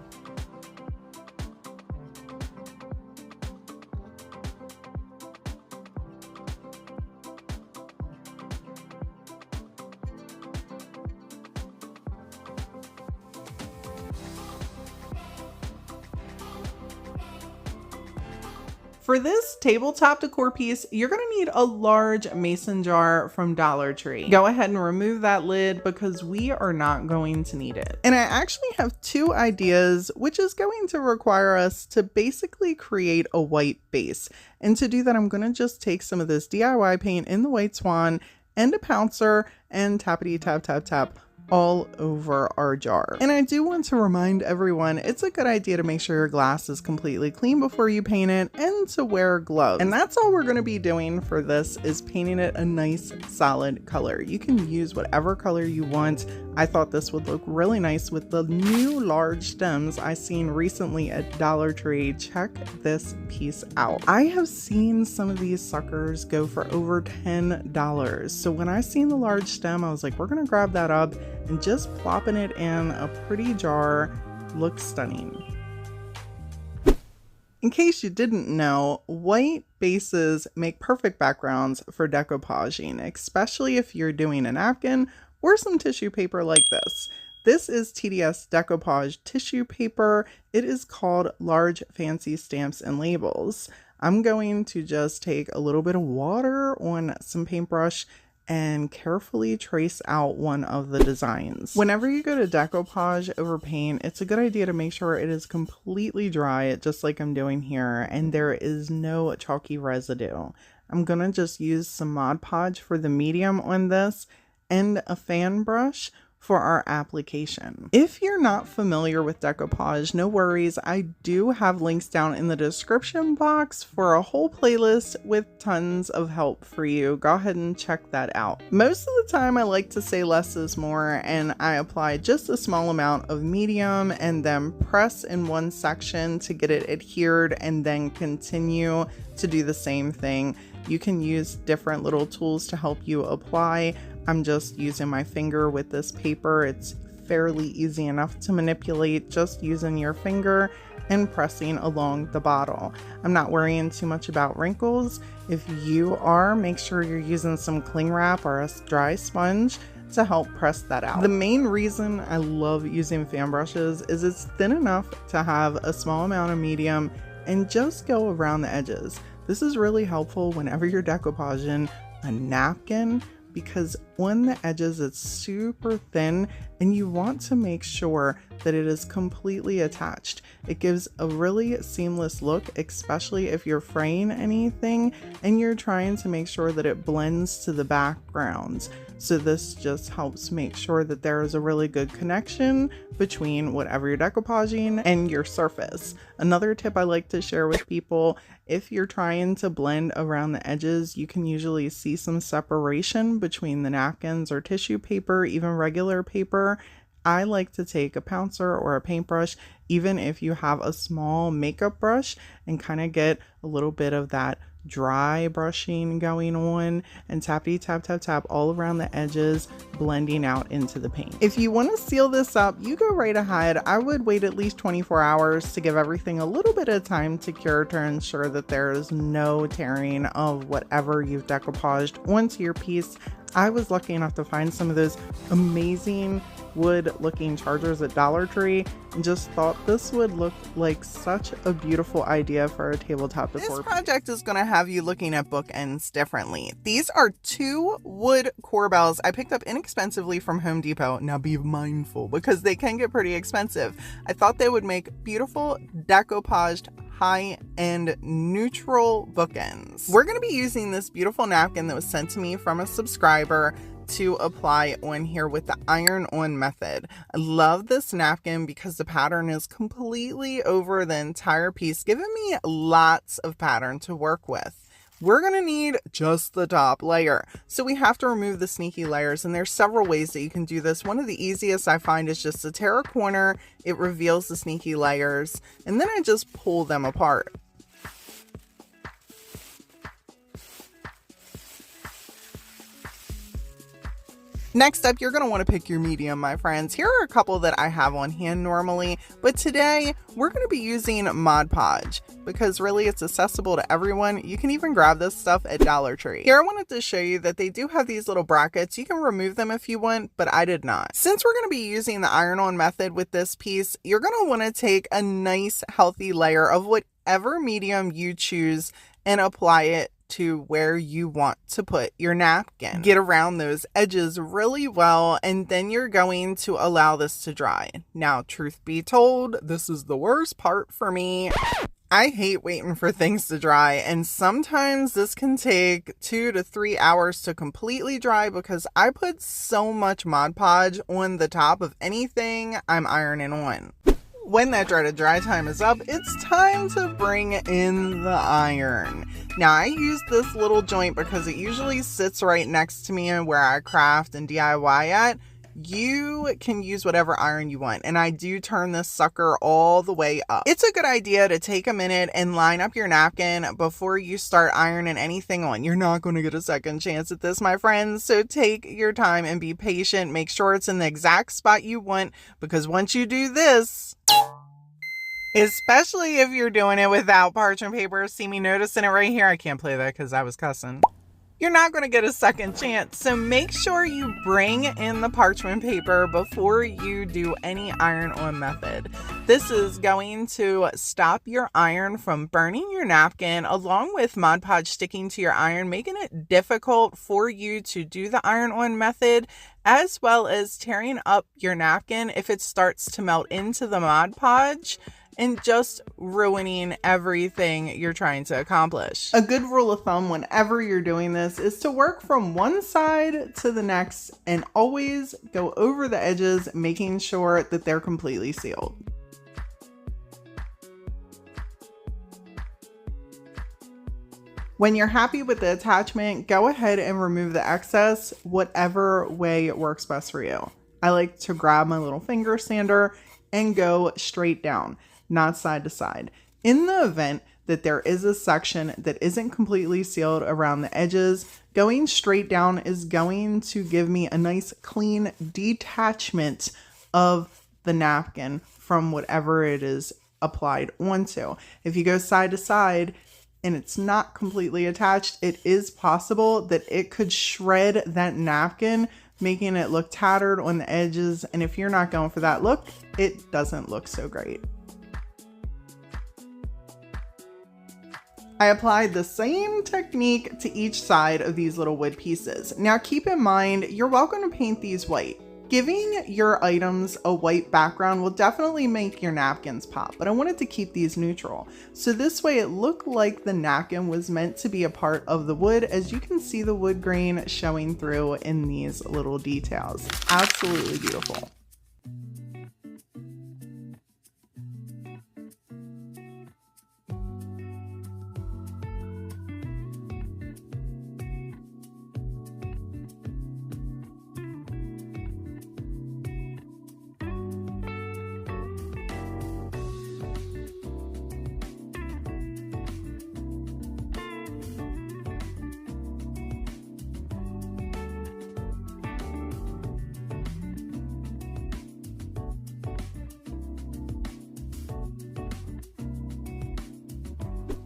For this tabletop decor piece, you're going to need a large mason jar from Dollar Tree. Go ahead and remove that lid because we are not going to need it. And I actually have two ideas, which is going to require us to basically create a white base. And to do that, I'm going to just take some of this DIY paint in the White Swan and a pouncer and tappity tap tap tap all over our jar. And I do want to remind everyone, it's a good idea to make sure your glass is completely clean before you paint it, and to wear gloves. And that's all we're going to be doing for this, is painting it a nice solid color. You can use whatever color you want. I thought this would look really nice with the new large stems I seen recently at Dollar Tree. Check this piece out. I have seen some of these suckers go for over $10. So when I seen the large stem, I was like, we're going to grab that up, and just plopping it in a pretty jar looks stunning. In case you didn't know, white bases make perfect backgrounds for decoupaging, especially if you're doing a napkin or some tissue paper like this. This is TDS Decoupage tissue paper. It is called Large Fancy Stamps and Labels. I'm going to just take a little bit of water on some paintbrush and carefully trace out one of the designs. Whenever you go to decoupage over paint, it's a good idea to make sure it is completely dry, just like I'm doing here, and there is no chalky residue. I'm gonna just use some Mod Podge for the medium on this and a fan brush for our application. If you're not familiar with decoupage, no worries. I do have links down in the description box for a whole playlist with tons of help for you. Go ahead and check that out. Most of the time I like to say less is more, and I apply just a small amount of medium and then press in one section to get it adhered, and then continue to do the same thing. You can use different little tools to help you apply. I'm just using my finger with this paper. It's fairly easy enough to manipulate, just using your finger and pressing along the bottle. I'm not worrying too much about wrinkles. If you are, make sure you're using some cling wrap or a dry sponge to help press that out. The main reason I love using fan brushes is it's thin enough to have a small amount of medium and just go around the edges. This is really helpful whenever you're decoupaging a napkin, because on the edges it's super thin and you want to make sure that it is completely attached. It gives a really seamless look, especially if you're fraying anything and you're trying to make sure that it blends to the backgrounds. So this just helps make sure that there is a really good connection between whatever you're decoupaging and your surface. Another tip I like to share with people, if you're trying to blend around the edges, you can usually see some separation between the napkins or tissue paper, even regular paper. I like to take a pouncer or a paintbrush, even if you have a small makeup brush, and kind of get a little bit of that dry brushing going on and tappity tap tap tap all around the edges, blending out into the paint. If you want to seal this up, you go right ahead. I would wait at least 24 hours to give everything a little bit of time to cure, to ensure that there is no tearing of whatever you've decoupaged onto your piece. I was lucky enough to find some of those amazing wood looking chargers at Dollar Tree and just thought this would look like such a beautiful idea for a tabletop decor. This project is going to have you looking at bookends differently. These are 2 wood corbels I picked up inexpensively from Home Depot. Now be mindful because they can get pretty expensive. I thought they would make beautiful decoupaged high-end neutral bookends. We're going to be using this beautiful napkin that was sent to me from a subscriber to apply on here with the iron-on method. I love this napkin because the pattern is completely over the entire piece, giving me lots of pattern to work with. We're going to need just the top layer. So we have to remove the sneaky layers, and there's several ways that you can do this. One of the easiest I find is just to tear a corner. It reveals the sneaky layers, and then I just pull them apart. Next up, you're going to want to pick your medium, my friends. Here are a couple that I have on hand normally, but today we're going to be using Mod Podge because really it's accessible to everyone. You can even grab this stuff at Dollar Tree. Here I wanted to show you that they do have these little brackets. You can remove them if you want, but I did not. Since we're going to be using the iron-on method with this piece, you're going to want to take a nice healthy layer of whatever medium you choose and apply it to where you want to put your napkin. Get around those edges really well, and then you're going to allow this to dry. Now, truth be told, this is the worst part for me. I hate waiting for things to dry, and sometimes this can take 2 to 3 hours to completely dry because I put so much Mod Podge on the top of anything I'm ironing on. When that dry time is up, it's time to bring in the iron. Now I use this little joint because it usually sits right next to me where I craft and DIY at. You can use whatever iron you want, and I do turn this sucker all the way up. It's a good idea to take a minute and line up your napkin before you start ironing anything on. You're not going to get a second chance at this, my friends, so take your time and be patient. Make sure it's in the exact spot you want, because once you do this, especially if you're doing it without parchment paper, see me noticing it right here? I can't play that because I was cussing. You're not going to get a second chance. So make sure you bring in the parchment paper before you do any iron-on method. This is going to stop your iron from burning your napkin, along with Mod Podge sticking to your iron, making it difficult for you to do the iron-on method, as well as tearing up your napkin if it starts to melt into the Mod Podge, and just ruining everything you're trying to accomplish. A good rule of thumb whenever you're doing this is to work from one side to the next and always go over the edges, making sure that they're completely sealed. When you're happy with the attachment, go ahead and remove the excess, whatever way works best for you. I like to grab my little finger sander and go straight down, not side to side. In the event that there is a section that isn't completely sealed around the edges, going straight down is going to give me a nice clean detachment of the napkin from whatever it is applied onto. If you go side to side and it's not completely attached, it is possible that it could shred that napkin making it look tattered on the edges. And if you're not going for that look, it doesn't look so great. I applied the same technique to each side of these little wood pieces. Now keep in mind, you're welcome to paint these white. Giving your items a white background will definitely make your napkins pop, but I wanted to keep these neutral. So this way it looked like the napkin was meant to be a part of the wood, as you can see the wood grain showing through in these little details. Absolutely beautiful.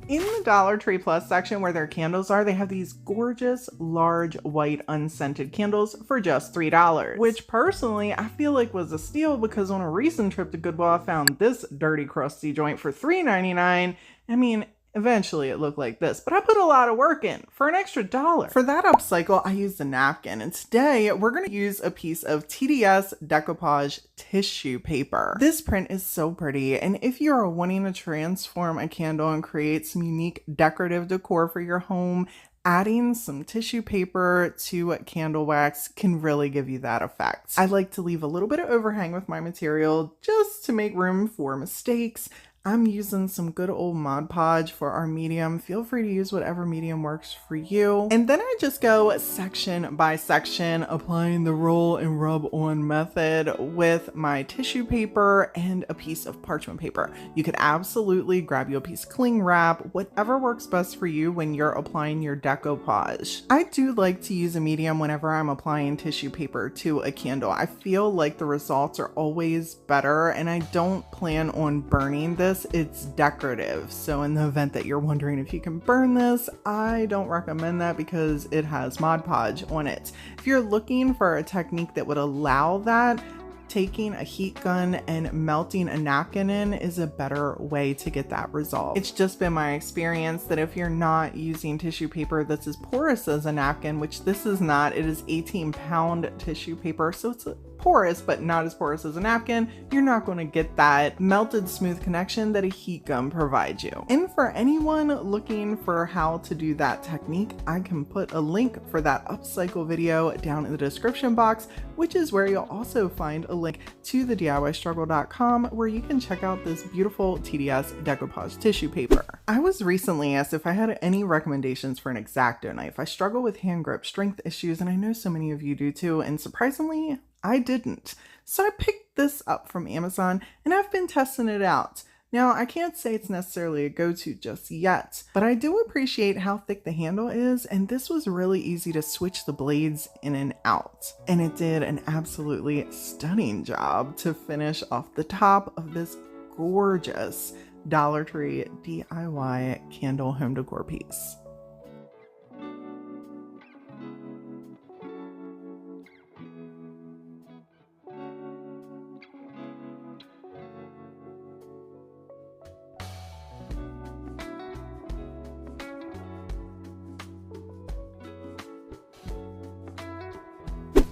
In the Dollar Tree Plus section where their candles are, they have these gorgeous, large, white, unscented candles for just $3, which personally I feel like was a steal, because on a recent trip to Goodwill, I found this dirty, crusty joint for $3.99. I mean, eventually it looked like this, but I put a lot of work in for an extra $1. For that upcycle, I used a napkin, and today we're going to use a piece of TDS Decoupage tissue paper. This print is so pretty, and if you are wanting to transform a candle and create some unique decorative decor for your home, adding some tissue paper to candle wax can really give you that effect. I like to leave a little bit of overhang with my material just to make room for mistakes. I'm using some good old Mod Podge for our medium. Feel free to use whatever medium works for you. And then I just go section by section, applying the roll and rub on method with my tissue paper and a piece of parchment paper. You could absolutely grab you a piece of cling wrap, whatever works best for you when you're applying your decoupage. I do like to use a medium whenever I'm applying tissue paper to a candle. I feel like the results are always better, and I don't plan on burning this. It's decorative, so in the event that you're wondering if you can burn this, I don't recommend that because it has Mod Podge on it. If you're looking for a technique that would allow that, taking a heat gun and melting a napkin in is a better way to get that result. It's just been my experience that if you're not using tissue paper that's as porous as a napkin, which this is not, it is 18-pound tissue paper, so it's porous but not as porous as a napkin, you're not going to get that melted smooth connection that a heat gun provides you. And for anyone looking for how to do that technique, I can put a link for that upcycle video down in the description box, which is where you'll also find a link to the DIYstruggle.com where you can check out this beautiful TDS decoupage tissue paper. I was recently asked if I had any recommendations for an X-Acto knife. I struggle with hand grip strength issues, and I know so many of you do too, and surprisingly, I didn't. So I picked this up from Amazon and I've been testing it out. Now, I can't say it's necessarily a go-to just yet, but I do appreciate how thick the handle is, and this was really easy to switch the blades in and out. And it did an absolutely stunning job to finish off the top of this gorgeous Dollar Tree DIY candle home decor piece.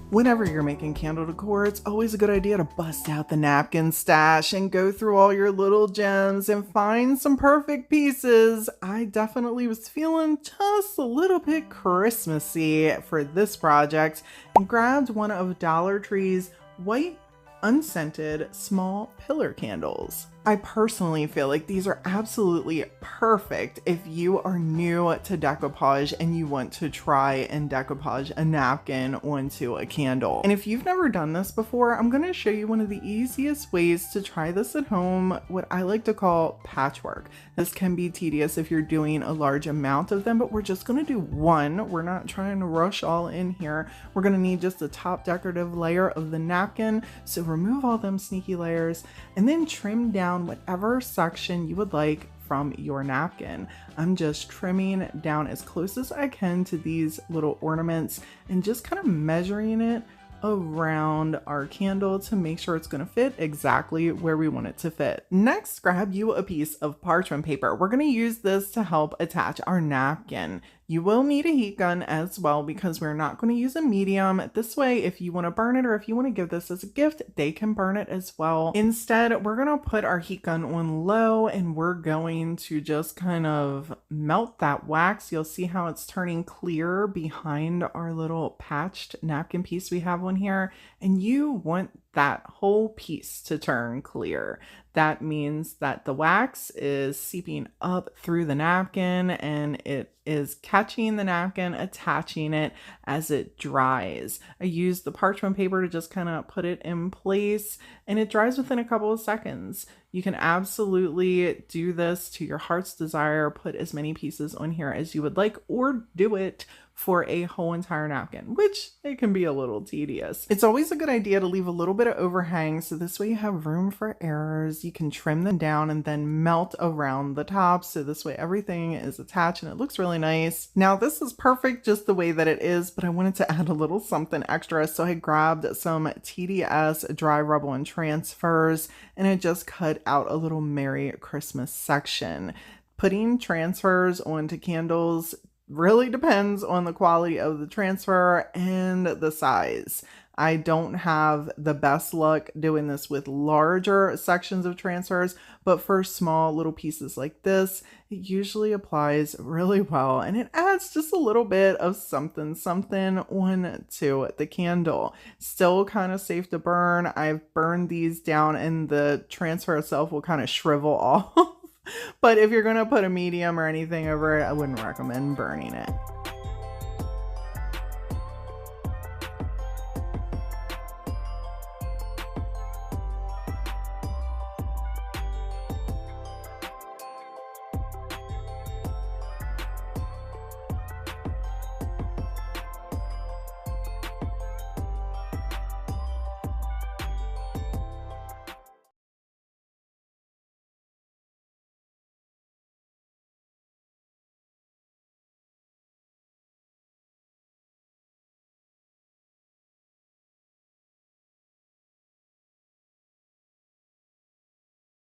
Whenever you're making candle decor, it's always a good idea to bust out the napkin stash and go through all your little gems and find some perfect pieces. I definitely was feeling just a little bit Christmassy for this project and grabbed one of Dollar Tree's white, unscented, small pillar candles. I personally feel like these are absolutely perfect if you are new to decoupage and you want to try and decoupage a napkin onto a candle. And if you've never done this before, I'm going to show you one of the easiest ways to try this at home, what I like to call patchwork. This can be tedious if you're doing a large amount of them, but we're just going to do one. We're not trying to rush all in here. We're going to need just the top decorative layer of the napkin, so remove all them sneaky layers and then trim down whatever section you would like from your napkin. I'm just trimming down as close as I can to these little ornaments and just kind of measuring it around our candle to make sure it's going to fit exactly where we want it to fit. Next, grab you a piece of parchment paper. We're going to use this to help attach our napkin. You will need a heat gun as well because we're not going to use a medium. This way, if you want to burn it or if you want to give this as a gift, they can burn it as well. Instead, we're going to put our heat gun on low and we're going to just kind of melt that wax. You'll see how it's turning clear behind our little patched napkin piece we have on here. And you want that whole piece to turn clear. That means that the wax is seeping up through the napkin and it is catching the napkin, attaching it as it dries. I use the parchment paper to just kind of put it in place and it dries within a couple of seconds. You can absolutely do this to your heart's desire, put as many pieces on here as you would like, or do it for a whole entire napkin, which it can be a little tedious. It's always a good idea to leave a little bit of overhang so this way you have room for errors. You can trim them down and then melt around the top so this way everything is attached and it looks really nice. Now this is perfect just the way that it is, but I wanted to add a little something extra, so I grabbed some TDS dry rub on transfers and I just cut out a little Merry Christmas section. Putting transfers onto candles really depends on the quality of the transfer and the size. I don't have the best luck doing this with larger sections of transfers, but for small little pieces like this, it usually applies really well and it adds just a little bit of something onto the candle. Still kind of safe to burn. I've burned these down and the transfer itself will kind of shrivel off. But if you're going to put a medium or anything over it, I wouldn't recommend burning it.